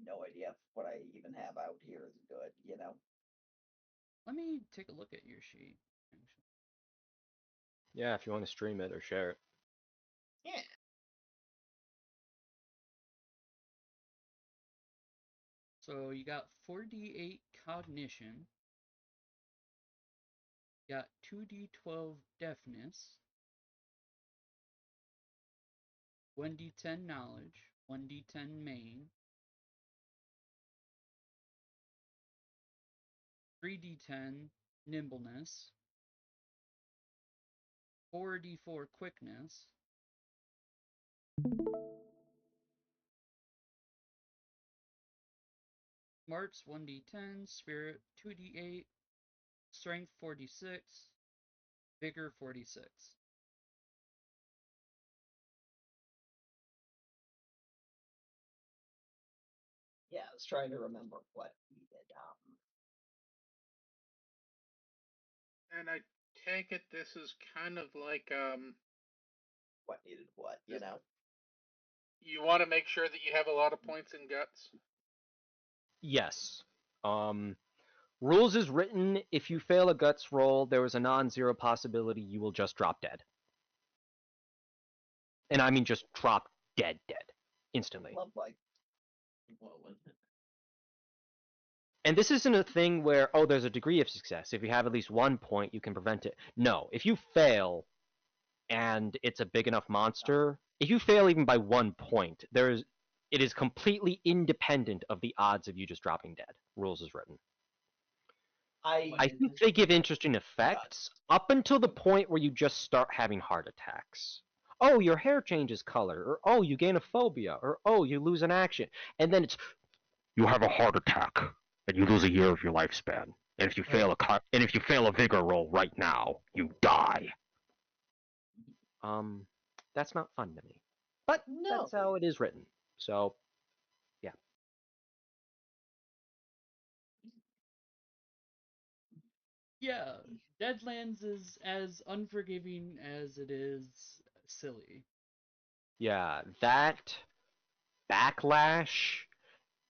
no idea if what I even have out here is good. Let me take a look at your sheet. Actually. Yeah, if you want to stream it or share it. Yeah. So you got 4d8 cognition. You got 2d12 deafness. 1d10 knowledge. 1d10 main. 3d10 nimbleness. 4d4 quickness. Smarts 1d10, spirit 2d8, strength 4d6, vigor 4d6. Yeah, I was trying to remember what we did. And I take it this is kind of like What needed what, you want to make sure that you have a lot of points in guts. Yes. Rules is written, if you fail a guts roll, there is a non-zero possibility you will just drop dead. And I mean just drop dead, instantly. Lovely. What was it? And this isn't a thing where, oh, there's a degree of success. If you have at least 1 point, you can prevent it. No, if you fail and it's a big enough monster, if you fail even by 1 point, it is completely independent of the odds of you just dropping dead. Rules is written. I think they give interesting effects up until the point where you just start having heart attacks. Oh, your hair changes color, or oh, you gain a phobia, or oh, you lose an action, and then it's you have a heart attack and you lose a year of your lifespan. And if you fail a vigor roll right now, you die. That's not fun to me. But No. that's how it is written. So, yeah. Yeah, Deadlands is as unforgiving as it is silly. Yeah, that backlash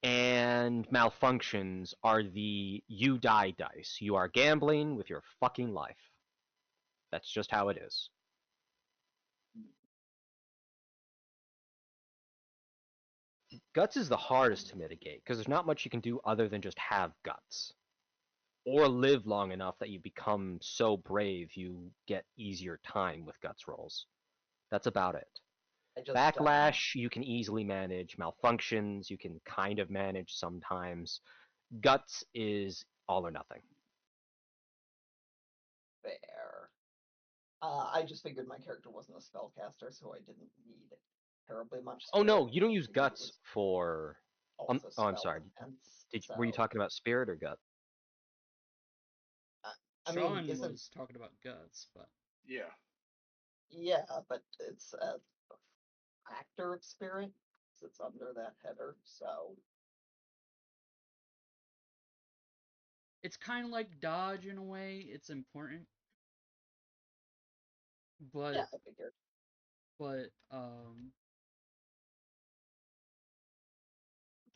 and malfunctions are the you die dice. You are gambling with your fucking life. That's just how it is. Guts is the hardest to mitigate because there's not much you can do other than just have guts. Or live long enough that you become so brave you get easier time with guts rolls. That's about it. I just Backlash you can easily manage. Malfunctions you can kind of manage sometimes. Guts is all or nothing. fair. I just figured my character wasn't a spellcaster, so I didn't need terribly much. Oh no, spirit. you don't use Figured it guts was for. also Oh, I'm spell sorry. defense, Were you so, talking about spirit or gut? I mean, Sean isn't was talking about guts, but Yeah. yeah, but it's a factor of spirit. 'Cause it's under that header, so it's kind of like dodge in a way. It's important, but yeah, I figured. but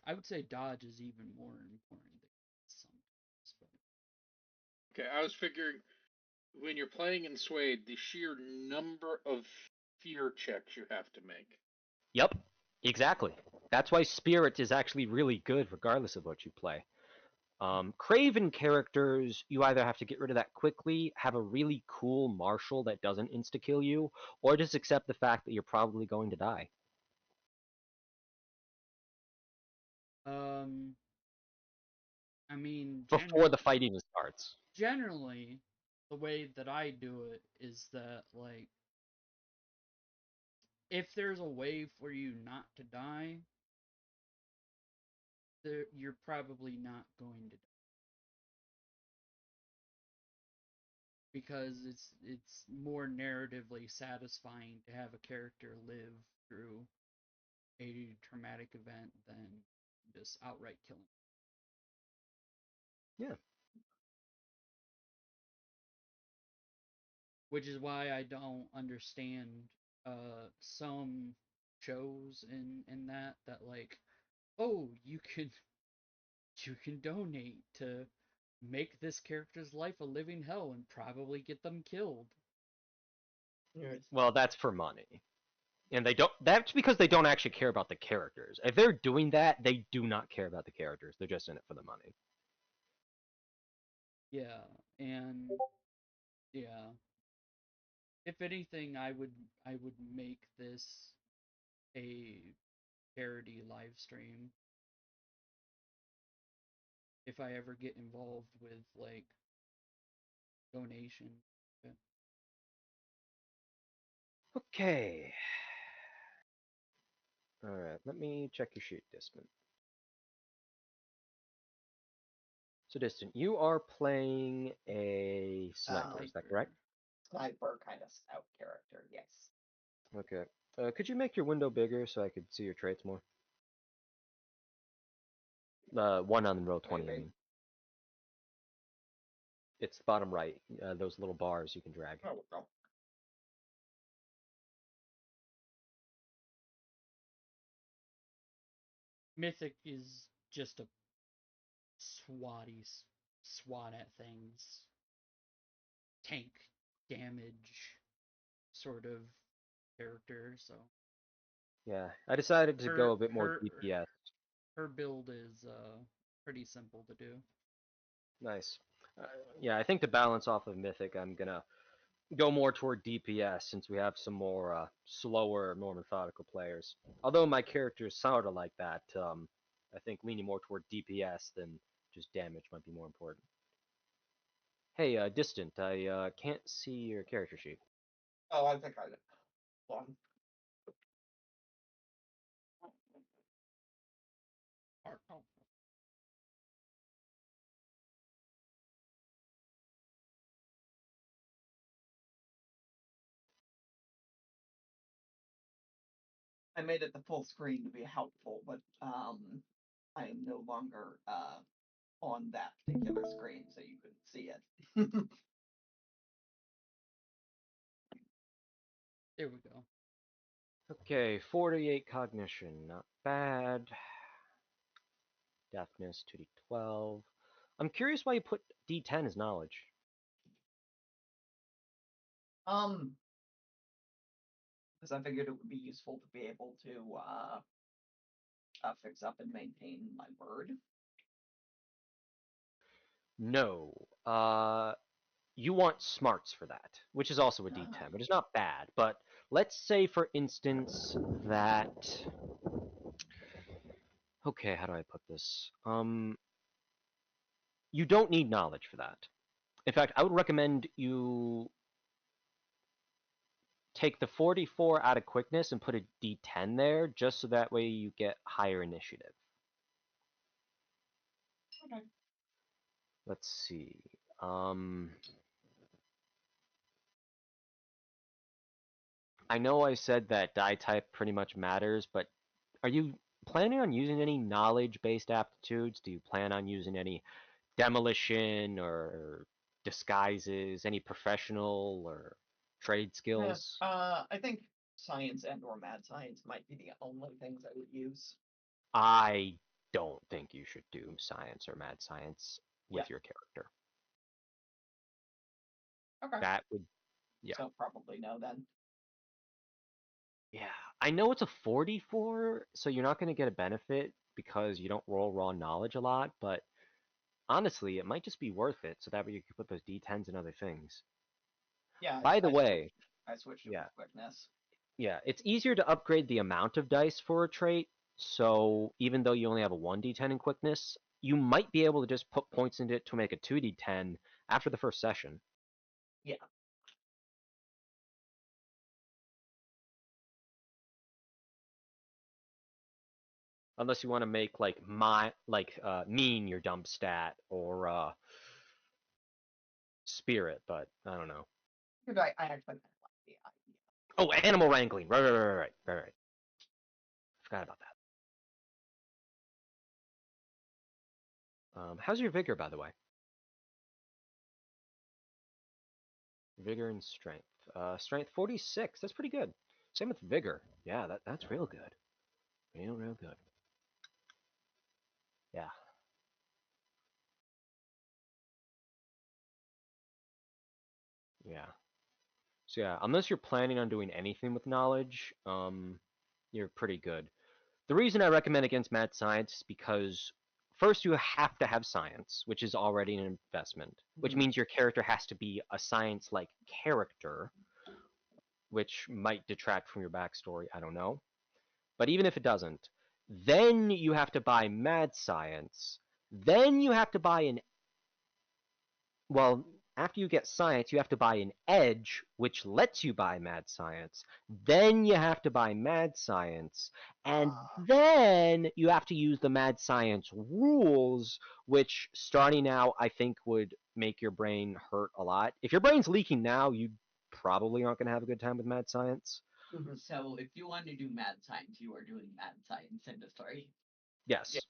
I would say dodge is even more important than sometimes. But Okay, I was figuring when you're playing in Suede, the sheer number of fear checks you have to make. Yep, exactly. That's why spirit is actually really good regardless of what you play. Craven characters, you either have to get rid of that quickly, have a really cool marshal that doesn't insta-kill you, or just accept the fact that you're probably going to die. I mean, Before the fight even starts. generally, the way that I do it is that, like, if there's a way for you not to die, you're probably not going to die. Because it's more narratively satisfying to have a character live through a traumatic event than just outright killing. Yeah. Which is why I don't understand some shows in that like, oh, you can donate to make this character's life a living hell and probably get them killed. Well, that's for money. And they don't. That's because they don't actually care about the characters. If they're doing that, they do not care about the characters. They're just in it for the money. Yeah, and yeah. If anything, I would make this a charity live stream if I ever get involved with like donation. Okay. All right. Let me check your sheet, Distant. So, Distant, you are playing a sniper. Is that correct? Sniper kind of scout character, yes. Okay. Could you make your window bigger so I could see your traits more? One on row 20, I Maybe. mean. It's the bottom right. Those little bars you can drag. Oh, no. Mythic is just a swat at things, tank damage sort of character. So Yeah, I decided to go her a bit more her DPS. her build is pretty simple to do. Nice. Yeah, I think to balance off of Mythic, I'm gonna go more toward DPS since we have some more slower, more methodical players. Although my character is sort of like that, I think leaning more toward DPS than just damage might be more important. Hey, Distant, I can't see your character sheet. Oh, I think I did. One. I made it the full screen to be helpful, but I am no longer on that particular screen, so you couldn't see it. There we go. Okay, 48 cognition, not bad. Deafness, 2d12. I'm curious why you put d10 as knowledge. Because I figured it would be useful to be able to Fix up and maintain my word. No. You want smarts for that, which is also a D10, Ah. but it's not bad. But let's say, for instance, that. Okay, how do I put this? You don't need knowledge for that. In fact, I would recommend you take the 44 out of quickness and put a D10 there, just so that way you get higher initiative. Okay. Let's see. I know I said that die type pretty much matters, but are you planning on using any knowledge-based aptitudes? Do you plan on using any demolition or disguises, any professional or trade skills? I think science and/or mad science might be the only things I would use. I don't think you should do science or mad science with your character. Okay. That would, yeah. So probably no then. Yeah, I know it's a 44, so you're not going to get a benefit because you don't roll raw knowledge a lot, but honestly, it might just be worth it so that way you can put those D10s and other things. Yeah. By the way, I switched it yeah, with quickness. yeah, it's easier to upgrade the amount of dice for a trait, so even though you only have a 1d10 in quickness, you might be able to just put points into it to make a 2d10 after the first session. Yeah. Unless you want to make like mean your dump stat or spirit, but I don't know. I actually kind of like the idea. Oh, animal wrangling. Right. Forgot about that. How's your vigor, by the way? Vigor and strength. Strength 46. That's pretty good. Same with vigor. Yeah, that's real good. Real good. Yeah. Yeah. So yeah, unless you're planning on doing anything with knowledge, you're pretty good. The reason I recommend against mad science is because first you have to have science, which is already an investment, which means your character has to be a science-like character, which might detract from your backstory, I don't know. But even if it doesn't, then you have to buy mad science. Then you have to buy after you get science, you have to buy an edge, which lets you buy mad science. Then you have to buy mad science. And then you have to use the mad science rules, which starting out, I think would make your brain hurt a lot. If your brain's leaking now, you probably aren't going to have a good time with mad science. So if you want to do mad science, you are doing mad science in the story. Yes. Yeah.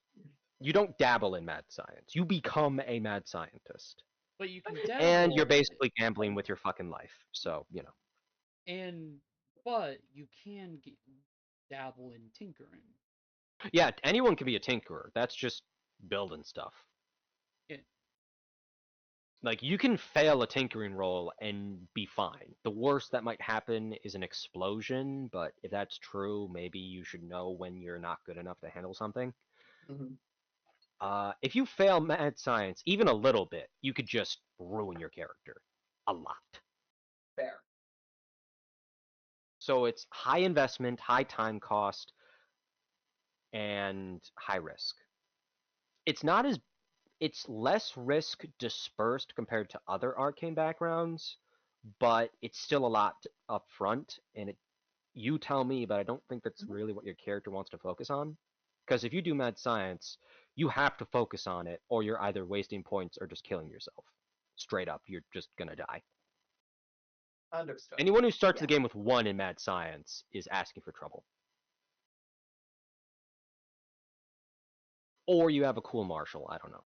You don't dabble in mad science. You become a mad scientist. But you can dabble. And you're basically gambling with your fucking life. So, you know. But you can dabble in tinkering. Yeah, anyone can be a tinkerer. That's just building stuff. Yeah. Like, you can fail a tinkering roll and be fine. The worst that might happen is an explosion, but if that's true, maybe you should know when you're not good enough to handle something. If you fail mad science, even a little bit, you could just ruin your character. A lot. Fair. So it's high investment, high time cost, and high risk. It's less risk dispersed compared to other arcane backgrounds, but it's still a lot up front, and you tell me, but I don't think that's really what your character wants to focus on. Because if you do mad science, you have to focus on it, or you're either wasting points or just killing yourself. Straight up, you're just gonna die. Understood. Anyone who starts the game with 1 in mad science is asking for trouble. Or you have a cool marshal, I don't know.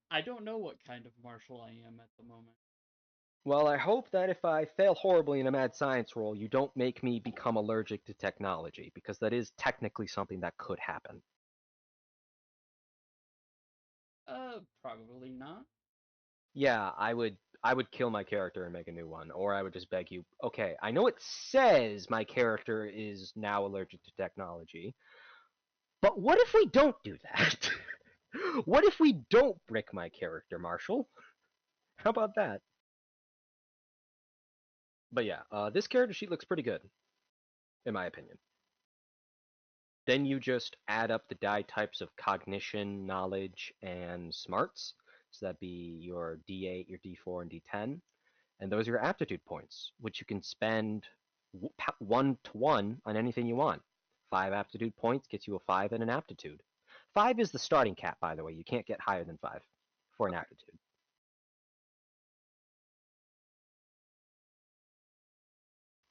I don't know what kind of marshal I am at the moment. Well, I hope that if I fail horribly in a mad science roll, you don't make me become allergic to technology, because that is technically something that could happen. Probably not. Yeah, I would I would kill my character and make a new one, or I would just beg you, okay, I know it says my character is now allergic to technology, but what if we don't do that? What if we don't brick my character, Marshall? How about that? But yeah, this character sheet looks pretty good, in my opinion. Then you just add up the die types of cognition, knowledge, and smarts. So that'd be your D8, your D4, and D10. And those are your aptitude points, which you can spend 1 to 1 on anything you want. 5 aptitude points gets you a 5 and an aptitude. 5 is the starting cap, by the way. You can't get higher than 5 for an aptitude.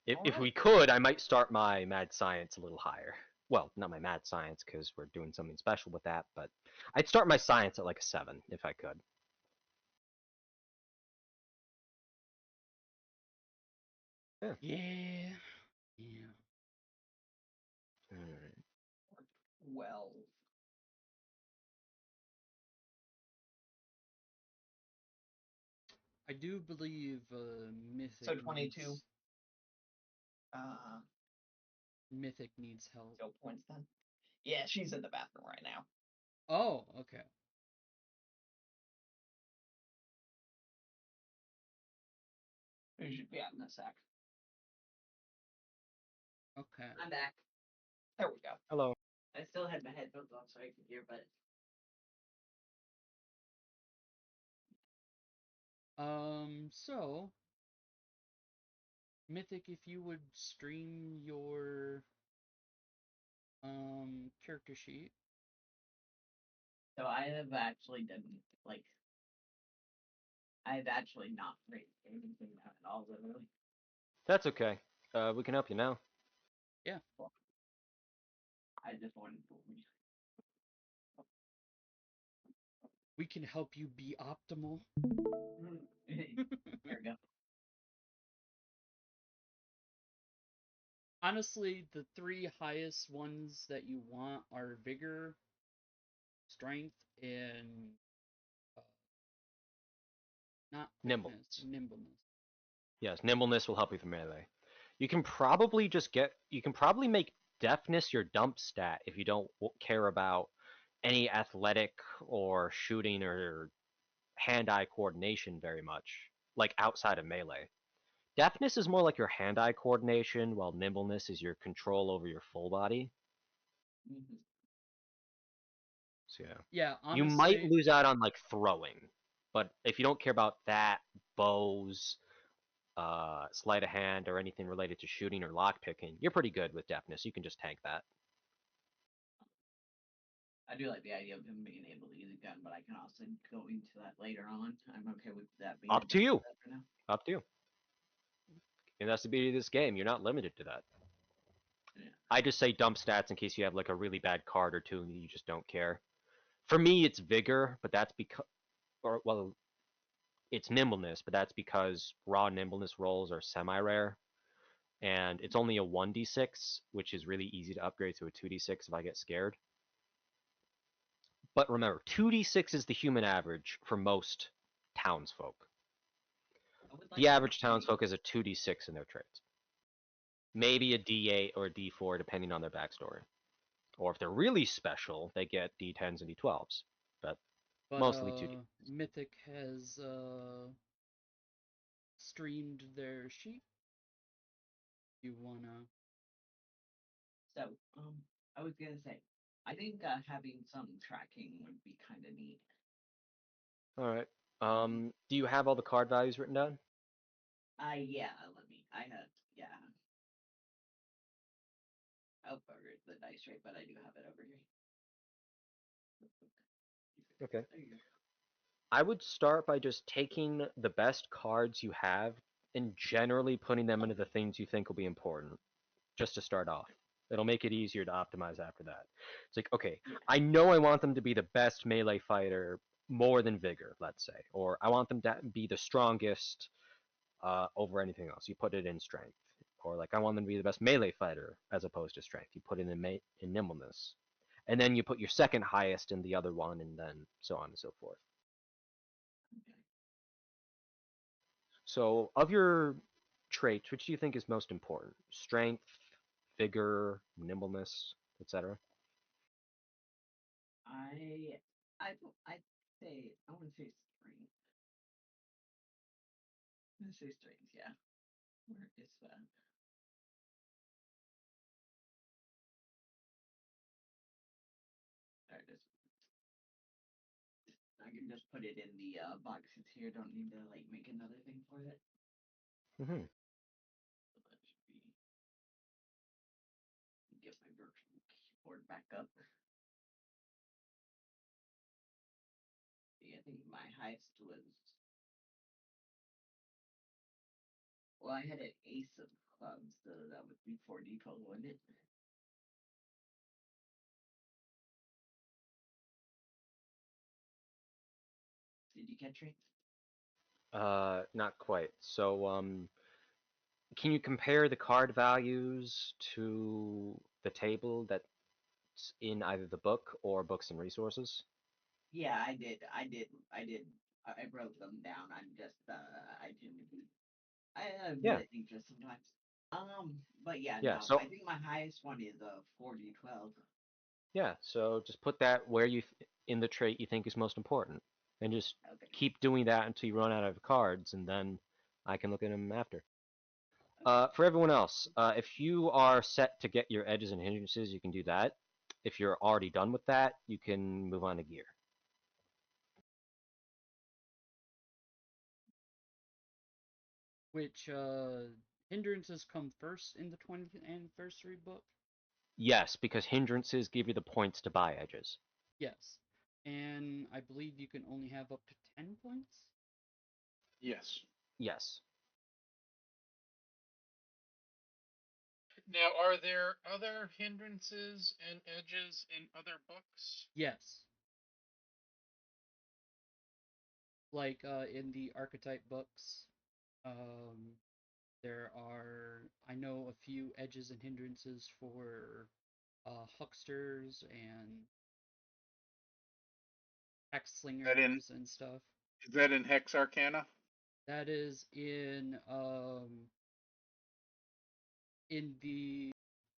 If we could, I might start my mad science a little higher. Well, not my mad science because we're doing something special with that, but I'd start my science at like a 7 if I could. Yeah. Yeah. Yeah. Alright. 12. I do believe Mythic. So 22. Needs, Uh, Mythic needs help. no points then. Yeah, she's in the bathroom right now. Oh, okay. We should be out in a sec. Okay. I'm back. There we go. Hello. I still had my headphones on so I could hear, but So Mythic, if you would stream your character sheet. so I have actually done like I've actually not written anything down at all, literally. That's okay. We can help you now. Yeah. I just wanted to. We can help you be optimal. There we go. Honestly, the 3 highest ones that you want are vigor, strength, and not Nimbleness. Nimbleness. Yes, nimbleness will help you for melee. You can probably make deafness your dump stat if you don't care about any athletic or shooting or hand-eye coordination very much, like outside of melee. Deafness is more like your hand-eye coordination, while nimbleness is your control over your full body. Mhm. So yeah. Yeah, You might honestly, lose out on like throwing, but if you don't care about that, bows, sleight of hand, or anything related to shooting or lockpicking, you're pretty good with deafness. You can just tank that. I do like the idea of him being able to use a gun, but I can also go into that later on. I'm okay with that being Up to you. for now. Up to you. And that's the beauty of this game. You're not limited to that. Yeah. I just say dump stats in case you have like a really bad card or two and you just don't care. For me, it's vigor, but that's because, or well, it's nimbleness, but that's because raw nimbleness rolls are semi-rare, and it's only a 1d6, which is really easy to upgrade to a 2d6 if I get scared. But remember, 2d6 is the human average for most townsfolk. The average townsfolk is a 2d6 in their traits. Maybe a d8 or a d4 depending on their backstory. Or if they're really special, they get d10s and d12s. But mostly 2d. Mythic has streamed their sheet. You wanna? So, I was gonna say, I think having some tracking would be kind of neat. All right. Do you have all the card values written down? Yeah, I had, yeah. Oh, bugger, the dice tray, but I do have it over here. Okay. There you go. I would start by just taking the best cards you have and generally putting them into the things you think will be important, just to start off. It'll make it easier to optimize after that. It's like, okay, Yeah. I know I want them to be the best melee fighter more than vigor, let's say, or I want them to be the strongest over anything else. You put it in strength, or like I want them to be the best melee fighter as opposed to strength. You put it in nimbleness, and then you put your second highest in the other one, and then so on and so forth. Okay. So, of your traits, which do you think is most important? Strength, vigor, nimbleness, etc. I'd say I want to say strength. I'm gonna say strength, yeah. Where is that? There it is. I can just put it in the boxes here. Don't need to like make another thing for it. Mm-hmm. So that should be. Get my virtual keyboard back up. See, I think my highest was. Well, I had an ace of clubs, so that would be 40 total, wouldn't it? Did you catch it? Not quite. So, can you compare the card values to the table that's in either the book or books and resources? Yeah, I did. I wrote them down. I'm just I didn't. I'm Yeah, really anxious sometimes. But yeah, yeah. no, So, I think my highest one is 40-12. yeah. So just put that where in the trait you think is most important, and just Okay. keep doing that until you run out of cards, and then I can look at them after. Okay. For everyone else, if you are set to get your edges and hindrances, you can do that. If you're already done with that, you can move on to gear. Which hindrances come first in the 20th anniversary book? Yes, because hindrances give you the points to buy edges. Yes. And I believe you can only have up to 10 points? Yes. Yes. Now, are there other hindrances and edges in other books? Yes. Like in the archetype books, there are, I know, a few edges and hindrances for hucksters and hex That in slingers and stuff. is that in Hex Arcana? That is in the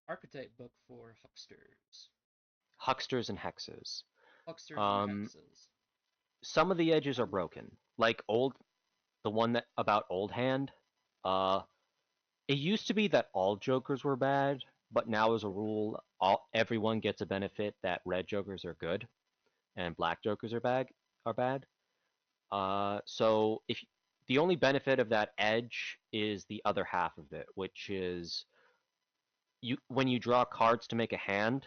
archetype book for hucksters. Hucksters and hexes. Hucksters and Um, hexes. some of the edges are broken, like the one that about Old Hand. Uh, it used to be that all jokers were bad, but now as a rule, everyone gets a benefit that red jokers are good and black jokers are bad. Are bad. So if the only benefit of that edge is the other half of it, which is you when you draw cards to make a hand,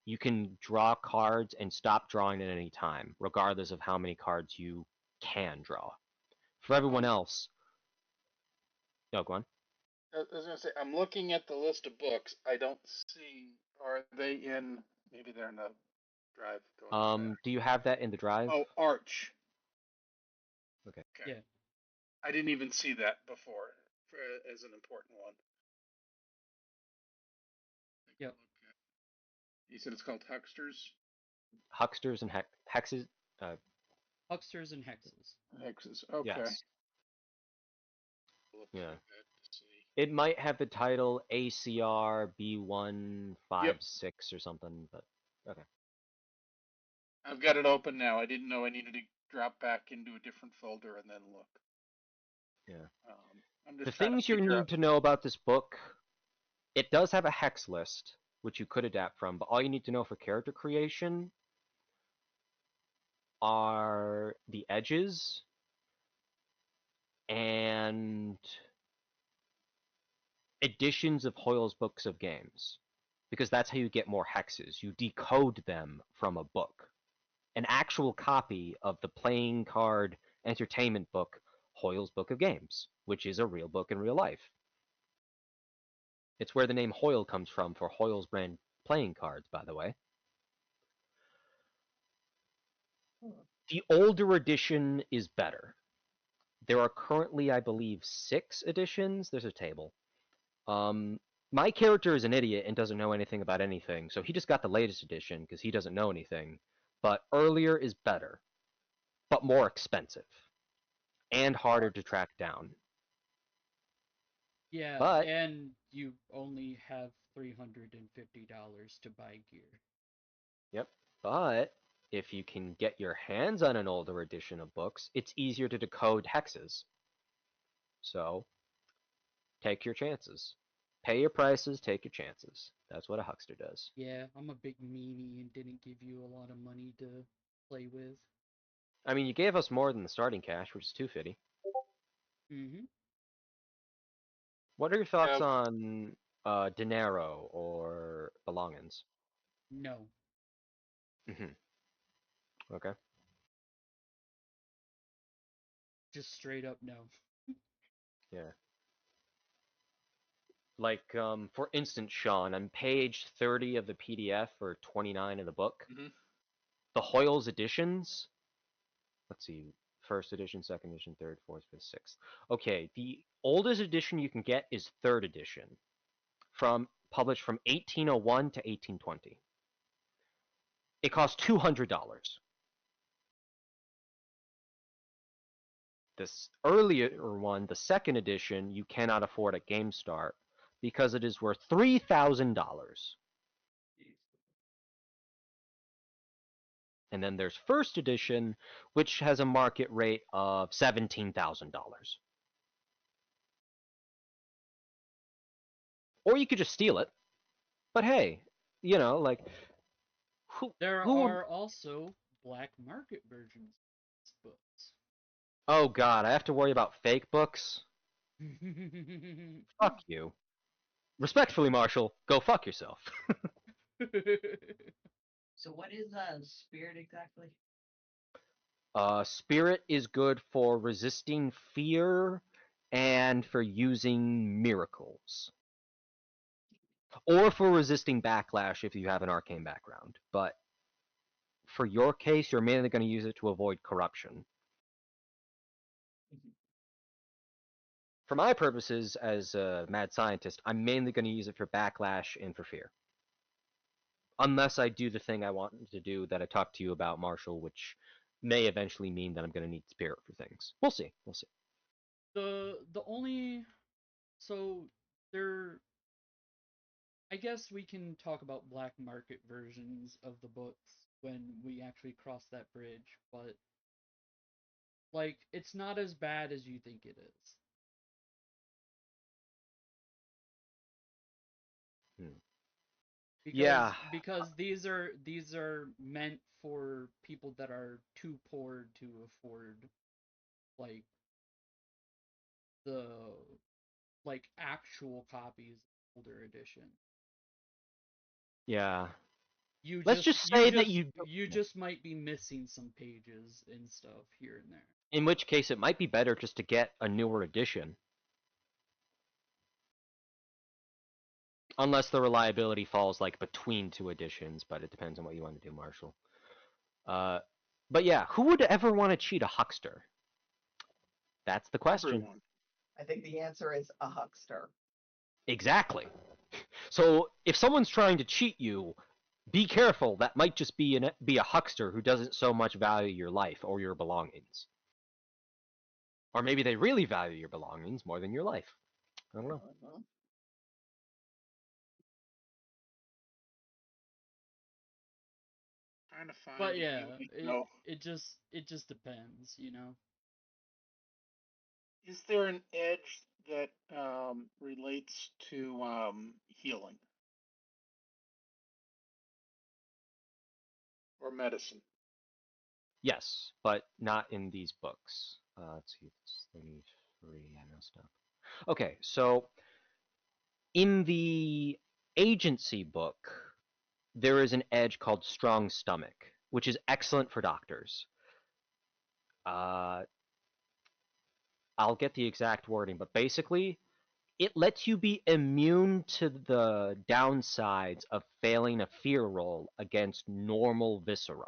you can draw cards and stop drawing at any time, regardless of how many cards you can draw. For everyone else, no, go on. I was gonna say, I'm looking at the list of books. I don't see. Are they in? Maybe they're in the drive going back. Do you have that in the drive? Oh, Arch. Okay. Okay. Yeah. I didn't even see that before as an important one. Take a Yep. look at. You said it's called Hucksters. Hucksters and hexes. Hucksters and hexes. Hexes. Okay. Yes. Look Yeah. through that to see. It might have the title ACR Yep. B156 or something, but okay. I've got it open now. I didn't know I needed to drop back into a different folder and then look. Yeah. I'm The just trying to things you figure need out. to know about this book, it does have a hex list, which you could adapt from, but all you need to know for character creation are the edges and editions of Hoyle's books of games. Because that's how you get more hexes. You decode them from a book. An actual copy of the playing card entertainment book, Hoyle's Book of Games, which is a real book in real life. It's where the name Hoyle comes from for Hoyle's brand playing cards, by the way. The older edition is better. There are currently, I believe, 6 editions. There's a table. My character is an idiot and doesn't know anything about anything, so he just got the latest edition because he doesn't know anything. But earlier is better, but more expensive and harder to track down. Yeah, But and you only have $350 to buy gear. yep. But if you can get your hands on an older edition of books, it's easier to decode hexes. So take your chances. Pay your prices, take your chances. That's what a huckster does. Yeah, I'm a big meanie and didn't give you a lot of money to play with. I mean, you gave us more than the starting cash, which is $250. Mm-hmm. What are your thoughts on dinero or belongings? No. Hmm. Okay. Just straight up no. Yeah. Like, for instance, Sean, on page 30 of the PDF or 29 of the book, Mhm. the Hoyle's editions, let's see, first edition, second edition, third, fourth, fifth, sixth. Okay, the oldest edition you can get is third edition, published from 1801 to 1820. It costs $200. This earlier one, the second edition, you cannot afford at GameStart because it is worth $3,000. And then there's first edition, which has a market rate of $17,000. Or you could just steal it. But hey, like There who? are also black market versions of these books. Oh God, I have to worry about fake books. Fuck you. Respectfully, Marshall, go fuck yourself. So what is spirit exactly? Spirit is good for resisting fear and for using miracles. Or for resisting backlash if you have an arcane background. But for your case, you're mainly going to use it to avoid corruption. For my purposes as a mad scientist, I'm mainly going to use it for backlash and for fear. Unless I do the thing I want to do that I talked to you about, Marshall, which may eventually mean that I'm going to need spirit for things. We'll see. We'll see. The only so there I guess we can talk about black market versions of the books when we actually cross that bridge, but like it's not as bad as you think it is. Hmm. Because Yeah. because these are meant for people that are too poor to afford like the like actual copies of older edition. Yeah. You Let's just just you say that just you you don't. just might be missing some pages and stuff here and there. In which case, it might be better just to get a newer edition. Unless the reliability falls like between two editions, but it depends on what you want to do, Marshall. Uh, but yeah, who would ever want to cheat a huckster? That's the question. Everyone. I think the answer is a huckster. Exactly. So if someone's trying to cheat you, be careful. That might just be a huckster who doesn't so much value your life or your belongings. Or maybe they really value your belongings more than your life. I don't know. Uh-huh. Trying to find But a yeah, new. it No. it just depends, you know. Is there an edge that relates to healing or medicine? Yes, but not in these books. Let's see, it's 33. I messed up. Okay, so in the agency book, there is an edge called strong stomach, which is excellent for doctors. Uh, I'll get the exact wording, but basically, it lets you be immune to the downsides of failing a fear roll against normal viscera.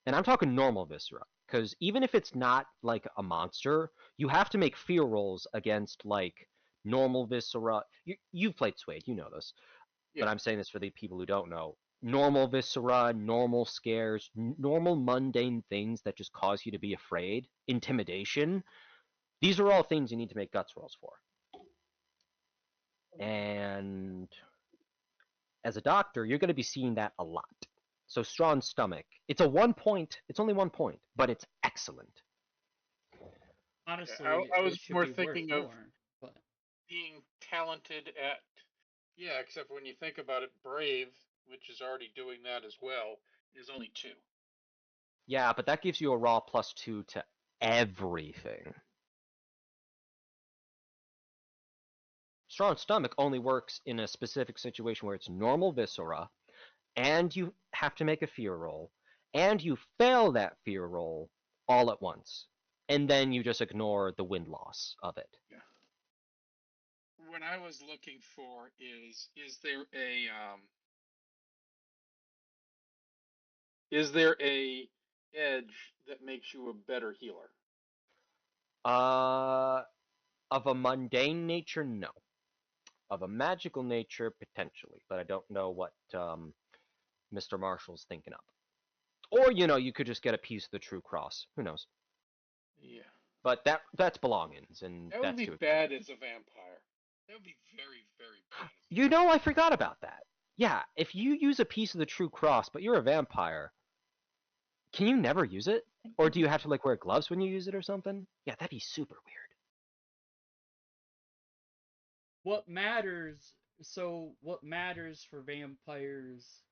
And I'm talking normal viscera, because even if it's not like a monster, you have to make fear rolls against like normal viscera. You've played Suede, you know this, Yeah. but I'm saying this for the people who don't know. Normal viscera, normal scares, normal mundane things that just cause you to be afraid, intimidation. These are all things you need to make guts rolls for. And as a doctor, you're going to be seeing that a lot. So strong stomach. It's a 1 point. It's only 1 point, but it's excellent. Honestly, I was it should more be thinking worth of more, but being talented at. Yeah, except when you think about it, Brave, which is already doing that as well, is only 2. Yeah, but that gives you a raw +2 to everything. Strong stomach only works in a specific situation where it's normal viscera, and you have to make a fear roll, and you fail that fear roll all at once, and then you just ignore the win loss of it. Yeah. What I was looking for is there a edge that makes you a better healer? Of a mundane nature, no. Of a magical nature, potentially, but I don't know what Mr. Marshall's thinking of. Or, you could just get a piece of the true cross. Who knows? Yeah. But that's belongings, and That would that's be too bad expensive. as a vampire. That would be very, very bad. I forgot about that. Yeah, if you use a piece of the true cross, but you're a vampire, can you never use it? Or do you have to wear gloves when you use it or something? Yeah, that'd be super weird. what matters for vampires,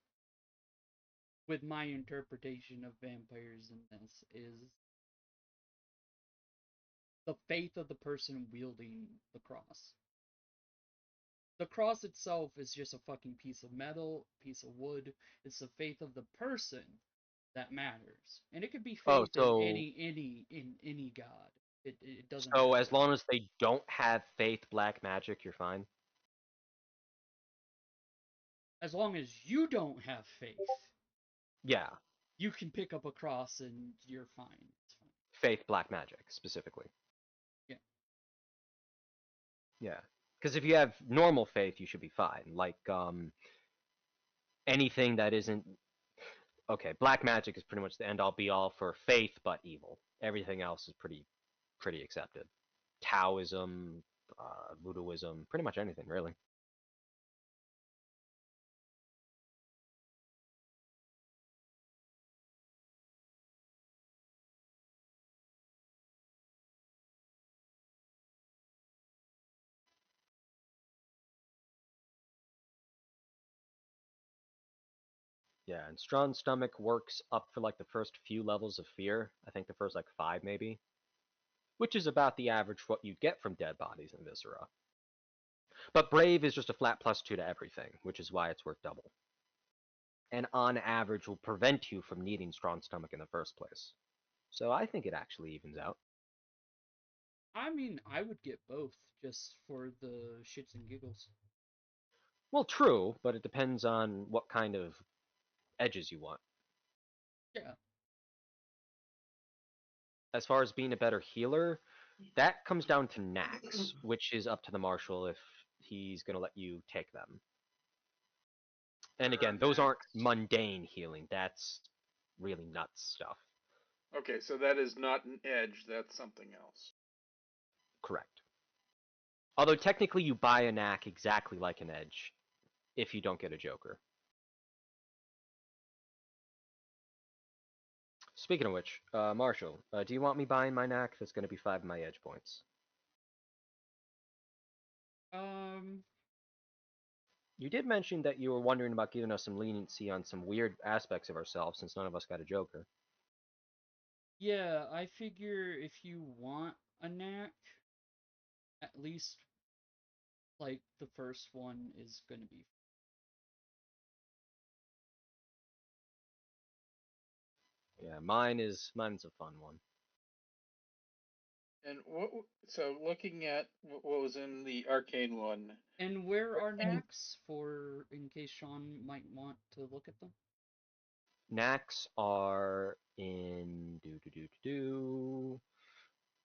with my interpretation of vampires in this, is the faith of the person wielding the cross. The cross itself is just a fucking piece of metal, piece of wood. It's the faith of the person that matters, and it could be Oh, faith in so any god. It doesn't so as matter. long as they don't have faith black magic, you're fine? As long as you don't have faith, Yeah, you can pick up a cross and you're fine. It's fine. faith black magic, specifically. Yeah. Yeah. Because if you have normal faith, you should be fine. Like, anything that isn't... Okay, black magic is pretty much the end-all be-all for faith but evil. Everything else is pretty accepted. Taoism, voodooism, pretty much anything, really. Yeah, and strong stomach works up for the first few levels of fear. I think the first 5 maybe, which is about the average for what you'd get from dead bodies and viscera. But brave is just a flat +2 to everything, which is why it's worth double. And on average will prevent you from needing strong stomach in the first place. So I think it actually evens out. I mean, I would get both just for the shits and giggles. Well, true, but it depends on what kind of edges you want. Yeah. As far as being a better healer, that comes down to knacks, which is up to the marshal if he's going to let you take them. And again, those aren't mundane healing. That's really nuts stuff. Okay, so that is not an edge. That's something else. Correct. Although technically you buy a knack exactly like an edge if you don't get a joker. Speaking of which, Marshall, do you want me buying my knack that's going to be 5 of my edge points? You did mention that you were wondering about giving us some leniency on some weird aspects of ourselves since none of us got a joker. Yeah, I figure if you want a knack, at least the first one is gonna be. Yeah, mine's a fun one. And so looking at what was in the arcane one. And where are knacks for in case Sean might want to look at them? Knacks are in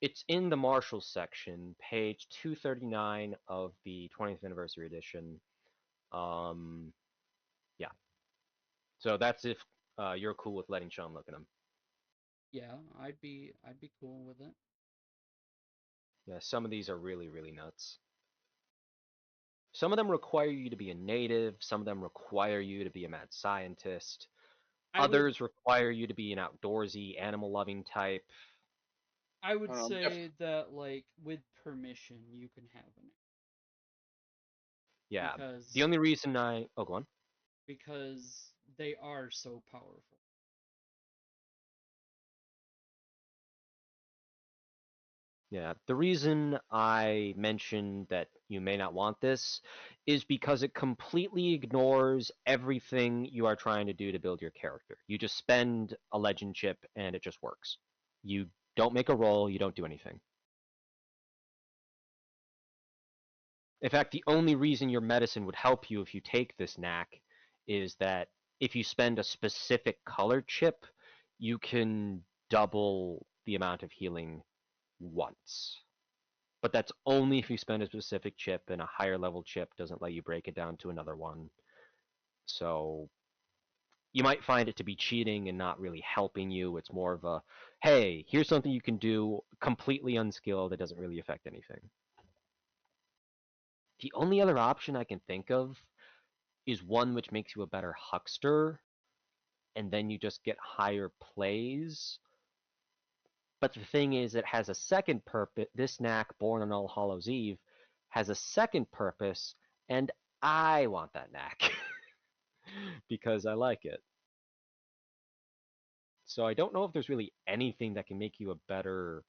It's in the Marshall section, page 239 of the 20th anniversary edition. Yeah. So that's if you're cool with letting Sean look at them. Yeah, I'd be cool with it. Yeah, some of these are really, really nuts. Some of them require you to be a native. Some of them require you to be a mad scientist. Others require you to be an outdoorsy, animal-loving type. I would Um, say that, like, with permission, you can have an Yeah. because The only reason oh, go on. because they are so powerful. Yeah, the reason I mentioned that you may not want this is because it completely ignores everything you are trying to do to build your character. You just spend a legend chip and it just works. You don't make a roll, you don't do anything. In fact, the only reason your medicine would help you if you take this knack is that if you spend a specific color chip, you can double the amount of healing once. But that's only if you spend a specific chip, and a higher level chip doesn't let you break it down to another one. So you might find it to be cheating and not really helping you. It's more of a, hey, here's something you can do completely unskilled that doesn't really affect anything. The only other option I can think of is one which makes you a better huckster, and then you just get higher plays. But the thing is, it has a second purpose. This knack, born on All Hallows Eve, has a second purpose, and I want that knack because I like it. So I don't know if there's really anything that can make you a better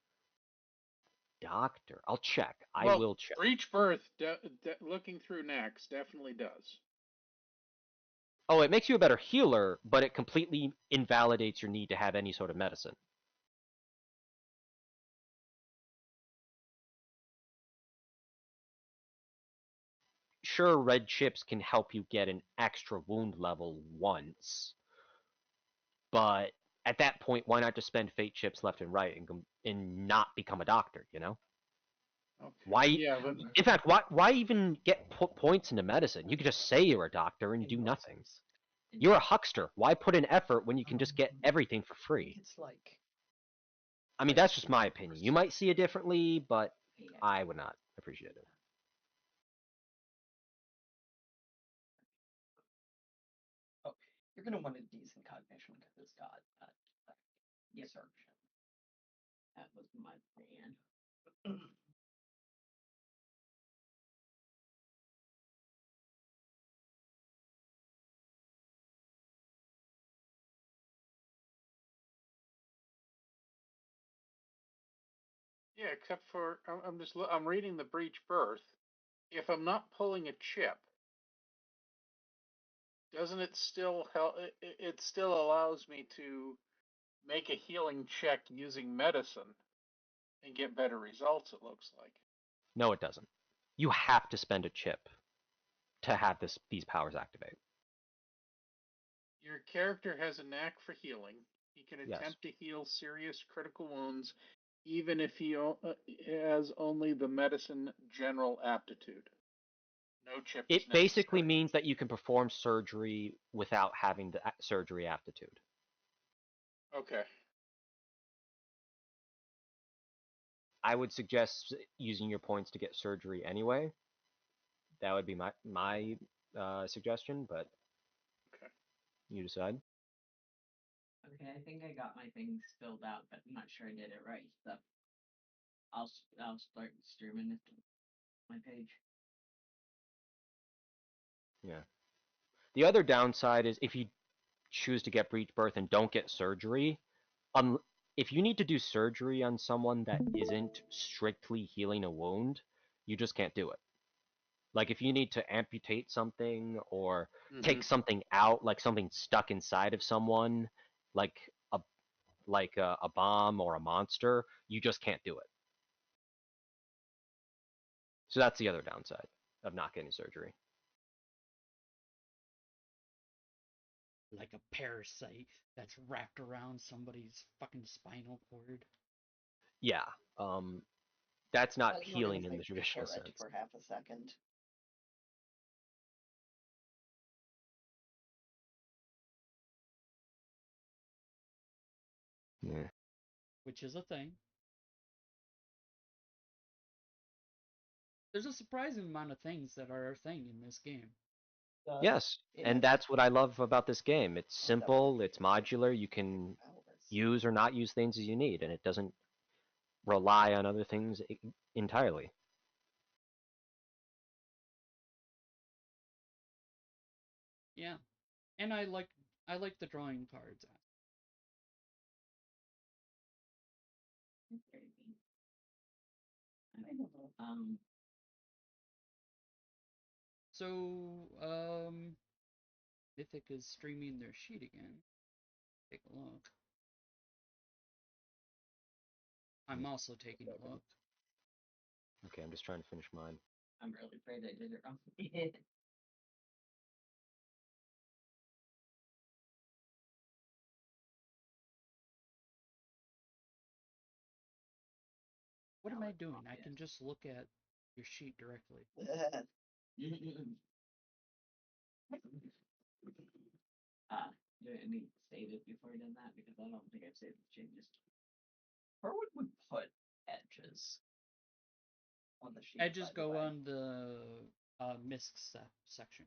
doctor. I'll check. I well, will check. Breach Birth, looking through Nax, definitely does. Oh, it makes you a better healer, but it completely invalidates your need to have any sort of medicine. Sure, red chips can help you get an extra wound level once, but at that point, why not just spend fate chips left and right and not become a doctor, you know? Okay. Why? Yeah, but In fact, why even get points into medicine? You could just say you're a doctor and do nothing. You're a huckster. Why put in effort when you can just get everything for free? It's like I mean, that's just my opinion. You might see it differently, but I would not appreciate it. you're gonna want a decent cognition because it's got search. That was my plan. yeah, except for I'm reading the Breach Birth. If I'm not pulling a chip, doesn't it still help? It still allows me to make a healing check using medicine and get better results. It looks like. No, it doesn't. You have to spend a chip to have these powers activate. Your character has a knack for healing. He can Yes. attempt to heal serious critical wounds, even if he has only the medicine general aptitude. No chip is It basically necessary. means that you can perform surgery without having the surgery aptitude. Okay. I would suggest using your points to get surgery anyway. That would be my suggestion, but Okay. you decide. Okay, I think I got my things filled out, but I'm not sure I did it right. So I'll start streaming my page. Yeah. The other downside is if you choose to get breech birth and don't get surgery, if you need to do surgery on someone that isn't strictly healing a wound, you just can't do it. Like if you need to amputate something or take something out, like something stuck inside of someone, like a a bomb or a monster, you just can't do it. So that's the other downside of not getting surgery. Like a parasite that's wrapped around somebody's fucking spinal cord. Yeah, that's not You were gonna healing in say the traditional parrot sense. for half a second. Yeah. Which is a thing. there's a surprising amount of things that are a thing in this game. Yes, and that's what I love about this game. It's simple, it's modular, you can use or not use things as you need, and it doesn't rely on other things entirely. Yeah, and I like the drawing cards. So, Mythic is streaming their sheet again. Take a look. I'm also taking a look. Okay, I'm just trying to finish mine. I'm really afraid I did it wrong. What am I doing? I can just look at your sheet directly. Do I need to save it before I done that? Because I don't think I've saved the changes. Where would we put edges on the sheet? Edges go on the MISC section.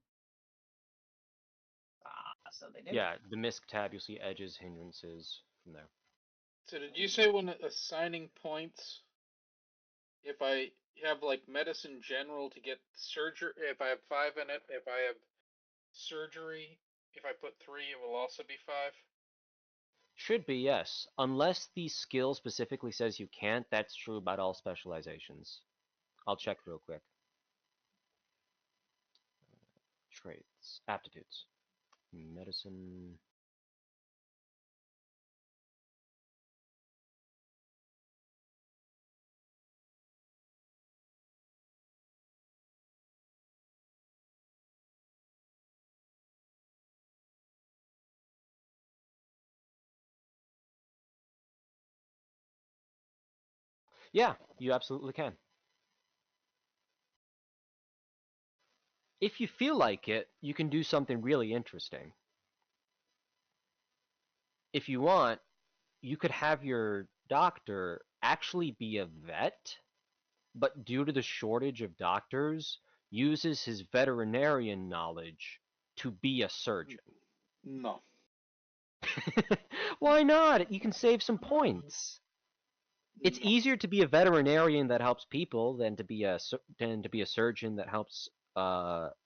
So they do. Yeah, the MISC tab, you'll see edges, hindrances from there. So did you say when assigning points, if I have like medicine general to get surgery, if I have 5 in it, if I have surgery, if I put 3, it will also be 5? Should be, yes. Unless the skill specifically says you can't, that's true about all specializations. I'll check real quick. Traits, aptitudes, medicine. Yeah, you absolutely can. If you feel like it, you can do something really interesting. If you want, you could have your doctor actually be a vet, but due to the shortage of doctors, uses his veterinarian knowledge to be a surgeon. No. Why not? You can save some points. It's easier to be a veterinarian that helps people than to be a surgeon that helps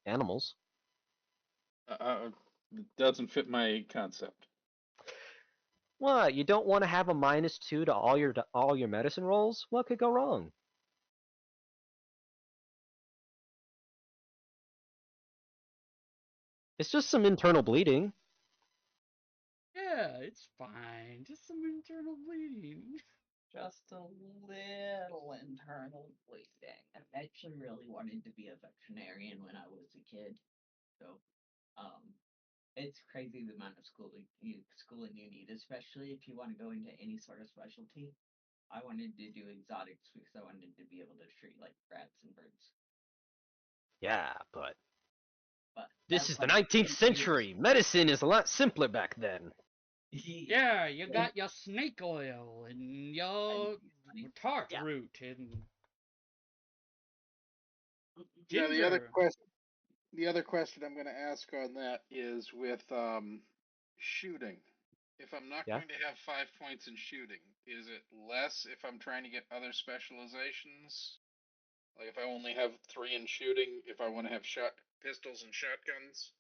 animals. Doesn't fit my concept. What? You don't want to have a -2 to all your medicine rolls? What could go wrong? It's just some internal bleeding. Yeah, it's fine. Just some internal bleeding. Just a little internal bleeding. I actually really wanted to be a veterinarian when I was a kid. So, it's crazy the amount of schooling you need, especially if you want to go into any sort of specialty. I wanted to do exotics because I wanted to be able to treat like rats and birds. Yeah, but But this is the 19th century. Medicine is a lot simpler back then. Yeah, you got your snake oil and your tart Yeah. root and Yeah, ginger. the other question I'm going to ask on that is with shooting. If I'm not Yeah. going to have 5 points in shooting, is it less if I'm trying to get other specializations? Like if I only have 3 in shooting, if I want to have pistols and shotguns?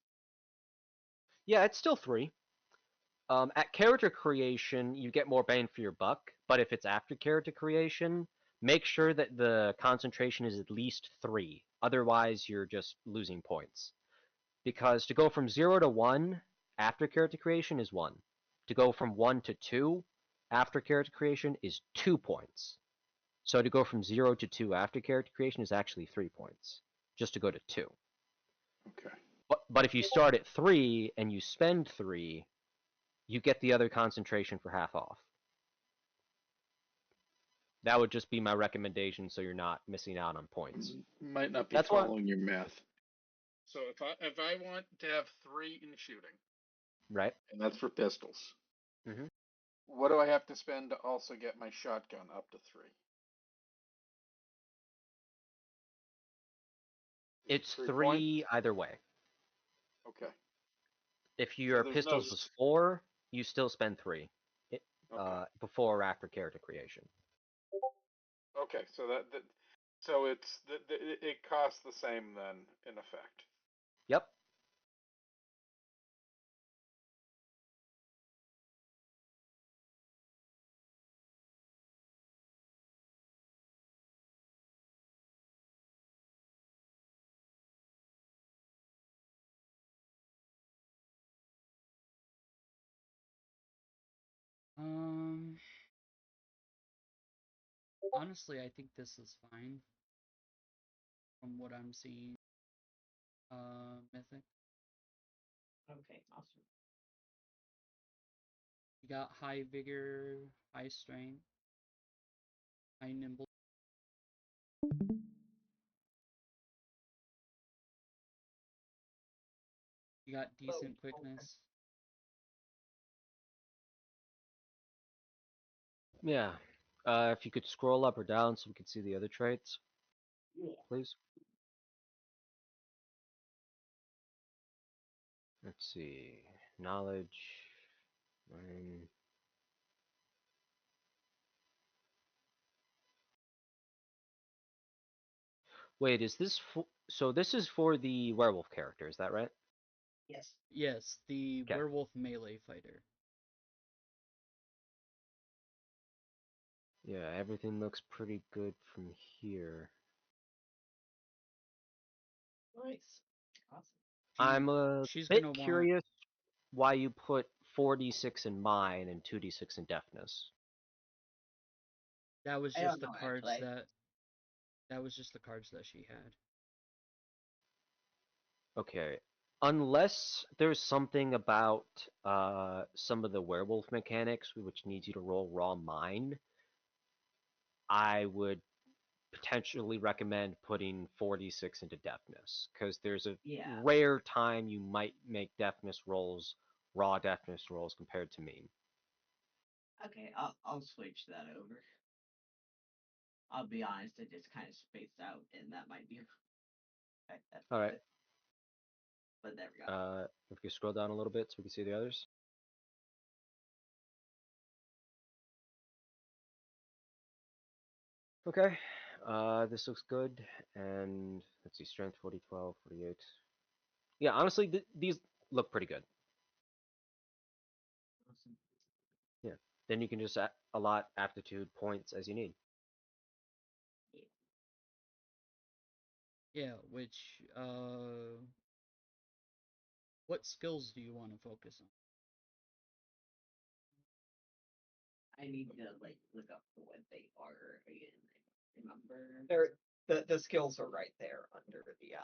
Yeah, it's still 3. At character creation, you get more bang for your buck, but if it's after character creation, make sure that the concentration is at least 3. Otherwise, you're just losing points. Because to go from 0 to 1 after character creation is 1. To go from 1 to 2 after character creation is 2 points. So to go from 0 to 2 after character creation is actually 3 points, just to go to 2. Okay. But if you start at 3 and you spend 3, you get the other concentration for half off. That would just be my recommendation, so you're not missing out on points. Might not be That's why- following your math. So if I want to have 3 in shooting, Right. and that's for pistols, hmm what do I have to spend to also get my shotgun up to 3? It's 3 3 points? either way. Okay. If your there's no pistols was 4, you still spend 3 Okay. before or after character creation. Okay, so so it costs the same then, in effect. Yep. Honestly, I think this is fine from what I'm seeing. Mythic. Okay, awesome. You got high vigor, high strength, high nimble. You got decent quickness. Yeah. If you could scroll up or down so we could see the other traits, Yeah. please. Let's see. Knowledge. 9. Wait, is this so this is for the werewolf character, is that right? Yes. Yes, the Okay. werewolf melee fighter. Yeah, everything looks pretty good from here. Nice. Awesome. I'm a She's bit gonna want. curious why you put 4d6 in mine and 2d6 in deafness. That was I just don't the know cards actually. that. That was just the cards that she had. Okay. Unless there's something about some of the werewolf mechanics which needs you to roll raw mind, I would potentially recommend putting 4d6 into deafness, because there's a Yeah. rare time you might make deafness rolls, raw deafness rolls compared to mean. Okay, I'll switch that over. I'll be honest, I just kind of spaced out, and that might be All right. But there we go. If we could scroll down a little bit so we can see the others. Okay. This looks good. And let's see, strength 40, 12, 48. Yeah, honestly, these look pretty good. Awesome. Yeah. Then you can just allot aptitude points as you need. Yeah, which what skills do you want to focus on? I need to like look up what they are again. I don't remember. The skills are right there under the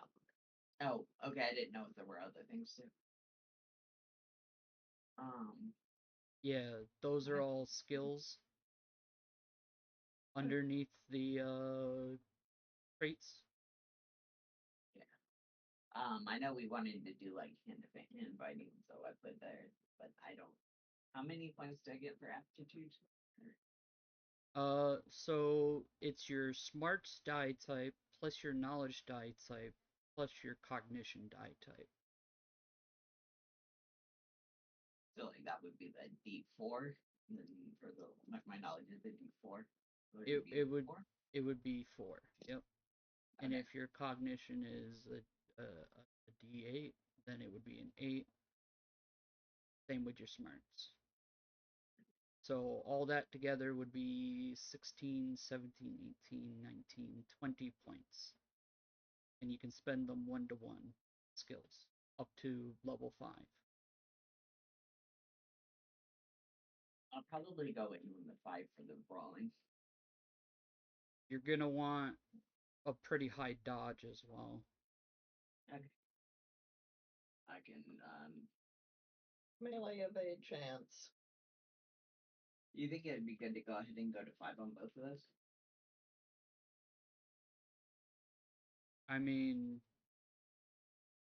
Oh, okay. I didn't know if there were other things too. Yeah, those are all skills underneath the traits. I know we wanted to do like hand fighting, so I put there, but I don't. How many points do I get for aptitude? So it's your smarts die type plus your knowledge die type plus your cognition die type. So like that would be the D4, and then for the my knowledge is the D4. It would be 4. Yep. And Okay. if your cognition is a D8, then it would be an 8. Same with your smarts. So all that together would be 16, 17, 18, 19, 20 points. And you can spend them 1-to-1 skills up to level 5. I'll probably go in with the 5 for the brawling. You're going to want a pretty high dodge as well. Okay. I can melee evade chance. You think it'd be good to go ahead and go to 5 on both of those? I mean,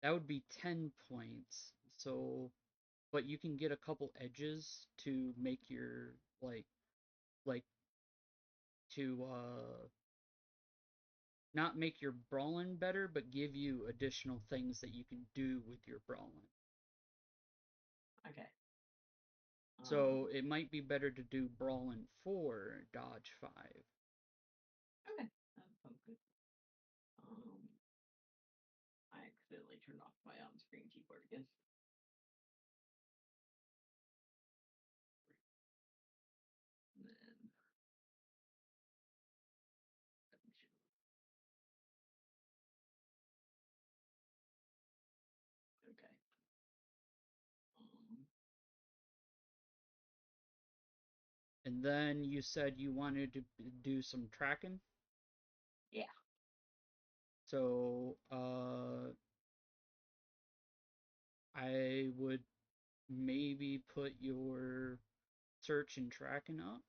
that would be 10 points. So, but you can get a couple edges to make your like to not make your brawling better, but give you additional things that you can do with your brawling. Okay. So it might be better to do brawling 4, dodge 5. Okay, that sounds good. I accidentally turned off my on-screen keyboard again. And then okay. And then you said you wanted to do some tracking? Yeah. So, I would maybe put your search and tracking up.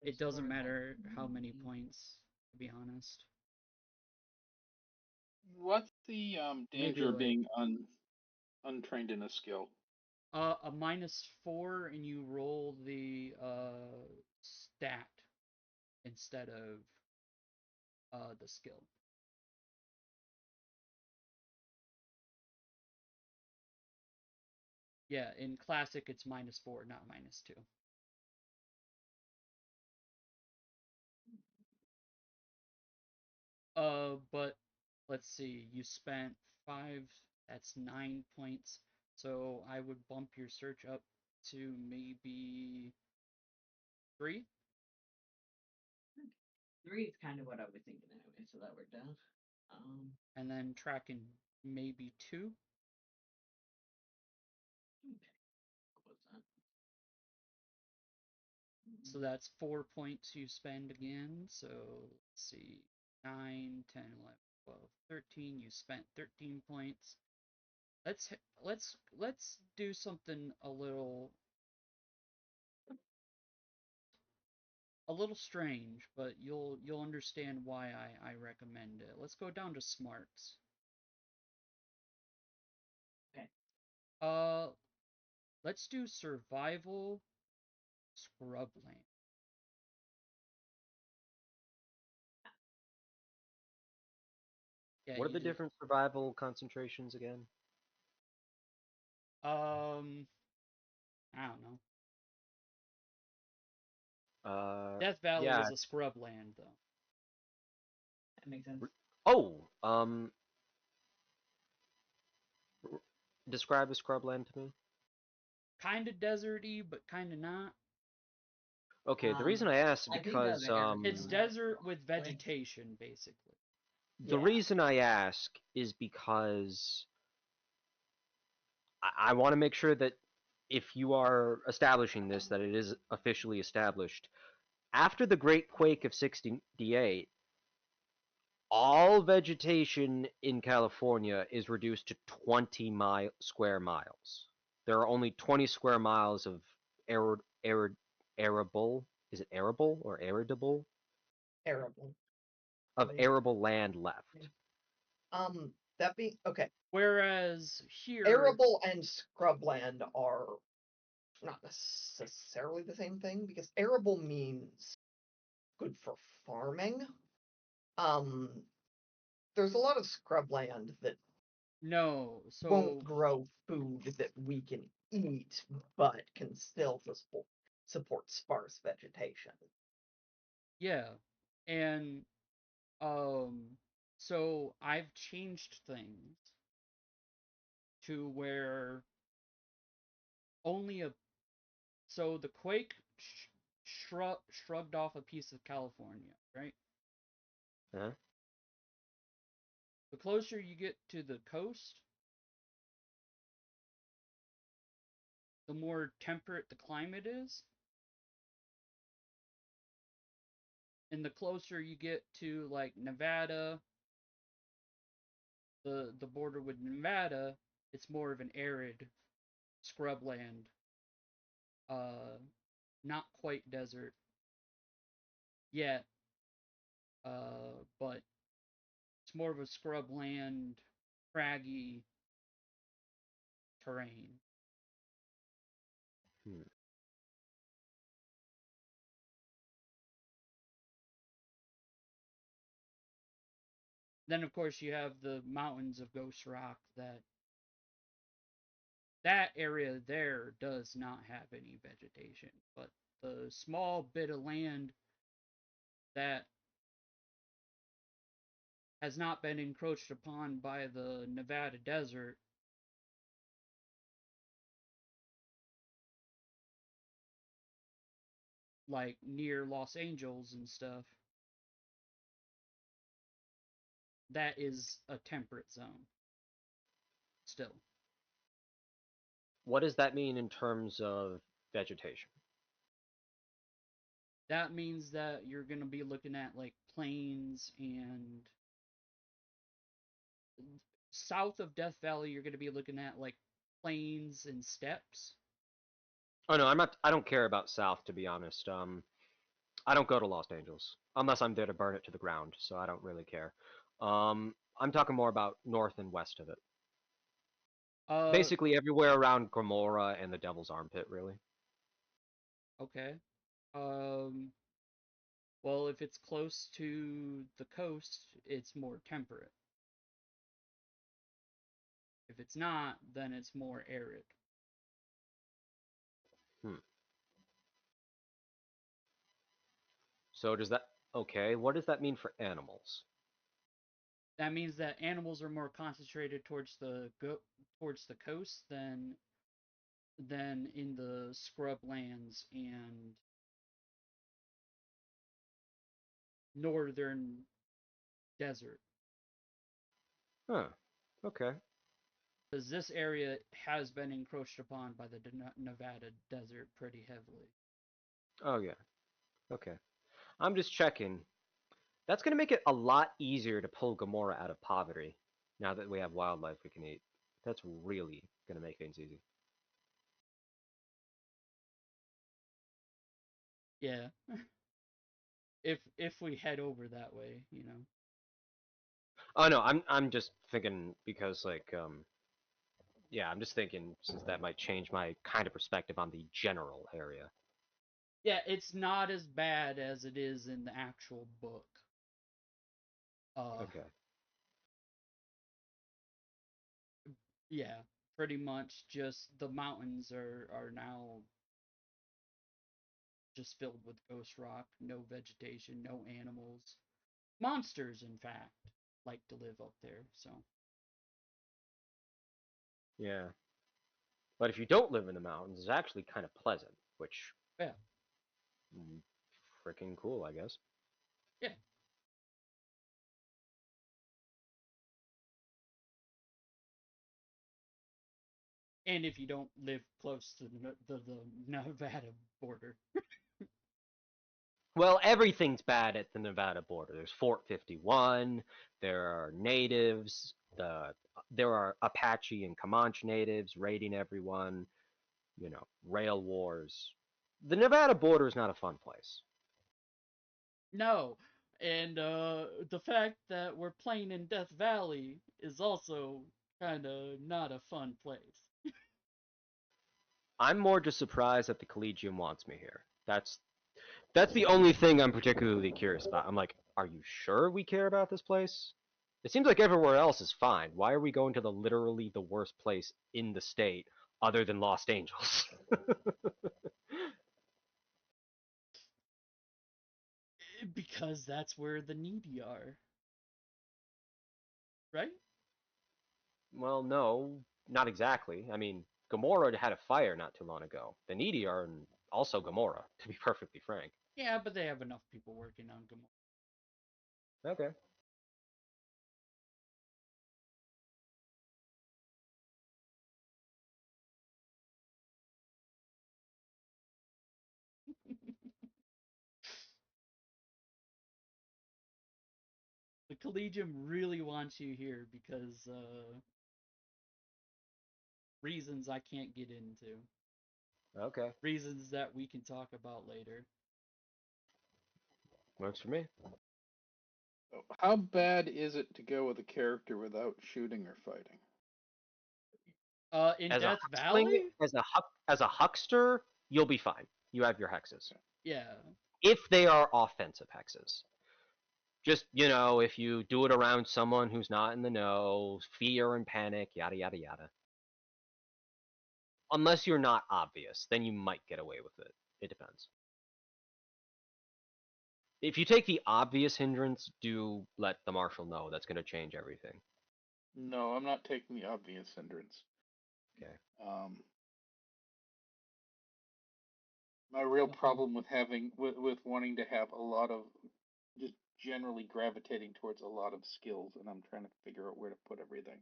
It doesn't matter how many points, to be honest. What's the danger of like- being untrained in a skill? A -4, and you roll the stat instead of the skill. Yeah, in classic it's -4, not -2. But let's see, you spent 5, that's 9 points. So I would bump your search up to maybe 3. 3 is kind of what I was thinking anyway, so that worked out. And then tracking maybe 2. Okay. What was that? So that's 4 points you spend again. So let's see, 9, 10, 11, 12, 13. You spent 13 points. Let's do something a little strange, but you'll understand why I recommend it. Let's go down to smarts. Okay. Let's do survival scrubland. Yeah, What are you the did. different survival concentrations again? I don't know. Death Valley Yeah. is a scrubland, though. That makes sense. Oh, describe a scrubland to me. Kind of deserty, but kind of not. Okay, the reason I asked is I think of because It's desert with vegetation, basically. the reason I ask is because I want to make sure that if you are establishing this, that it is officially established. After the Great Quake of '68, all vegetation in California is reduced to 20 square miles. There are only 20 square miles of arable, is it arable or aridable? Arable. Of arable land left. That being okay. Whereas here, Arable and scrubland are not necessarily the same thing, because arable means good for farming. There's a lot of scrubland that no, so won't grow food that we can eat, but can still support sparse vegetation. yeah, and so I've changed things to where only a so the quake shrugged off a piece of California, right? Huh? The closer you get to the coast, the more temperate the climate is. And the closer you get to like Nevada, the border with Nevada, it's more of an arid scrubland. Not quite desert yet, but it's more of a scrubland, craggy terrain. Hmm. Then of course you have the mountains of Ghost Rock that area there does not have any vegetation, but the small bit of land that has not been encroached upon by the Nevada desert like near Los Angeles and stuff, that is a temperate zone still. What does that mean in terms of vegetation? That means that you're going to be looking at like plains, and south of Death Valley you're going to be looking at like plains and steppes. Oh no, I'm not. I don't care about South, to be honest. I don't go to Los Angeles unless I'm there to burn it to the ground, so I don't really care. I'm talking more about north and west of it. Uh Basically everywhere around Gomorrah and the Devil's Armpit, really. okay. Um well, if it's close to the coast, it's more temperate. If it's not, then it's more arid. Hmm. So does that okay? What does that mean for animals? That means that animals are more concentrated towards the coast than in the scrub lands and northern desert, Huh. Okay. because this area has been encroached upon by the Nevada desert pretty heavily. Oh yeah. Okay. I'm just checking. That's gonna make it a lot easier to pull Gomorrah out of poverty now that we have wildlife we can eat. That's really gonna make things easy. Yeah, if we head over that way, you know. Oh no, I'm just thinking because yeah, I'm just thinking since that might change my kind of perspective on the general area. Yeah, it's not as bad as it is in the actual book. Uh, Okay. yeah, pretty much just the mountains are now just filled with ghost rock, no vegetation, no animals. Monsters, in fact, like to live up there, so. Yeah. But if you don't live in the mountains, it's actually kind of pleasant, which Yeah, freaking cool, I guess. yeah. And if you don't live close to the Nevada border. Well, everything's bad at the Nevada border. There's Fort 51. There are natives. There are Apache and Comanche natives raiding everyone. You know, rail wars. The Nevada border is not a fun place. No. And the fact that we're playing in Death Valley is also kind of not a fun place. I'm more just surprised that the Collegium wants me here. That's the only thing I'm particularly curious about. I'm like, are you sure we care about this place? It seems like everywhere else is fine. Why are we going to the literally the worst place in the state other than Los Angeles? Because that's where the needy are, right? Well, no, not exactly. I mean, Gomorrah had a fire not too long ago. The needy are also Gomorrah, to be perfectly frank. Yeah, but they have enough people working on Gomorrah. Okay. The Collegium really wants you here because reasons I can't get into. Okay. Reasons that we can talk about later. Works for me. How bad is it to go with a character without shooting or fighting? In As a Death huxling, Valley? as a huckster, you'll be fine. You have your hexes. Yeah. If they are offensive hexes. Just, if you do it around someone who's not in the know, fear and panic, yada, yada, yada. Unless you're not obvious, then you might get away with it. It depends. If you take the obvious hindrance, do let the marshal know. That's going to change everything. No, I'm not taking the obvious hindrance. Okay. My real problem with with wanting to have a lot of just generally gravitating towards a lot of skills, and I'm trying to figure out where to put everything.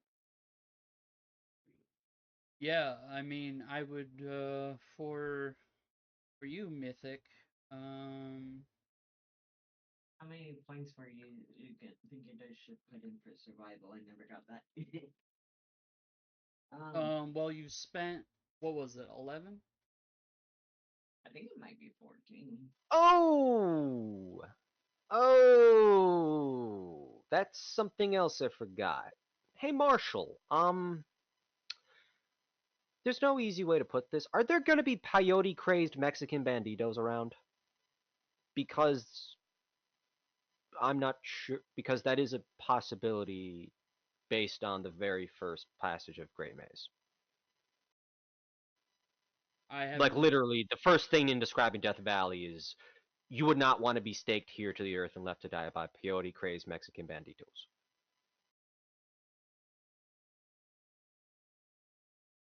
Yeah, I mean, I would for you, Mythic. Um, How many points were you think you guys should put in for survival? I never got that. well, you spent, what was it, 11? I think it might be 14. Oh! That's something else I forgot. Hey, Marshall, there's no easy way to put this. Are there gonna be peyote-crazed Mexican banditos around? Because I'm not sure, because that is a possibility based on the very first passage of Great Maze. I Like, haven't. literally, the first thing in describing Death Valley is, you would not want to be staked here to the earth and left to die by peyote-crazed Mexican banditos.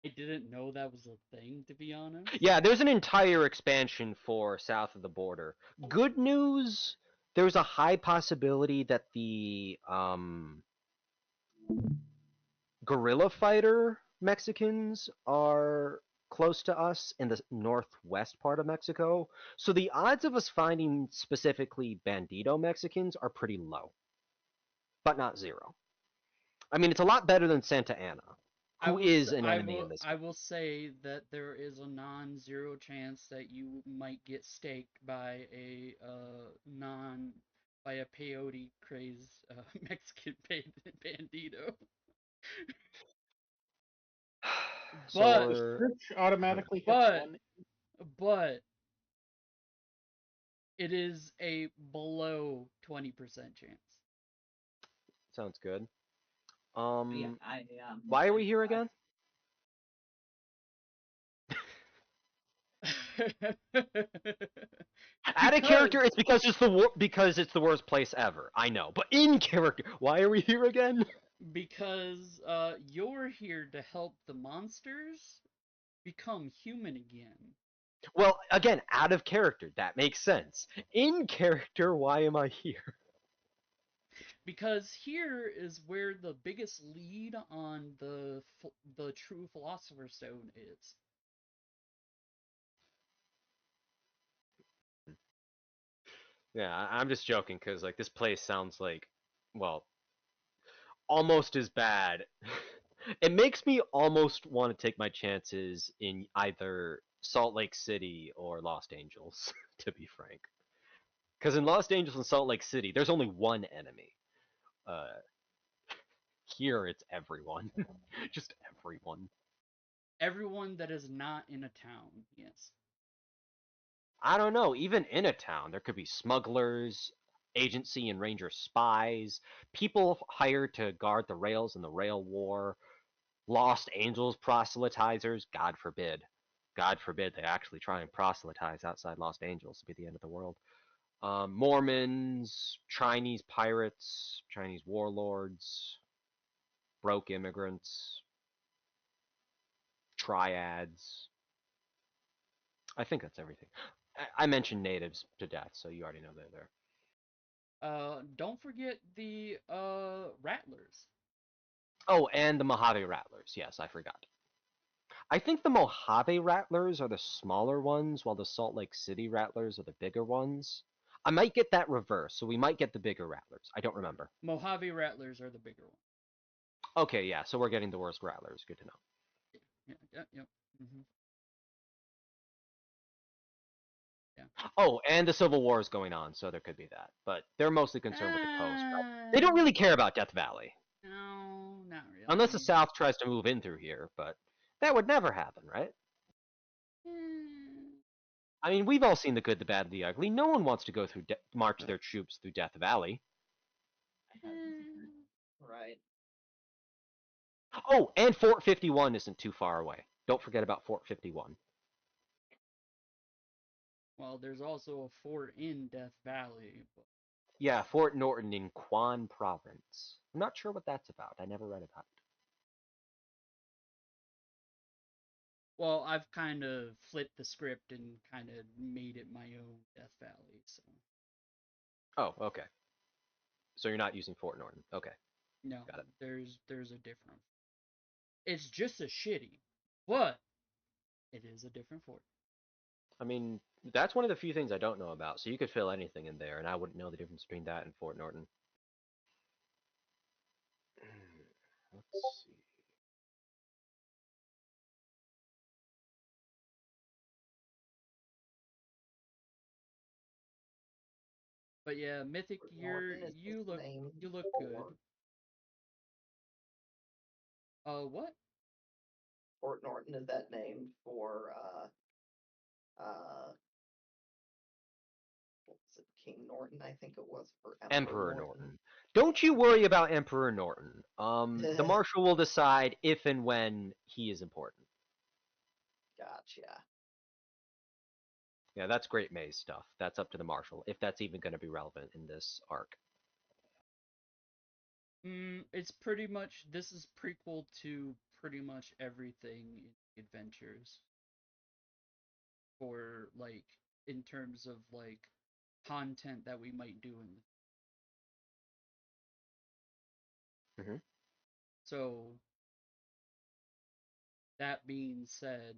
I didn't know that was a thing, to be honest. Yeah, there's an entire expansion for south of the border. Good news, there's a high possibility that the guerrilla fighter Mexicans are close to us in the northwest part of Mexico. So the odds of us finding specifically Bandito Mexicans are pretty low, but not zero. I mean, it's a lot better than Santa Anna, who is an enemy in this I game. will say that there is a non-zero chance that you might get staked by a by a peyote crazed Mexican bandito. So But Does Church automatically have but one? but it is a below 20% chance. sounds good. Yeah, Why are we here again? Out of character, it's because it's the worst place ever. I know, but in character, why are we here again? Because you're here to help the monsters become human again. Well, again, out of character, that makes sense. In character, why am I here? Because here is where the biggest lead on the true Philosopher's Stone is. Yeah, I'm just joking because like this place sounds like, well, almost as bad. It makes me almost want to take my chances in either Salt Lake City or Lost Angels, to be frank. Because in Lost Angels and Salt Lake City, there's only one enemy. Uh, Here it's everyone, just everyone. Everyone that is not in a town, yes. I don't know. Even in a town, there could be smugglers, agency and ranger spies, people hired to guard the rails in the rail war, Lost Angels proselytizers. God forbid. God forbid they actually try and proselytize outside Lost Angels to be the end of the world. Mormons, Chinese pirates, Chinese warlords, broke immigrants, triads. I think that's everything. I mentioned natives to death, so you already know they're there. Don't forget the Rattlers. Oh, and the Mojave Rattlers. Yes, I forgot. I think the Mojave Rattlers are the smaller ones, while the Salt Lake City Rattlers are the bigger ones. I might get that reversed, so we might get the bigger Rattlers. I don't remember. Mojave Rattlers are the bigger one. Okay, yeah, so we're getting the worst Rattlers. Good to know. Yep. Mm-hmm. Yeah. Oh, and the Civil War is going on, so there could be that. But they're mostly concerned with the coast. They don't really care about Death Valley. No, not really. Unless the South tries to move in through here, but that would never happen, right? I mean, we've all seen the good, the bad, the ugly. No one wants to go through march their troops through Death Valley. Right. Oh, and Fort 51 isn't too far away. Don't forget about Fort 51. Well, there's also a fort in Death Valley. But... Yeah, Fort Norton in Quan Province. I'm not sure what that's about. I never read about it. Well, I've kind of flipped the script and kind of made it my own Death Valley. So. Oh, okay. So you're not using Fort Norton. Okay. No, Got it. there's a different. It's just as shitty, but it is a different fort. I mean, that's one of the few things I don't know about. So you could fill anything in there, and I wouldn't know the difference between that and Fort Norton. Let's see. But yeah, Mythic, Fort Norton is you look named good. for What? Fort Norton is that named for what was it, King Norton, I think it was, for Emperor Norton. Norton. Don't you worry about Emperor Norton. The Marshal will decide if and when he is important. Gotcha. Yeah, that's great maze stuff. That's up to the Marshal, if that's even going to be relevant in this arc. It's pretty much, this is prequel to pretty much everything in adventures. For like, in terms of like content that we might do in. Mm-hmm. So that being said,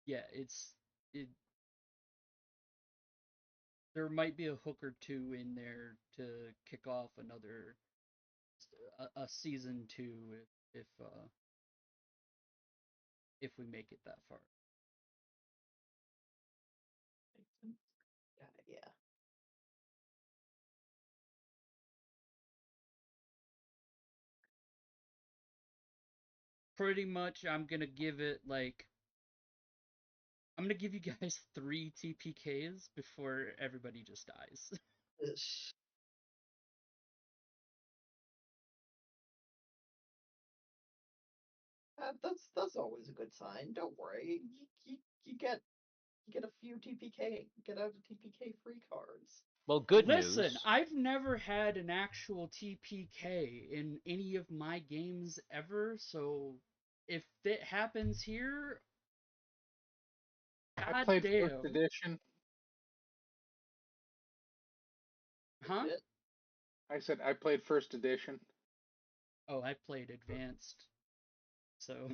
yeah, it. There might be a hook or two in there to kick off another a season 2 if we make it that far. Yeah. Pretty much, I'm gonna give it like. I'm gonna give you guys 3 TPKs before everybody just dies. That's always a good sign. Don't worry. You get a few TPK, get out of TPK free cards. Well, good Listen, news. I've never had an actual TPK in any of my games ever, so if it happens here, I god played damn. first edition. Huh? Legit. I said I played first edition. Oh, I played advanced. So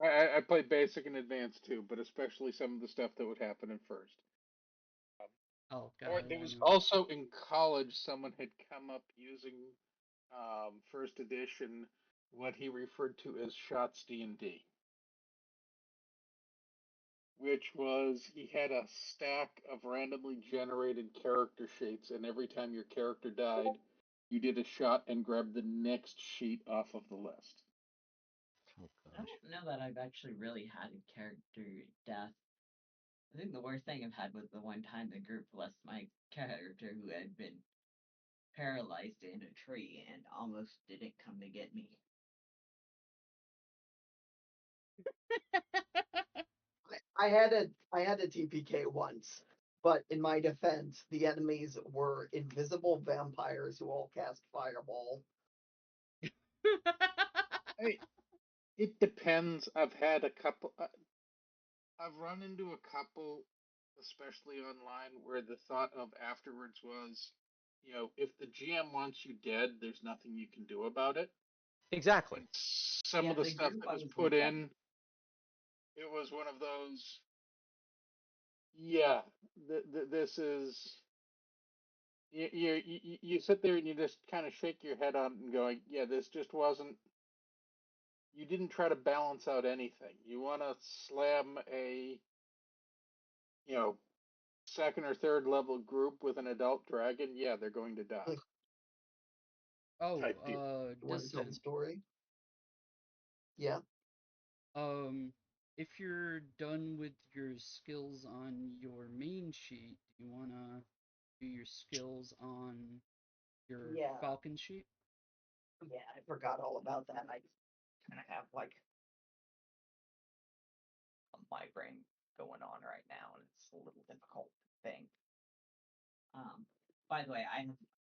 I played basic and advanced too, but especially some of the stuff that would happen in first. oh god. Or there was also in college someone had come up using first edition what he referred to as shots D&D, which was he had a stack of randomly generated character sheets, and every time your character died, you did a shot and grabbed the next sheet off of the list. Oh, I don't know that I've actually really had a character death. I think the worst thing I've had was the one time the group lost my character who had been paralyzed in a tree and almost didn't come to get me. I had a TPK once, but in my defense, the enemies were invisible vampires who all cast fireball. It depends. I've had a couple. I've run into a couple, especially online, where the thought of afterwards was, if the GM wants you dead, there's nothing you can do about it. Exactly. And some Yeah, of the the stuff group that I was was put with in, it was one of those. Yeah, this is. You sit there and you just kind of shake your head on and going, yeah, this just wasn't. You didn't try to balance out anything. You want to slam a, you know, second or third level group with an adult dragon, yeah, they're going to die. oh, Type deal. You want to tell the Distant. story? Yeah. If you're done with your skills on your main sheet, do you wanna do your skills on Your Yeah. falcon sheet? Yeah, I forgot all about that. I kind of have like a migraine going on right now, and it's a little difficult to think. By the way,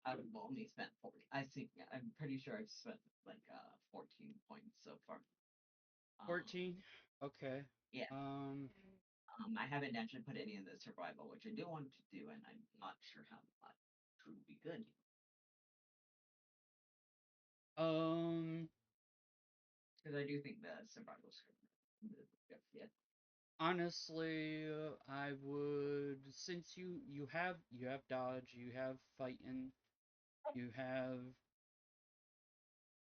I've only spent 40. I'm pretty sure I've spent like 14 points so far. 14? Okay. Yeah. Um, I haven't actually put any in the survival, which I do want to do, and I'm not sure how much would be good. Because I do think the survival yeah. honestly, I would, since you have dodge, you have fighting,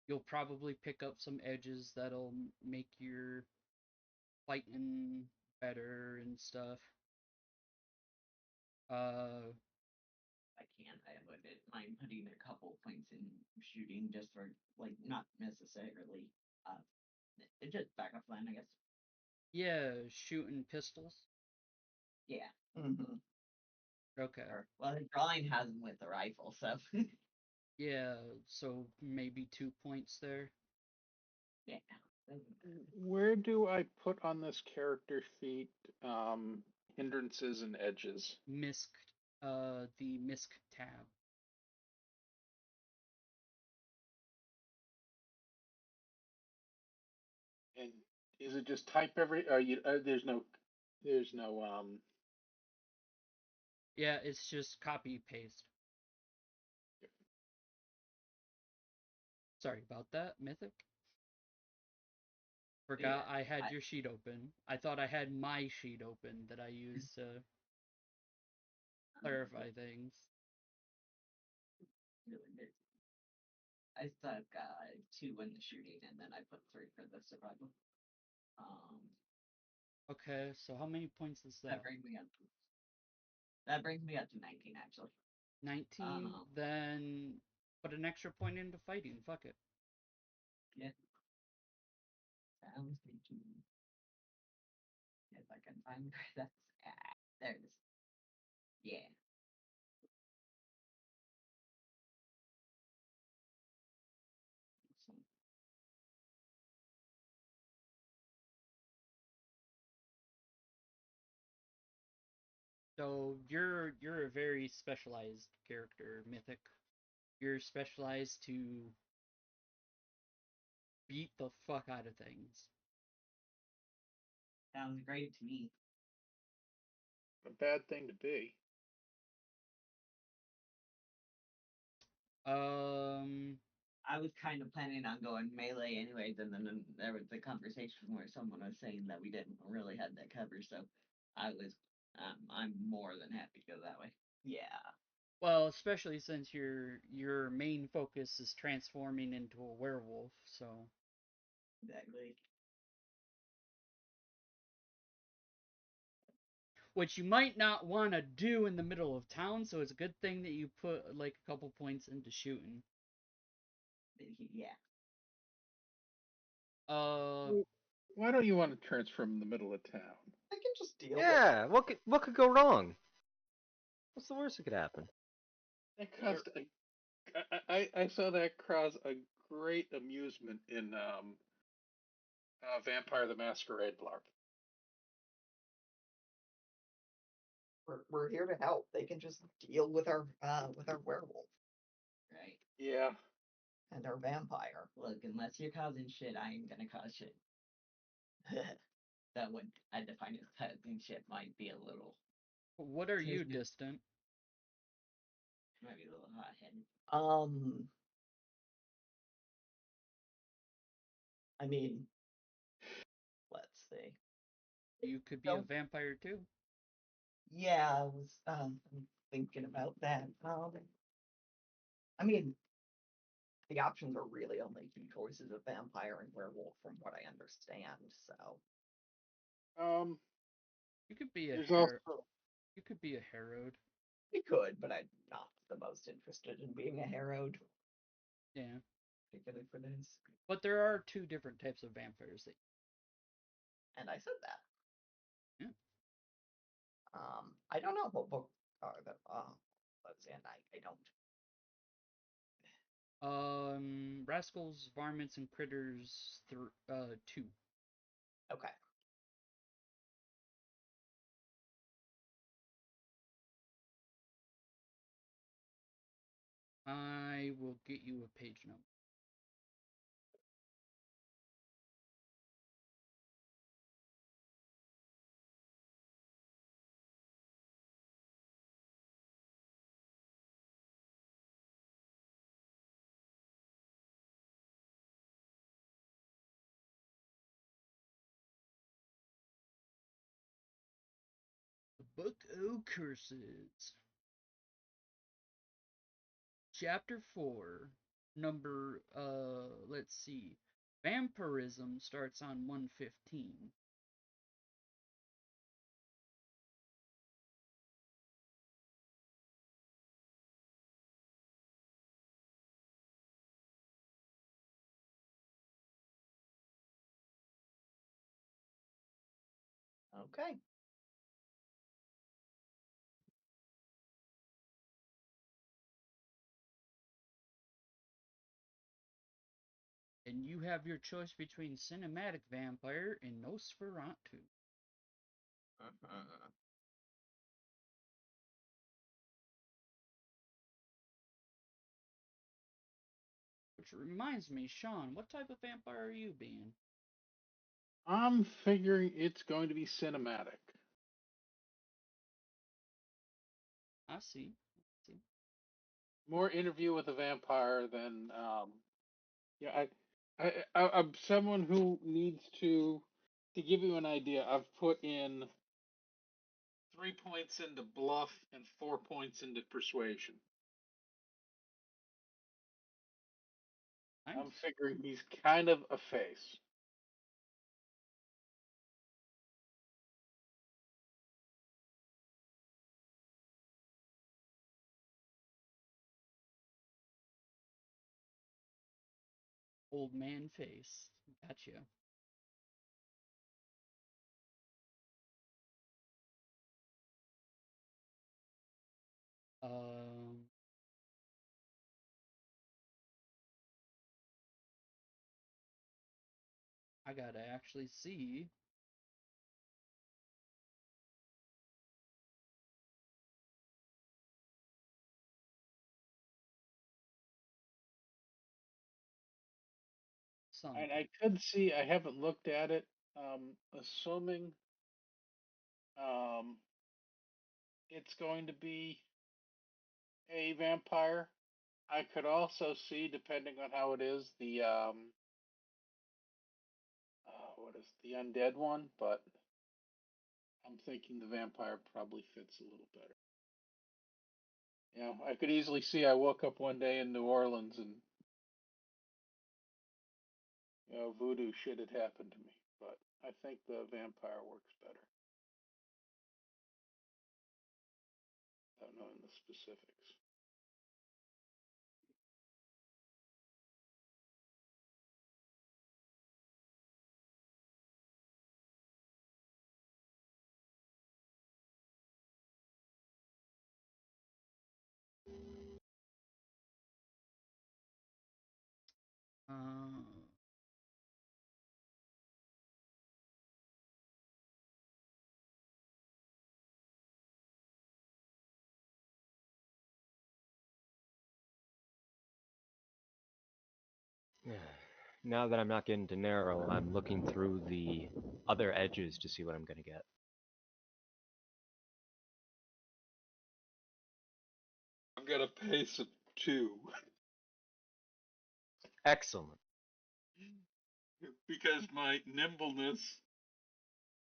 you'll probably pick up some edges that'll make your fighting better and stuff. I can. I wouldn't mind putting a couple points in shooting just for like not necessarily it's just backup plan, I guess. Yeah, shooting pistols. Yeah. Mm-hmm. Okay. Well, his drawing has him with the rifle, so Yeah, so maybe 2 points there. yeah. Where do I put on this character sheet hindrances and edges? Misc, the misc tab. And is it just type every? There's no Yeah, it's just copy paste. Sorry about that, Mythic. Forgot Yeah. I had your sheet open. I thought I had my sheet open that I use to clarify things. Really good. I stuck 2 in the shooting, and then I put 3 for the survival. Okay, so how many points is That that? brings me up. That brings me up to 19, actually. 19? Then put an extra point into fighting. Fuck it. Yeah. I was thinking if I can find where that's there it is. Yeah. So, So you're a very specialized character, Mythic. You're specialized to beat the fuck out of things. sounds great to me. a bad thing to be. I was kind of planning on going melee anyways, and then there was the conversation where someone was saying that we didn't really have that cover, so I'm more than happy to go that way. Yeah. Well, especially since your main focus is transforming into a werewolf, so Exactly. which you might not want to do in the middle of town, so it's a good thing that you put like a couple points into shooting. Yeah. Why don't you want to transform in the middle of town? I can just deal with Yeah, what could go wrong? What's the worst that could happen? That caused I saw that cause a great amusement in Vampire the Masquerade LARP. we're here to help. They can just deal with our werewolf Right. Yeah. and our vampire. Look, unless you're causing shit, I ain't gonna cause shit. That would I define as causing shit might be a little What are you, Distant? might be a little hot headed. I mean, let's see. You could be a vampire too. Yeah, I was thinking about that. I mean, the options are really only two choices of vampire and werewolf, from what I understand. So Um. You could be a There's also You could be a Herod. we could, but I'm not the most interested in being a Herod, Yeah. particularly for this. But there are two different types of vampires that And I said that. yeah. I don't know what book are that. Let's see, and I don't. Rascals, Varmints, and Critters 2. Okay. I will get you a page number. The Book o' Curses. Chapter 4. Number, let's see. Vampirism starts on 115. Okay. And you have your choice between Cinematic Vampire and Nosferatu. Mhm. Which reminds me, Sean, what type of vampire are you being? I'm figuring it's going to be cinematic. I see. More interview with a vampire than yeah. I'm someone who needs to give you an idea. I've put in 3 points into bluff and 4 points into persuasion. Nice. I'm figuring he's kind of a face. Old man face. Gotcha. Um, I gotta actually see. And Something. I could see, I haven't looked at it, assuming um, it's going to be a vampire. I could also see, depending on how it is, the what is the undead one, but I'm thinking the vampire probably fits a little better. You know, I could easily see I woke up one day in New Orleans and voodoo shit had happened to me, but I think the vampire works better. Without knowing the specifics. Uh, Now that I'm not getting to narrow, I'm looking through the other edges to see what I'm going to get. I've got a pace of 2 Excellent. because my nimbleness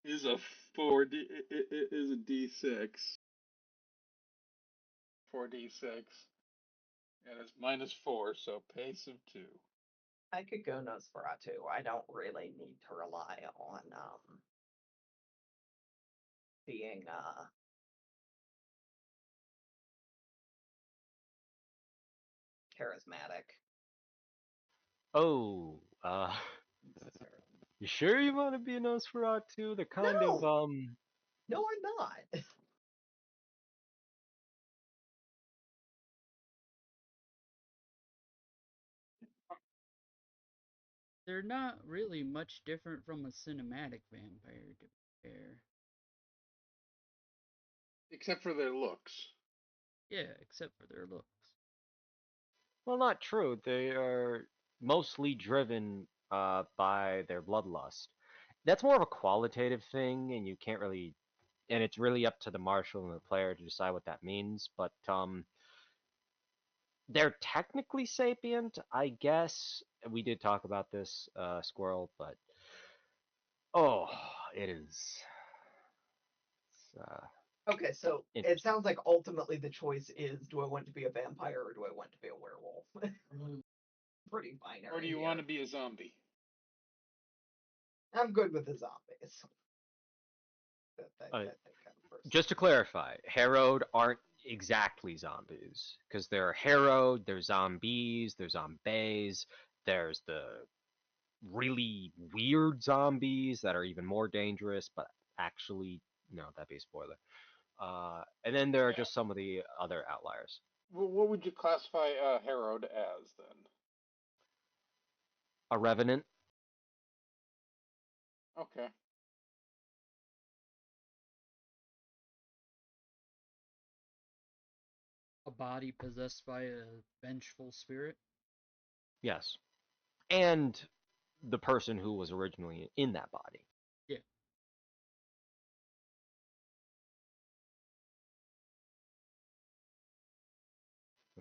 is a 4D is a D6. 4D6. And it's -4, so pace of 2. I could go Nosferatu. I don't really need to rely on being charismatic. Oh, you sure you want to be a Nosferatu? They're kind of, No, no, I'm not. They're not really much different from a cinematic vampire, to be fair. Except for their looks. Yeah, except for their looks. Well, not true. They are mostly driven by their bloodlust. That's more of a qualitative thing, and you can't really, and it's really up to the marshal and the player to decide what that means. But they're technically sapient, I guess. We did talk about this, Squirrel, but oh, it is. Okay, so it Interesting. sounds like ultimately the choice is: do I want to be a vampire or do I want to be a werewolf? Pretty binary. Or do you want to be a zombie? I'm good with the zombies. Just to clarify, harrowed aren't exactly zombies because they're harrowed, there's zombies, there's zombies, there's the really weird zombies that are even more dangerous, but actually, no, that'd be a spoiler. And then there are just some of the other outliers. Well, what would you classify harrowed as then? A revenant. Okay. A body possessed by a vengeful spirit. Yes. And the person who was originally in that body. Yeah.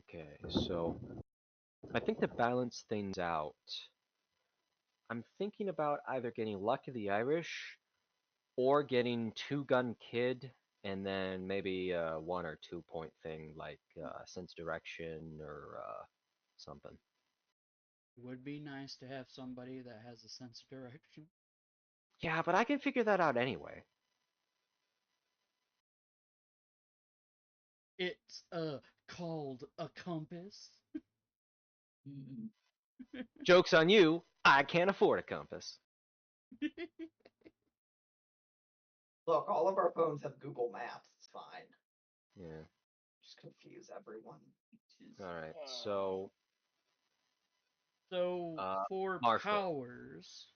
Okay, so I think to balance things out, I'm thinking about either getting Lucky the Irish or getting Two Gun Kid and then maybe a 1 or 2 point thing like Sense Direction or something. Would be nice to have somebody that has a sense of direction. Yeah, but I can figure that out anyway. It's called a compass. Joke's on you, I can't afford a compass. Look, all of our phones have Google Maps. It's fine. Yeah. Just confuse everyone. Alright, so So for Marshall. powers,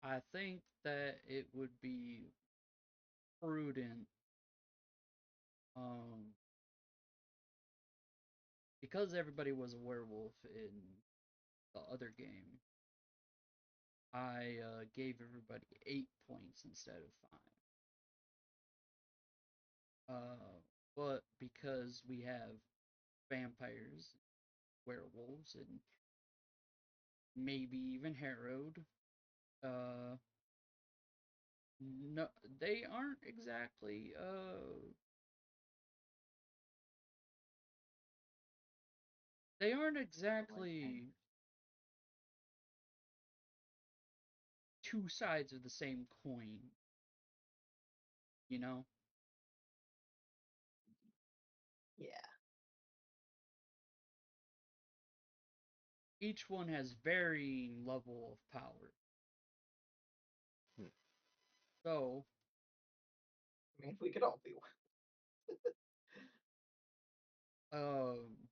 I think that it would be prudent, um, because everybody was a werewolf in the other game. I gave everybody 8 points instead of 5. But because we have vampires, werewolves, and maybe even harrowed, uh, no, they aren't exactly they aren't exactly two sides of the same coin, you know? Yeah. Each one has varying level of power. Hmm. So, I mean, if we could all be one. um,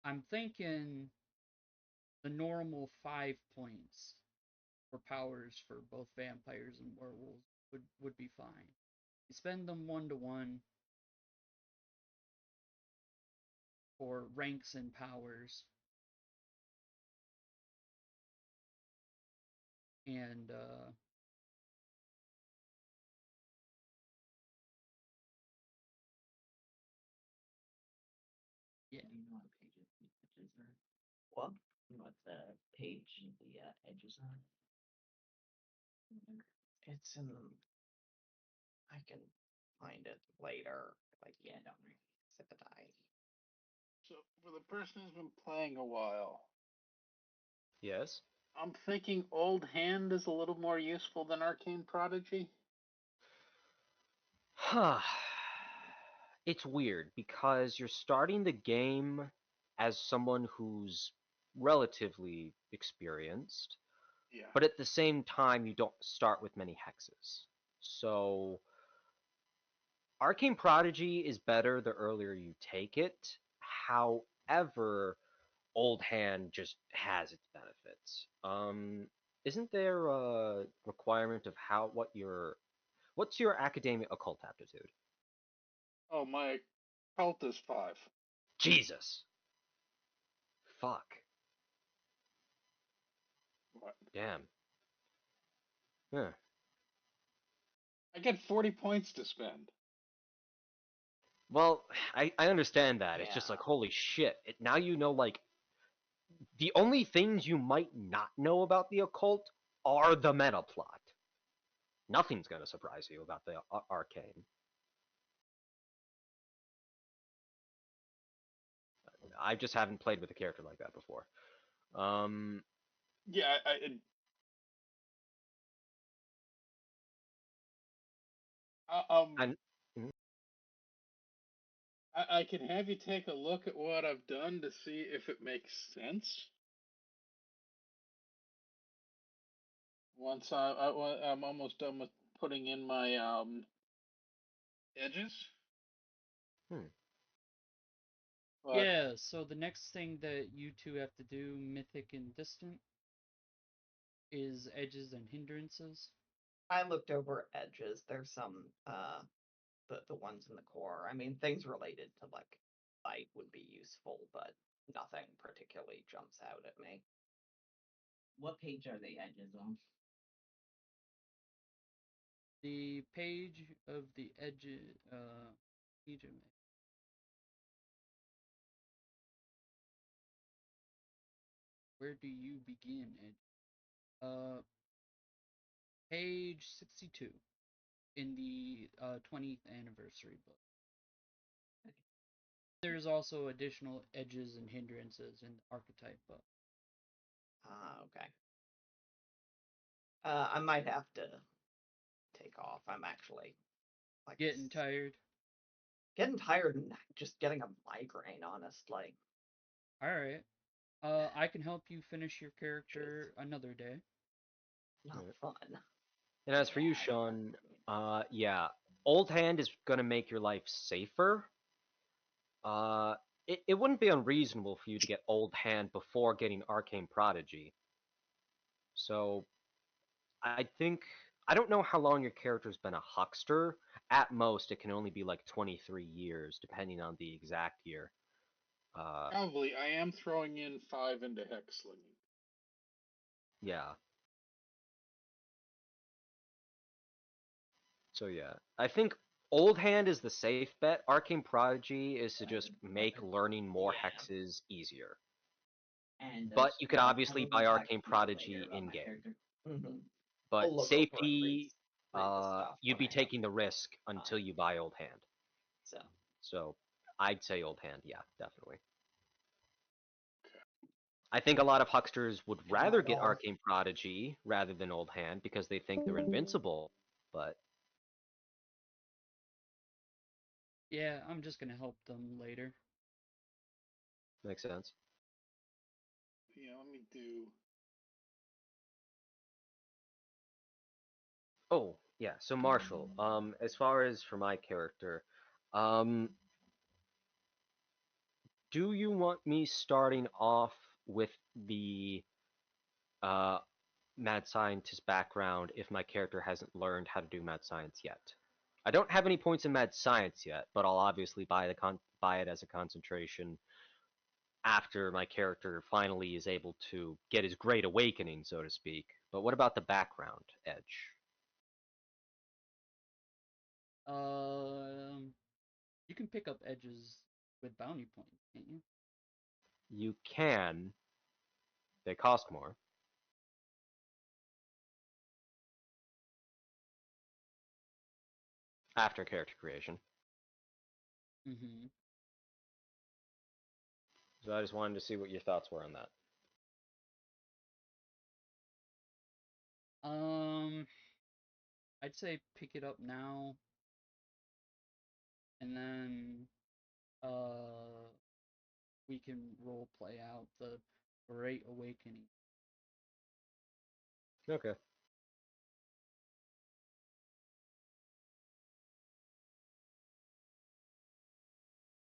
I'm thinking the normal 5 points for powers for both vampires and werewolves would be fine. You spend them 1-to-1 for ranks and powers, and yeah. Do you know what pages the edges are? What? You know what the page the edges are? It's in. I can find it later. Like, yeah, don't worry. Exhibit I. So for the person who's been playing a while, Yes? I'm thinking Old Hand is a little more useful than Arcane Prodigy. Huh. It's weird because you're starting the game as someone who's relatively experienced, Yeah. but at the same time, you don't start with many hexes. So Arcane Prodigy is better the earlier you take it. However, Old Hand just has its benefits. Isn't there a requirement of what's your academic occult aptitude? Oh, my health is 5. Jesus. Fuck. What? Damn. Huh. I get 40 points to spend. Well, I understand that. It's just Yeah. like, holy shit. Now you know, like, the only things you might not know about the occult are the meta plot. Nothing's going to surprise you about the arcane. I just haven't played with a character like that before. Yeah, And I can have you take a look at what I've done to see if it makes sense. Once I'm almost done with putting in my edges. hmm. But Yeah, so the next thing that you two have to do, Mythic and Distant, is edges and hindrances. I looked over edges. There's some the ones in the core. I mean, things related to like light would be useful, but nothing particularly jumps out at me. What page are the edges on? The page of the edges, page of where do you begin, Ed? Page 62 in the 20th anniversary book. There's also additional edges and hindrances in the archetype book. Okay. I might have to take off. I'm actually like Getting tired? getting tired and just getting a migraine, honestly. Alright. I can help you finish your character another day. Not fun. And as for you, Yeah, I don't Sean, yeah, Old Hand is gonna make your life safer. It wouldn't be unreasonable for you to get Old Hand before getting Arcane Prodigy. So I don't know how long your character's been a huckster. At most, it can only be like 23 years, depending on the exact year. probably I am throwing in 5 into hex slinging. Yeah. So yeah, I think Old Hand is the safe bet. Arcane Prodigy is to just make learning more Yeah. hexes easier. And But you could I'll obviously probably buy talk Arcane to you Prodigy later about in my game. character. But I'll look over and safety, read the stuff you'd when be I have taking the risk until you buy Old Hand. So So I'd say Old Hand, yeah, definitely. I think a lot of hucksters would rather get all. Arcane Prodigy rather than Old Hand because they think they're invincible, but Yeah, I'm just gonna help them later. makes sense. Yeah, let me do. Oh, yeah, so Marshall, as far as for my character, um, do you want me starting off with the uh, mad scientist background if my character hasn't learned how to do mad science yet? I don't have any points in mad science yet, but I'll obviously buy it as a concentration after my character finally is able to get his great awakening, so to speak. But what about the background, Edge? Um, you can pick up edges with bounty points, can't you? You can. They cost more. After character creation. Mm-hmm. So I just wanted to see what your thoughts were on that. Um, I'd say pick it up now, and then we can role play out the Great Awakening. Okay.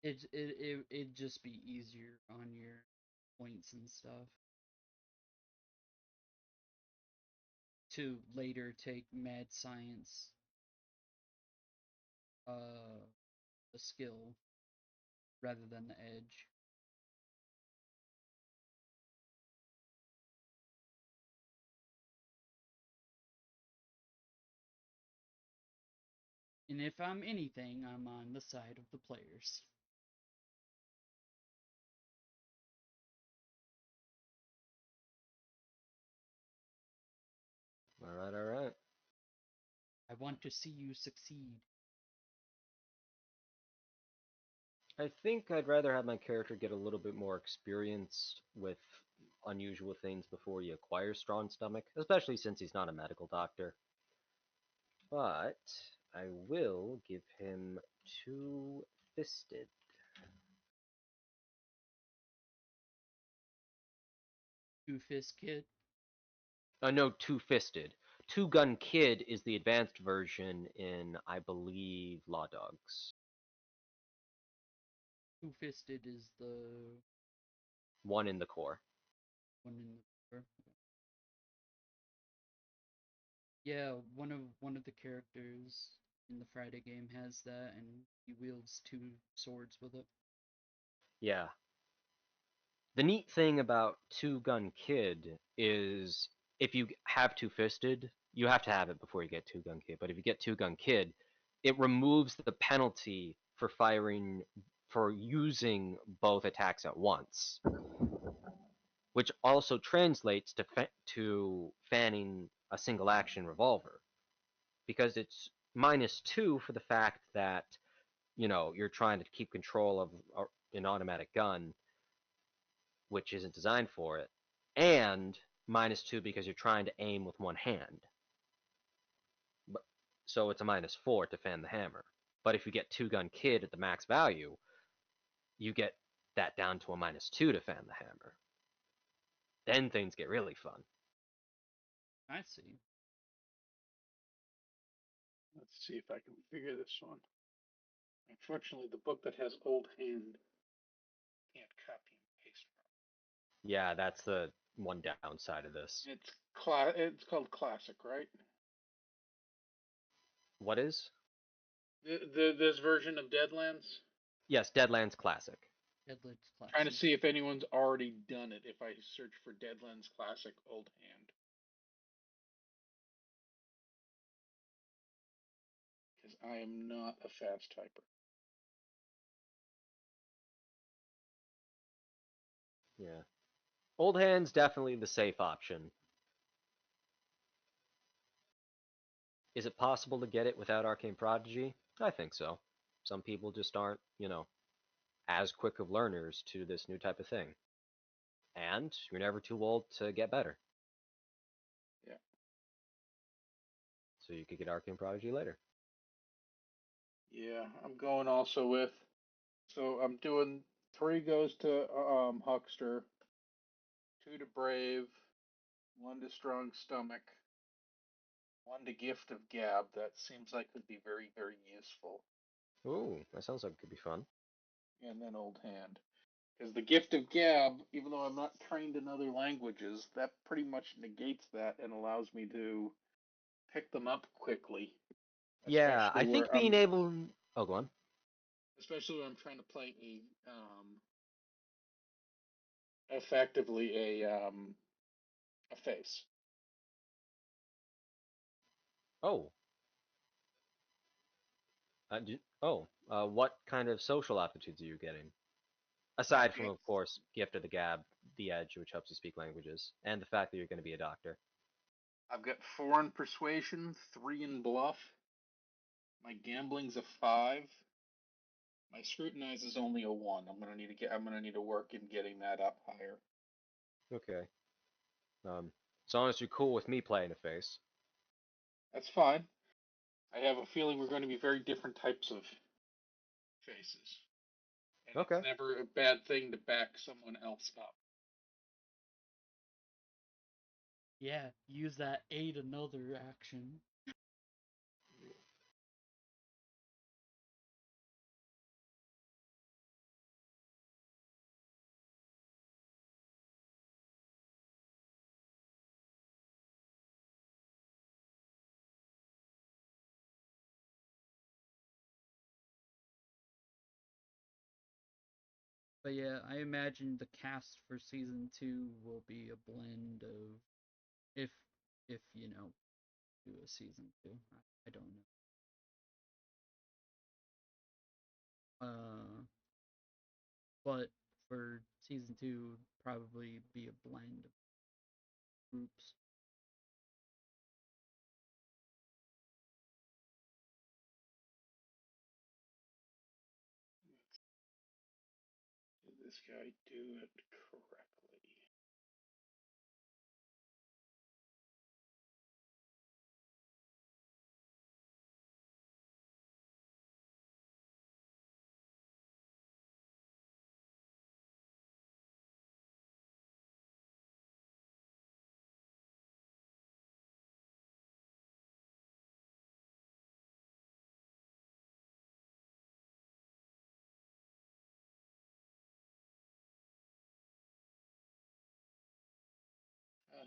It'd just be easier on your points and stuff to later take mad science, a skill rather than the edge. And if I'm anything, I'm on the side of the players. All right, all right. I want to see you succeed. I think I'd rather have my character get a little bit more experience with unusual things before he acquires strong stomach, especially since he's not a medical doctor. But I will give him two-fisted. Two-fist kid. No, two-fisted. Two-gun kid is the advanced version in, I believe, Law Dogs. Two-fisted is the One in the core. one in the core. Yeah, one of the characters in the Friday game has that, and he wields two swords with it. Yeah. The neat thing about Two Gun Kid is if you have Two Fisted, you have to have it before you get Two Gun Kid. But if you get Two Gun Kid, it removes the penalty for using both attacks at once, which also translates to fanning a single action revolver, because it's -2 for the fact that you're trying to keep control of an automatic gun, which isn't designed for it, and -2 because you're trying to aim with one hand. So it's a -4 to fan the hammer. But if you get Two Gun Kid at the max value, you get that down to a -2 to fan the hammer. Then things get really fun. I see. Let's see if I can figure this one. Unfortunately, the book that has old hand can't copy and paste from. Yeah, that's the one downside of this. It's called Classic, right? What is? This version of Deadlands. Yes, Deadlands Classic. Deadlands Classic. Trying to see if anyone's already done it. If I search for Deadlands Classic Old Hand, because I am not a fast typer. Yeah. Old Hand's definitely the safe option. Is it possible to get it without Arcane Prodigy? I think so. Some people just aren't, as quick of learners to this new type of thing. And you're never too old to get better. Yeah. So you could get Arcane Prodigy later. Yeah, I'm going also with. So I'm doing 3 goes to Huckster, 2 to Brave, 1 to Strong Stomach, 1 to Gift of Gab. That seems like would be very, very useful. Ooh, that sounds like it could be fun. And then Old Hand. Because the Gift of Gab, even though I'm not trained in other languages, that pretty much negates that and allows me to pick them up quickly. Yeah, I think being able. Oh, go on. Especially when I'm trying to play effectively a face. Oh. What kind of social aptitudes are you getting? Aside from, of course, Gift of the Gab, the Edge, which helps you speak languages, and the fact that you're going to be a doctor. I've got 4 in Persuasion, 3 in Bluff. My Gambling's a 5. My Scrutinize is only a 1. I'm gonna need to work in getting that up higher. Okay. As long as you're cool with me playing a face. That's fine. I have a feeling we're going to be very different types of faces. And Okay. it's never a bad thing to back someone else up. Yeah, use that aid another action. But yeah, I imagine the cast for season 2 will be a blend of if you know do a season 2. I don't know. But for season 2 probably be a blend of groups. Did this guy do it correctly?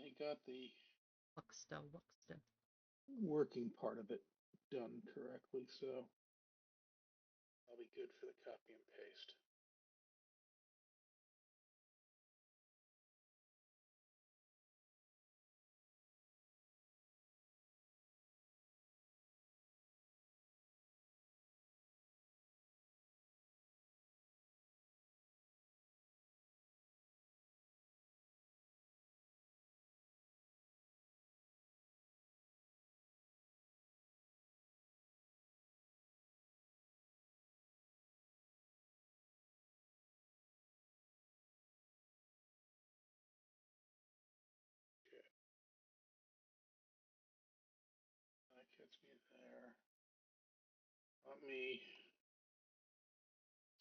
He got the Wuxta. working part of it done correctly, so I'll be good for the copy and paste. That gets me there. Let me.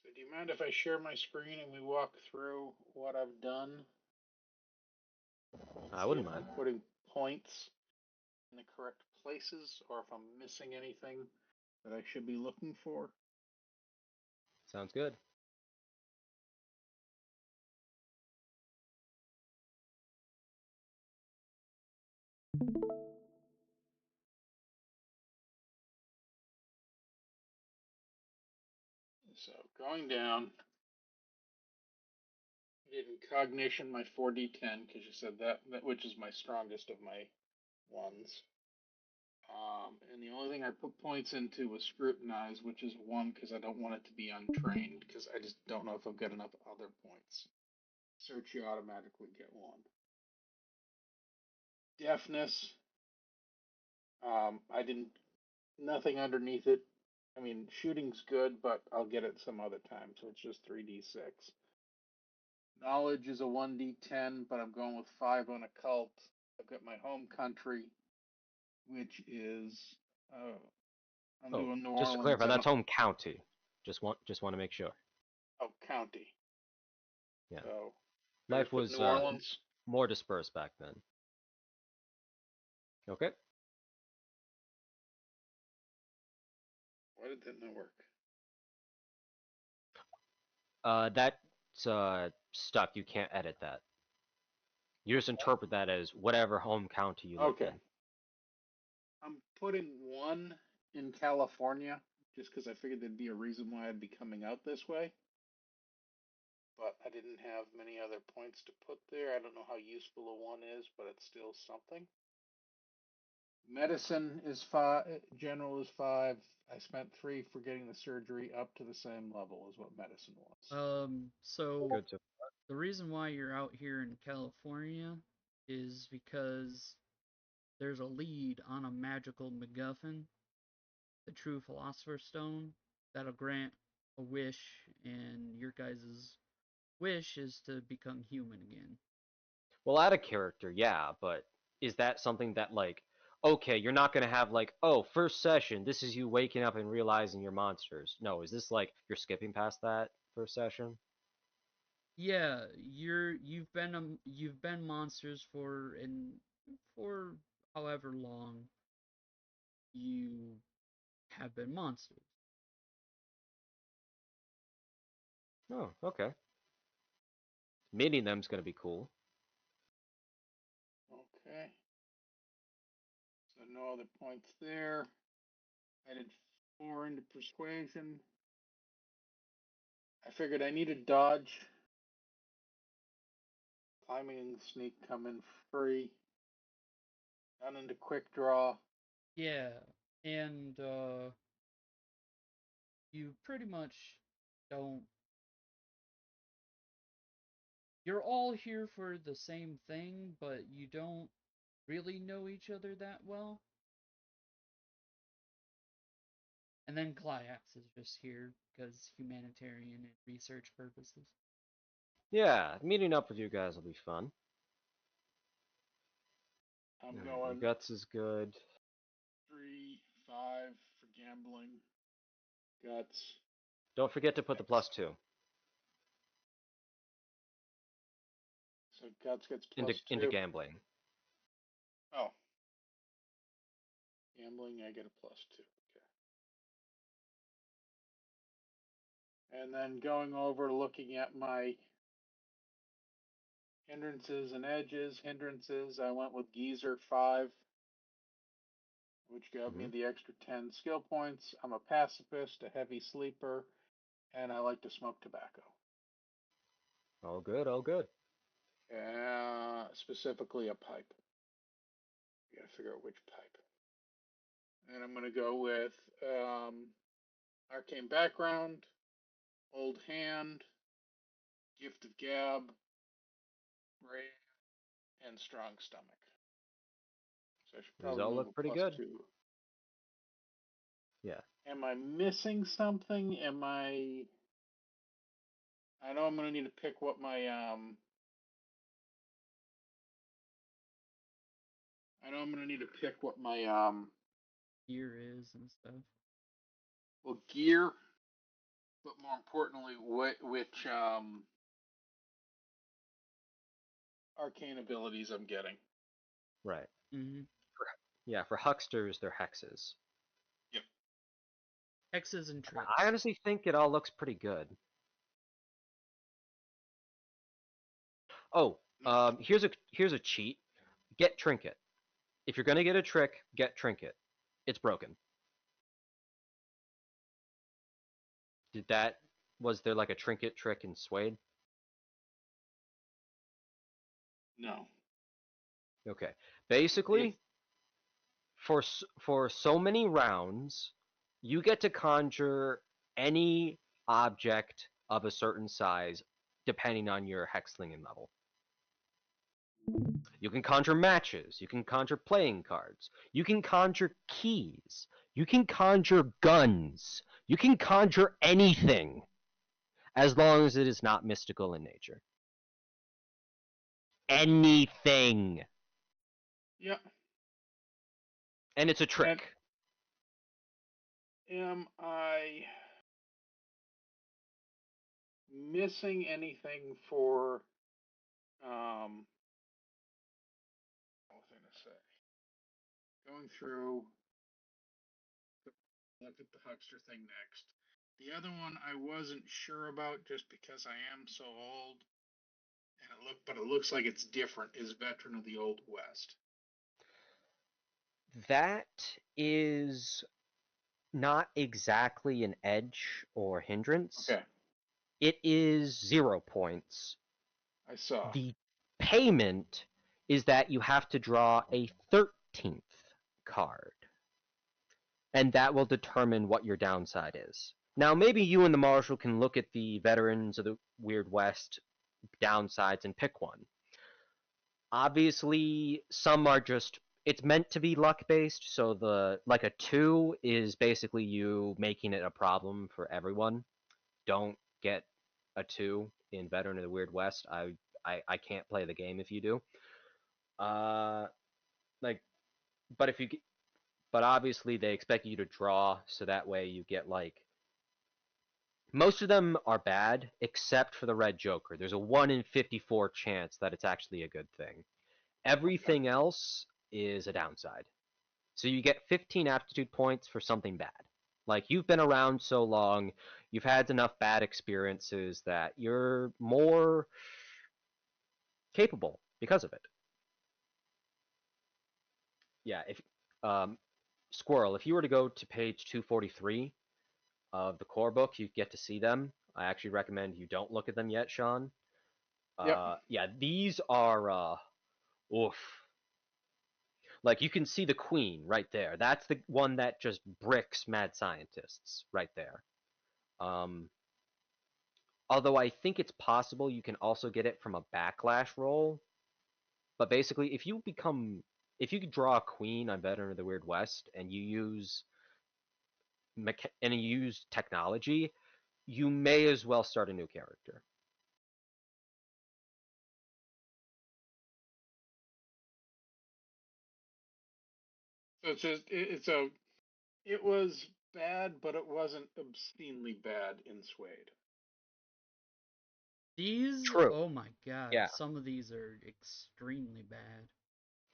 So, do you mind if I share my screen and we walk through what I've done? I See wouldn't if I'm mind. putting points in the correct places or if I'm missing anything that I should be looking for. Sounds good. So, going down, I did in cognition my 4d10 because you said that, which is my strongest of my ones. And the only thing I put points into was scrutinize, which is 1 because I don't want it to be untrained because I just don't know if I've got enough other points. Search, you automatically get 1. Deafness, I didn't, nothing underneath it. I mean, shooting's good, but I'll get it some other time, so it's just 3d6. Knowledge is a 1d10, but I'm going with 5 on occult. I've got my home country, which is, I'm Oh, doing New just to Orleans. clarify, I that's don't, home county. Just want to make sure. oh, county. Yeah. So I Life just put was New Orleans. more dispersed back then. Okay. Why did that not work? That's stuck. You can't edit that. You just interpret that as whatever home county you lived Okay. in. I'm putting 1 in California just because I figured there'd be a reason why I'd be coming out this way. But I didn't have many other points to put there. I don't know how useful a 1 is, but it's still something. Medicine is 5, general is 5. I spent 3 for getting the surgery up to the same level as what medicine was. So Good to. the reason why you're out here in California is because there's a lead on a magical MacGuffin, the True Philosopher's Stone, that'll grant a wish, and your guys' wish is to become human again. Well, out of character, yeah, but is that something that, like, okay, you're not gonna have, like, oh, first session, this is you waking up and realizing you're monsters. No, is this like you're skipping past that first session? Yeah, you've been monsters for however long you have been monsters. Oh, okay. Meeting them's gonna be cool. Okay. So no other points there. I did 4 into persuasion. I figured I needed dodge. Climbing and sneak come in free. Down into quick draw. Yeah, and you pretty much don't. You're all here for the same thing, but you don't really know each other that well. And then Klyax is just here because humanitarian and research purposes. Yeah, meeting up with you guys will be fun. I'm Your going guts is good. 3, 5 for gambling. Guts. Don't forget to put the +2 So guts gets into +2. gambling. Oh. Gambling, I get a +2. Okay. And then going over looking at my hindrances and edges. Hindrances, I went with Geezer 5, which got me the extra 10 skill points. I'm a pacifist, a heavy sleeper, and I like to smoke tobacco. All good, all good. Specifically a pipe. You gotta figure out which pipe. And I'm gonna go with arcane background, old hand, gift of gab, brave, and strong stomach. So I should These probably all move look a pretty good. +2. Yeah. Am I missing something? I know I'm gonna need to pick what my I know I'm gonna need to pick what my Gear is and stuff. well gear, but more importantly, which arcane abilities I'm getting. Right. Mm-hmm. Yeah, for hucksters, they're hexes. Yep. Hexes and tricks. I honestly think it all looks pretty good. Oh, here's a cheat. Get trinket. If you're gonna get a trick, get trinket. It's broken. Was there like a trinket trick in Suede? No. Okay. If Basically, for so many rounds, you get to conjure any object of a certain size depending on your hexlinging level. You can conjure matches, you can conjure playing cards, you can conjure keys, you can conjure guns, you can conjure anything as long as it is not mystical in nature. Anything. Yep. And it's a And trick. am I missing anything for what was I gonna say? Going through look at the huckster thing next. The other one I wasn't sure about just because I am so old, and but it looks like it's different. Is Veteran of the Old West? That is not exactly an edge or hindrance. Okay, It is 0 points. I saw. The payment is that you have to draw a 13th card. And that will determine what your downside is. Now, maybe you and the Marshal can look at the Veterans of the Weird West downsides and pick one. Obviously, some are just it's meant to be luck based, so like a 2 is basically you making it a problem for everyone. Don't get a 2 in Veteran of the Weird West. I can't play the game if you do. Like, but if you but obviously they expect you to draw, so that way you get like most of them are bad except for the Red Joker. There's a 1 in 54 chance that it's actually a good thing. Everything else is a downside. So you get 15 aptitude points for something bad. Like, you've been around so long, you've had enough bad experiences that you're more capable because of it. Yeah, if Squirrel, if you were to go to page 243 of the core book, you get to see them. I actually recommend you don't look at them yet, Sean. Yep. Yeah, these are oof. Like you can see the queen right there. That's the one that just bricks mad scientists right there. Um, although I think it's possible you can also get it from a backlash roll. But basically, if you draw a queen on Veteran of the Weird West and you use technology, you may as well start a new character. So it was bad, but it wasn't obscenely bad in Suede. These, True. oh my god, Yeah. some of these are extremely bad.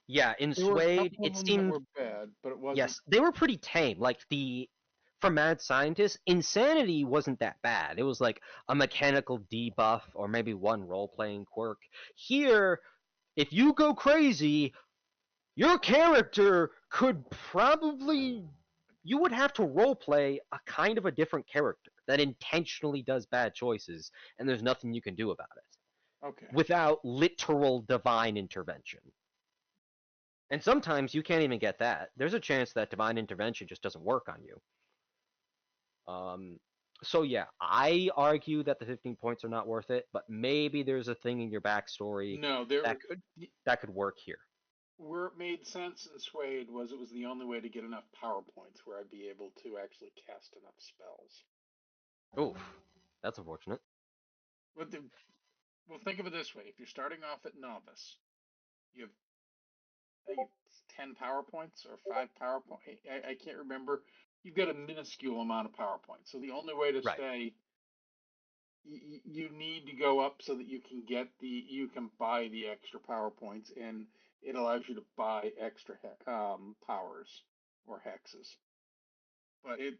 Yeah, in There were a Suede, couple it of them that seemed were bad, but it wasn't. yes, they were pretty tame. Like for Mad Scientist, Insanity wasn't that bad. It was like a mechanical debuff or maybe one role playing quirk. Here, if you go crazy, your character could probably you would have to roleplay a kind of a different character that intentionally does bad choices, and there's nothing you can do about it Okay. without literal divine intervention. And sometimes you can't even get that. There's a chance that divine intervention just doesn't work on you. So yeah, I argue that the 15 points are not worth it, but maybe there's a thing in your backstory No, that could work here. where it made sense in Suede was it was the only way to get enough power points where I'd be able to actually cast enough spells. Oof, that's unfortunate. But well, think of it this way: if you're starting off at novice, you have I think it's 10 power points or 5 power points. I can't remember. You've got a minuscule amount of power points. So the only way to Right. stay, you need to go up so that you can buy the extra power points, and it allows you to buy extra powers or hexes. But it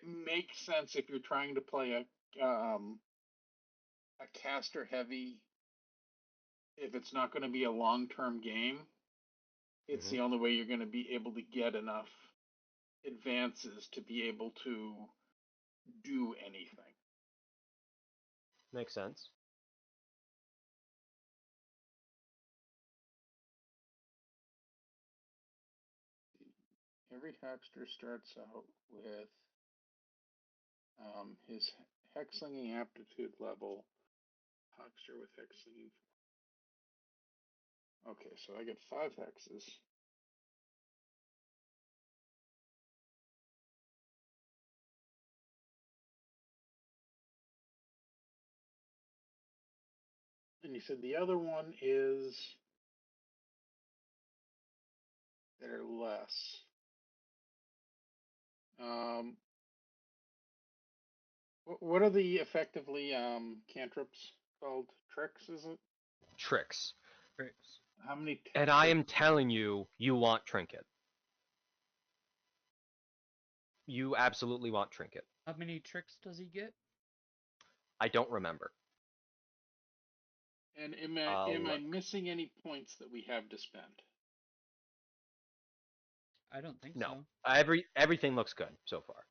makes sense if you're trying to play a caster heavy. If it's not going to be a long term game, it's Mm-hmm. the only way you're going to be able to get enough advances to be able to do anything. Makes sense. Every Huckster starts out with his hexslinging aptitude level. Huckster with hexslinging. Okay, so I get 5 hexes. And you said the other one is they're less. Um, what are the effectively cantrips called? Tricks, is it? Tricks. Tricks. How many And I tricks? am telling you, you want Trinket. You absolutely want Trinket. How many tricks does he get? I don't remember. And am I missing any points that we have to spend? I don't think No. so. Everything looks good so far.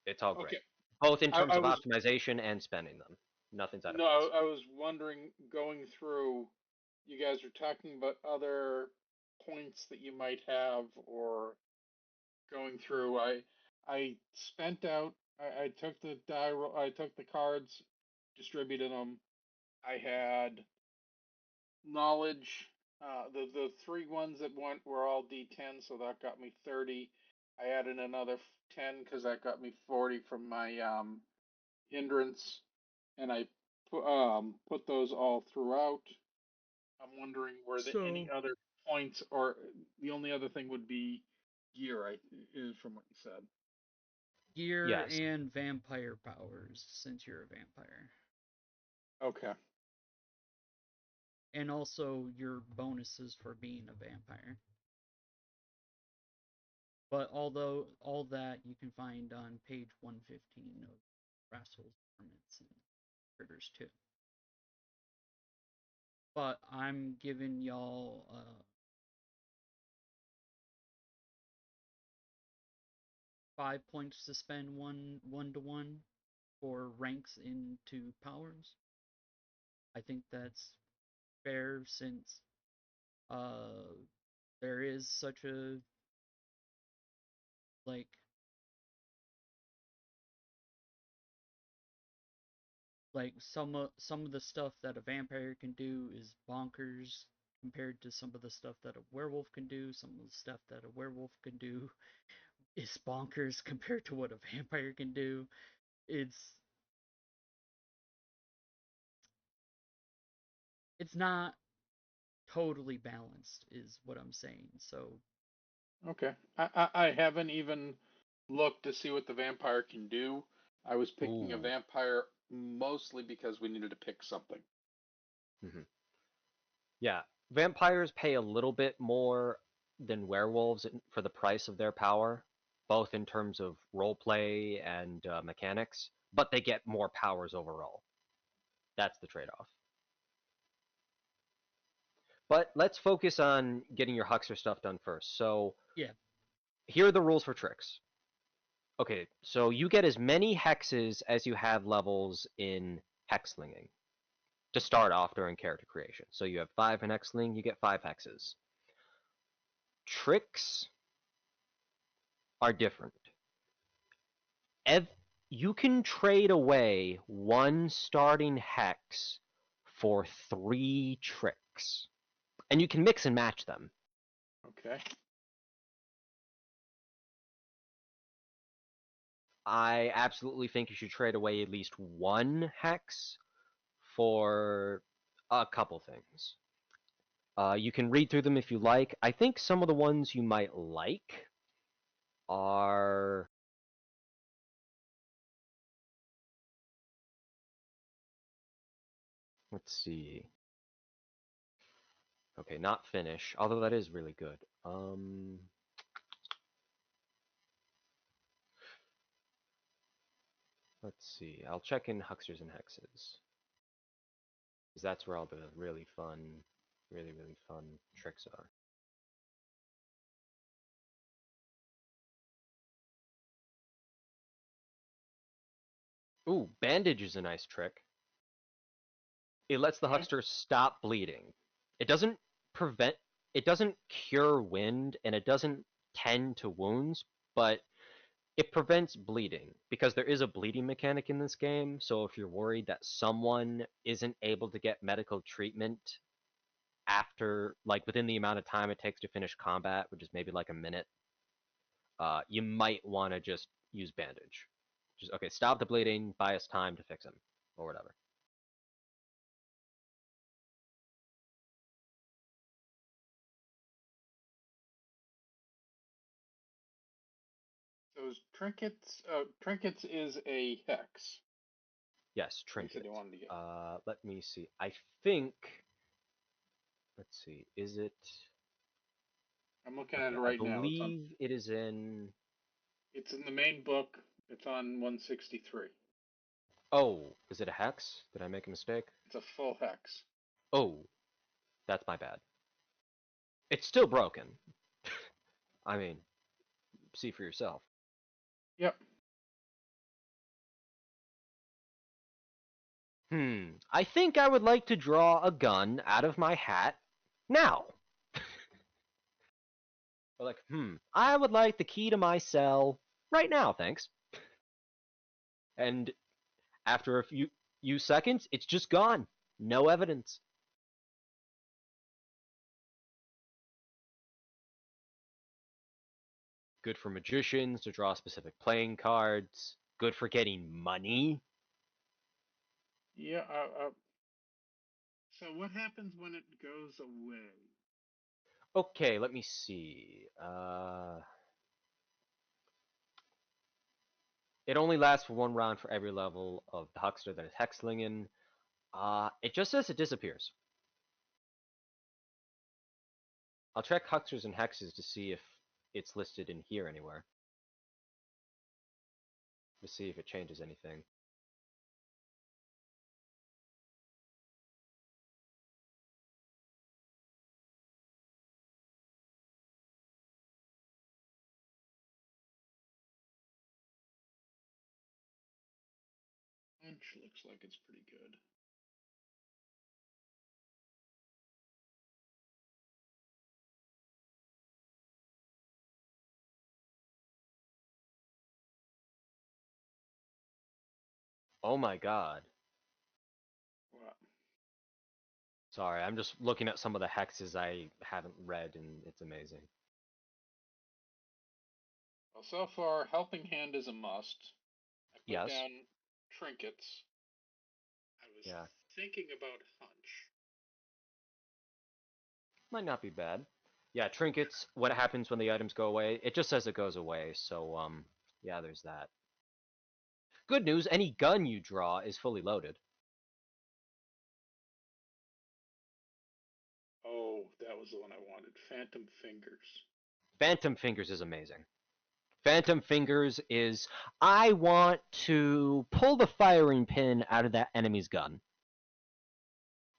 It's all great. Okay. Both in terms I of was optimization and spending them. Nothing's out of no, place. I was wondering going through. You guys are talking about other points that you might have, or going through. I spent out. I took the die. I took the cards, distributed them. I had knowledge. The 3 ones that went were all D10, so that got me 30. I added another 10 because that got me 40 from my hindrance, and I put those all throughout. I'm wondering were there any So, other points, or the only other thing would be gear. Is from what you said. gear Yes. and vampire powers, since you're a vampire. Okay. And also your bonuses for being a vampire. But although all that you can find on page 115 of Rascal's Permits and Critters 2. But I'm giving y'all 5 points to spend one to one. for ranks into powers. I think that's fair since there is such a like some of the stuff that a vampire can do is bonkers compared to some of the stuff that a werewolf can do. Some of the stuff that a werewolf can do is bonkers compared to what a vampire can do. It's not totally balanced is what I'm saying. So Okay. I haven't even looked to see what the vampire can do. I was picking a Ooh. vampire mostly because we needed to pick something. Mhm. Yeah, vampires pay a little bit more than werewolves for the price of their power, both in terms of roleplay and mechanics, but they get more powers overall. That's the trade-off. But let's focus on getting your Huckster stuff done first. So yeah, here are the rules for tricks. Okay, so you get as many hexes as you have levels in hexlinging to start off during character creation. So you have 5 in hexling, you get 5 hexes. Tricks are different. You can trade away 1 starting hex for 3 tricks. And you can mix and match them. Okay. I absolutely think you should trade away at least 1 hex for a couple things. You can read through them if you like. I think some of the ones you might like are... Let's see. Okay, not finish, although that is really good. Let's see. I'll check in Hucksters and Hexes. Because that's where all the really fun tricks are. Ooh, bandage is a nice trick. It lets the Okay. huckster stop bleeding. It doesn't prevent, it doesn't cure wind, and it doesn't tend to wounds, but it prevents bleeding, because there is a bleeding mechanic in this game, so if you're worried that someone isn't able to get medical treatment after, like, within the amount of time it takes to finish combat, which is maybe like a minute, you might want to just use bandage. Just, okay, stop the bleeding, buy us time to fix him, or whatever. Those trinkets. Trinkets is a hex. Yes, You said trinket. you wanted to get. Let me see. I think. Let's see. Is it? I'm looking at Okay, it I right now. believe it is in. It's in the main book. It's on 163. Oh, is it a hex? Did I make a mistake? It's a full hex. Oh, that's my bad. It's still broken. I mean, see for yourself. Yep. I think I would like to draw a gun out of my hat now. Or like, I would like the key to my cell right now, thanks. And after a few seconds, it's just gone. No evidence. Good for magicians to draw specific playing cards. Good for getting money. Yeah. So what happens when it goes away? Okay, let me see. It only lasts for 1 round for every level of the Huckster that is Hexlingen. It just says it disappears. I'll check Hucksters and Hexes to see if it's listed in here anywhere. To see if it changes anything. Wrench looks like it's pretty good. Oh my god. What? Sorry, I'm just looking at some of the hexes I haven't read, and it's amazing. Well, so far, Helping Hand is a must. I put Yes. down trinkets. I was Yeah. thinking about hunch. Might not be bad. Yeah, trinkets, what happens when the items go away? It just says it goes away, so, yeah, there's that. Good news, any gun you draw is fully loaded. Oh, that was the one I wanted. Phantom Fingers. Phantom Fingers is amazing. Phantom Fingers is, I want to pull the firing pin out of that enemy's gun.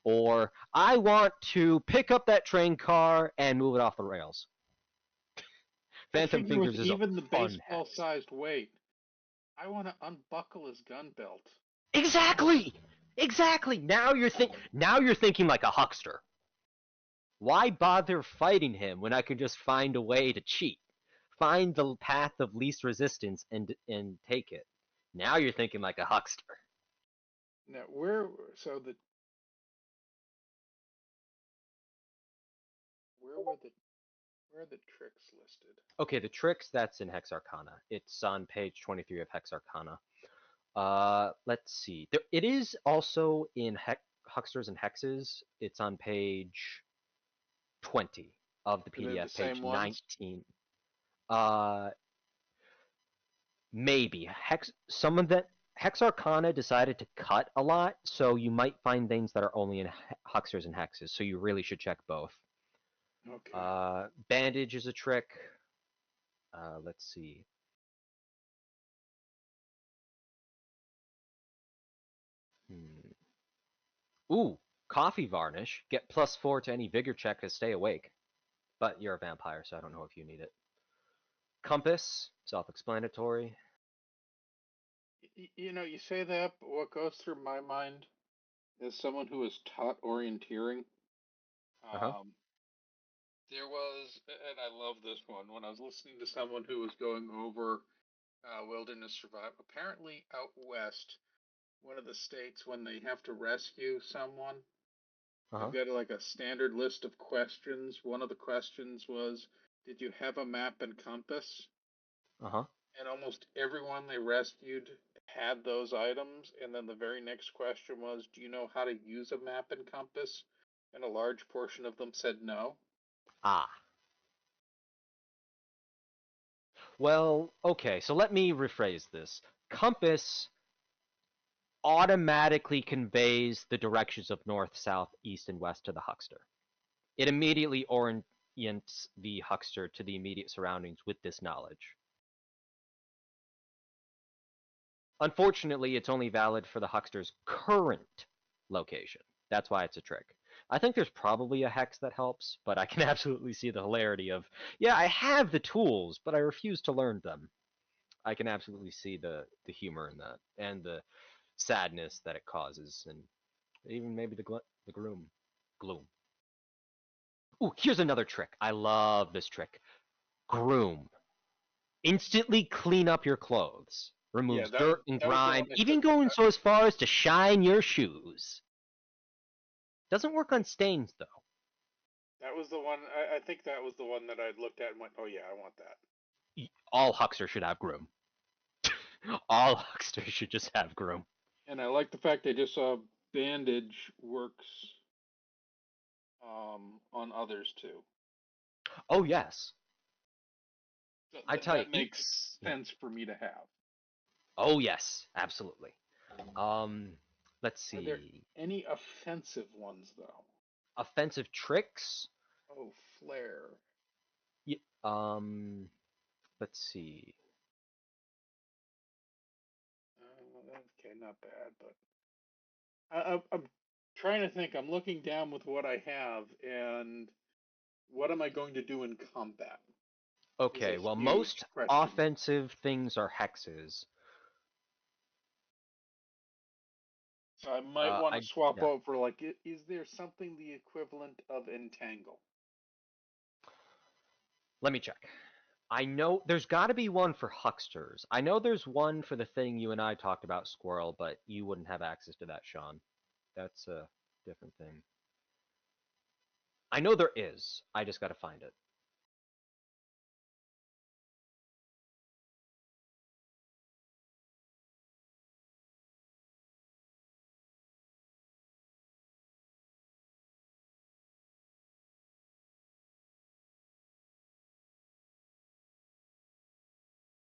Or, I want to pick up that train car and move it off the rails. Phantom Fingers is even the a fun hex. baseball-sized weight. I want to unbuckle his gun belt. Exactly! Exactly! Now you're thinking like a huckster. Why bother fighting him when I could just find a way to cheat? Find the path of least resistance and take it. Now you're thinking like a huckster. Now, where are the tricks listed? Okay, the tricks, that's in Hex Arcana. It's on page 23 of Hex Arcana. Let's see. It is also in Hucksters and Hexes. It's on page 20 of the Are they the PDF, page same ones? 19. Maybe. Some of the Hex Arcana decided to cut a lot, so you might find things that are only in Hucksters and Hexes, so you really should check both. Okay. Bandage is a trick. Let's see. Ooh, coffee varnish. Get +4 to any vigor check to stay awake. But you're a vampire, so I don't know if you need it. Compass, self-explanatory. You say that, but what goes through my mind as someone who was taught orienteering, Uh-huh. there was, and I love this one, when I was listening to someone who was going over wilderness survival. Apparently, out west, one of the states, when they have to rescue someone, Uh-huh. they've got like a standard list of questions. One of the questions was, "Did you have a map and compass?" Uh-huh. And almost everyone they rescued had those items. And then the very next question was, "Do you know how to use a map and compass?" And a large portion of them said no. Ah. Well, okay, so let me rephrase this. Compass automatically conveys the directions of north, south, east, and west to the huckster. It immediately orients the huckster to the immediate surroundings with this knowledge. Unfortunately, it's only valid for the huckster's current location. That's why it's a trick. I think there's probably a hex that helps, but I can absolutely see the hilarity of, yeah, I have the tools, but I refuse to learn them. I can absolutely see the humor in that, and the sadness that it causes, and even maybe the gloom. Ooh, here's another trick. I love this trick. Groom. Instantly clean up your clothes. Yeah, Removes that dirt and that was the grime, one they even said. going so as far as to shine your shoes. Doesn't work on stains, though. That was the one. I think that was the one that I looked at and went, "Oh yeah, I want that." All hucksters should have groom. All hucksters should just have groom. And I like the fact they just saw bandage works on others too. Oh, yes. So I tell you. that makes sense for me to have. Oh, yes. Absolutely. Let's Are there see. any offensive ones though? Offensive tricks. Oh, flare. Let's see. Okay, not bad, but I'm trying to think. I'm looking down with what I have, and what am I going to do in combat? Is a Okay, well, huge most question mark. offensive things are hexes. So I might want to I swap yeah. over. Like, is there something the equivalent of entangle? Let me check. I know there's got to be one for hucksters. I know there's one for the thing you and I talked about, squirrel, but you wouldn't have access to that, Sean. That's a different thing. I know there is. I just got to find it.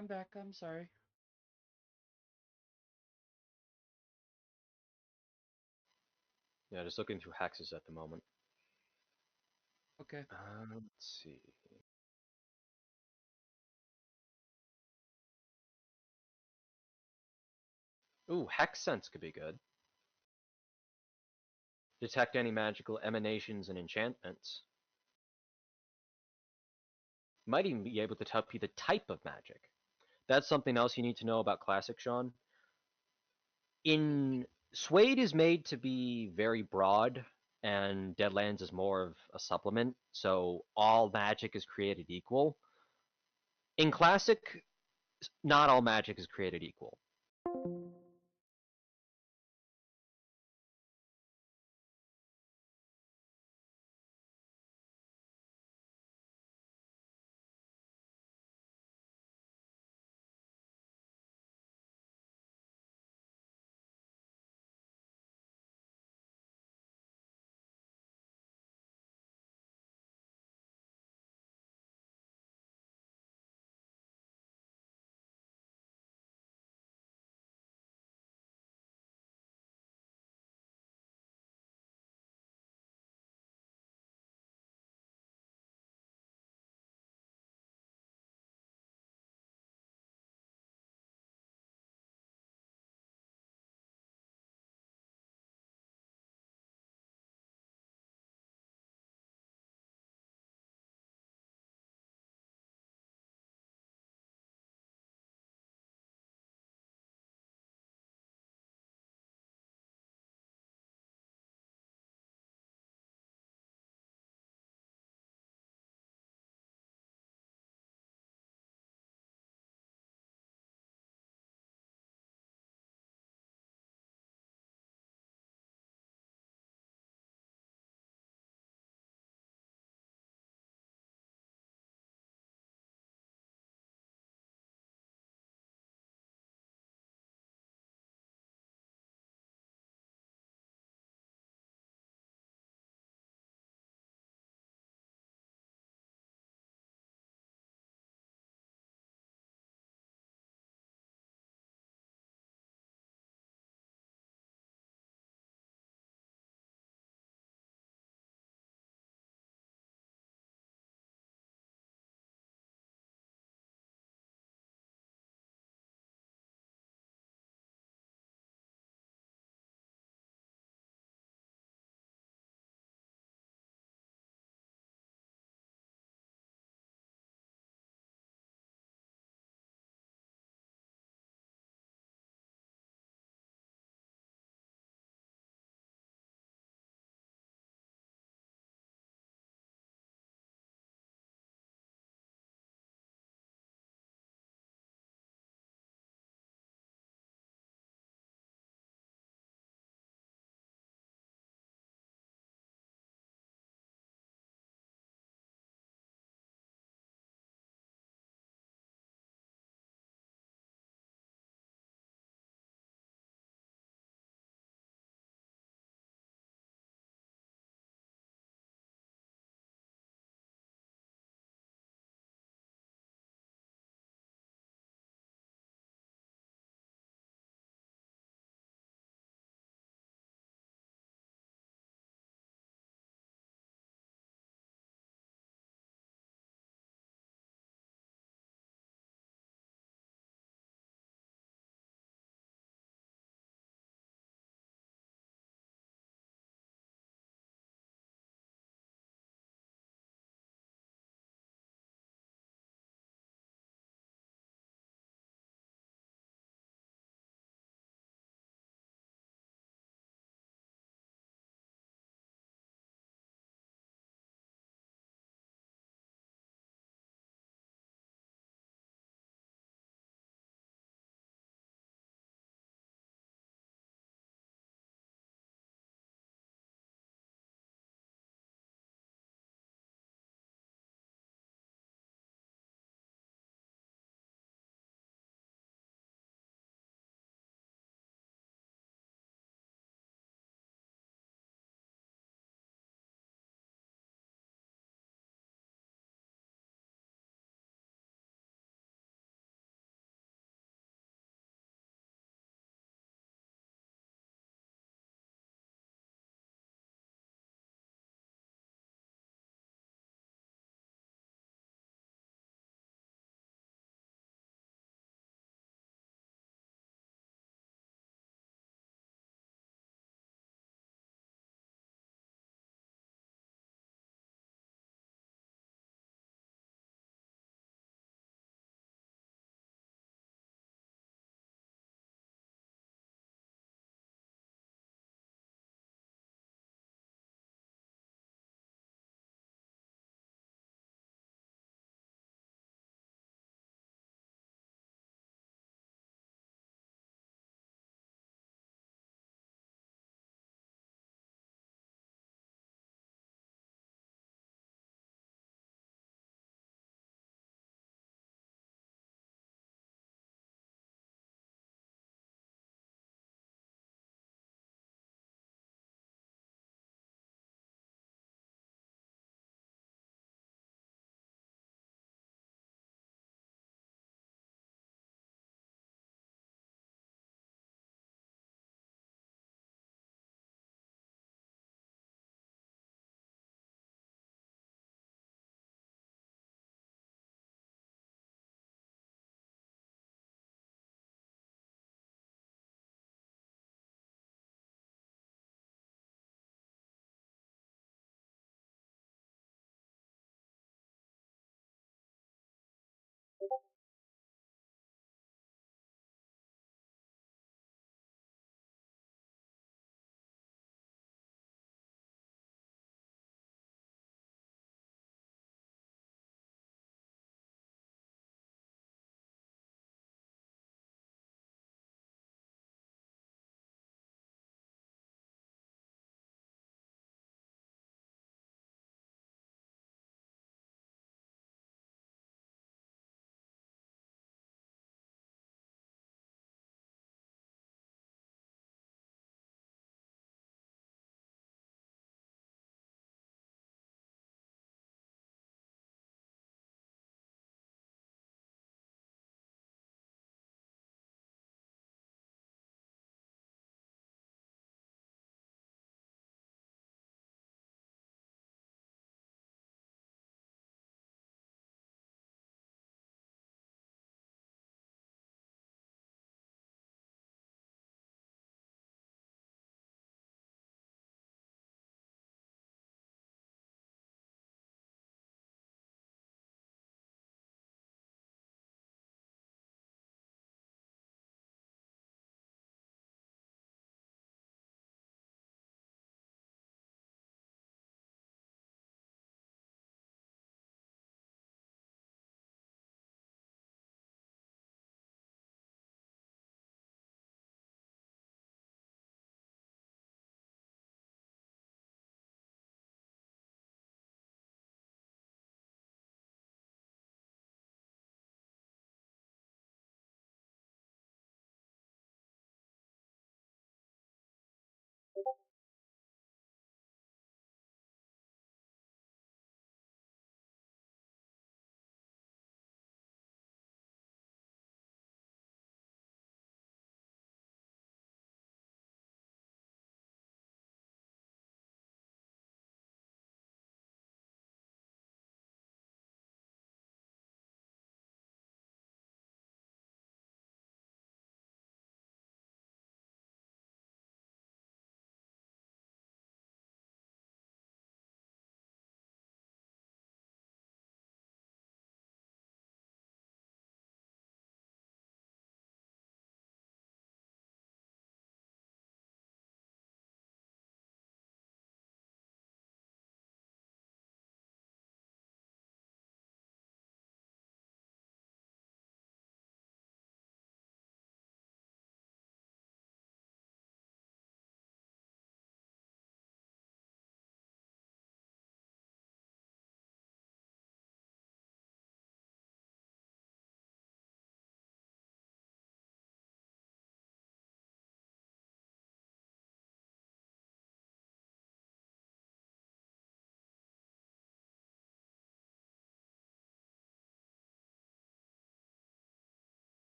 I'm back. I'm sorry. Yeah, just looking through hexes at the moment. Okay. Let's see. Ooh, hex sense could be good. Detect any magical emanations and enchantments. Might even be able to tell you the type of magic. That's something else you need to know about Classic, Sean. In Suede is made to be very broad, and Deadlands is more of a supplement, so all magic is created equal. In Classic, not all magic is created equal.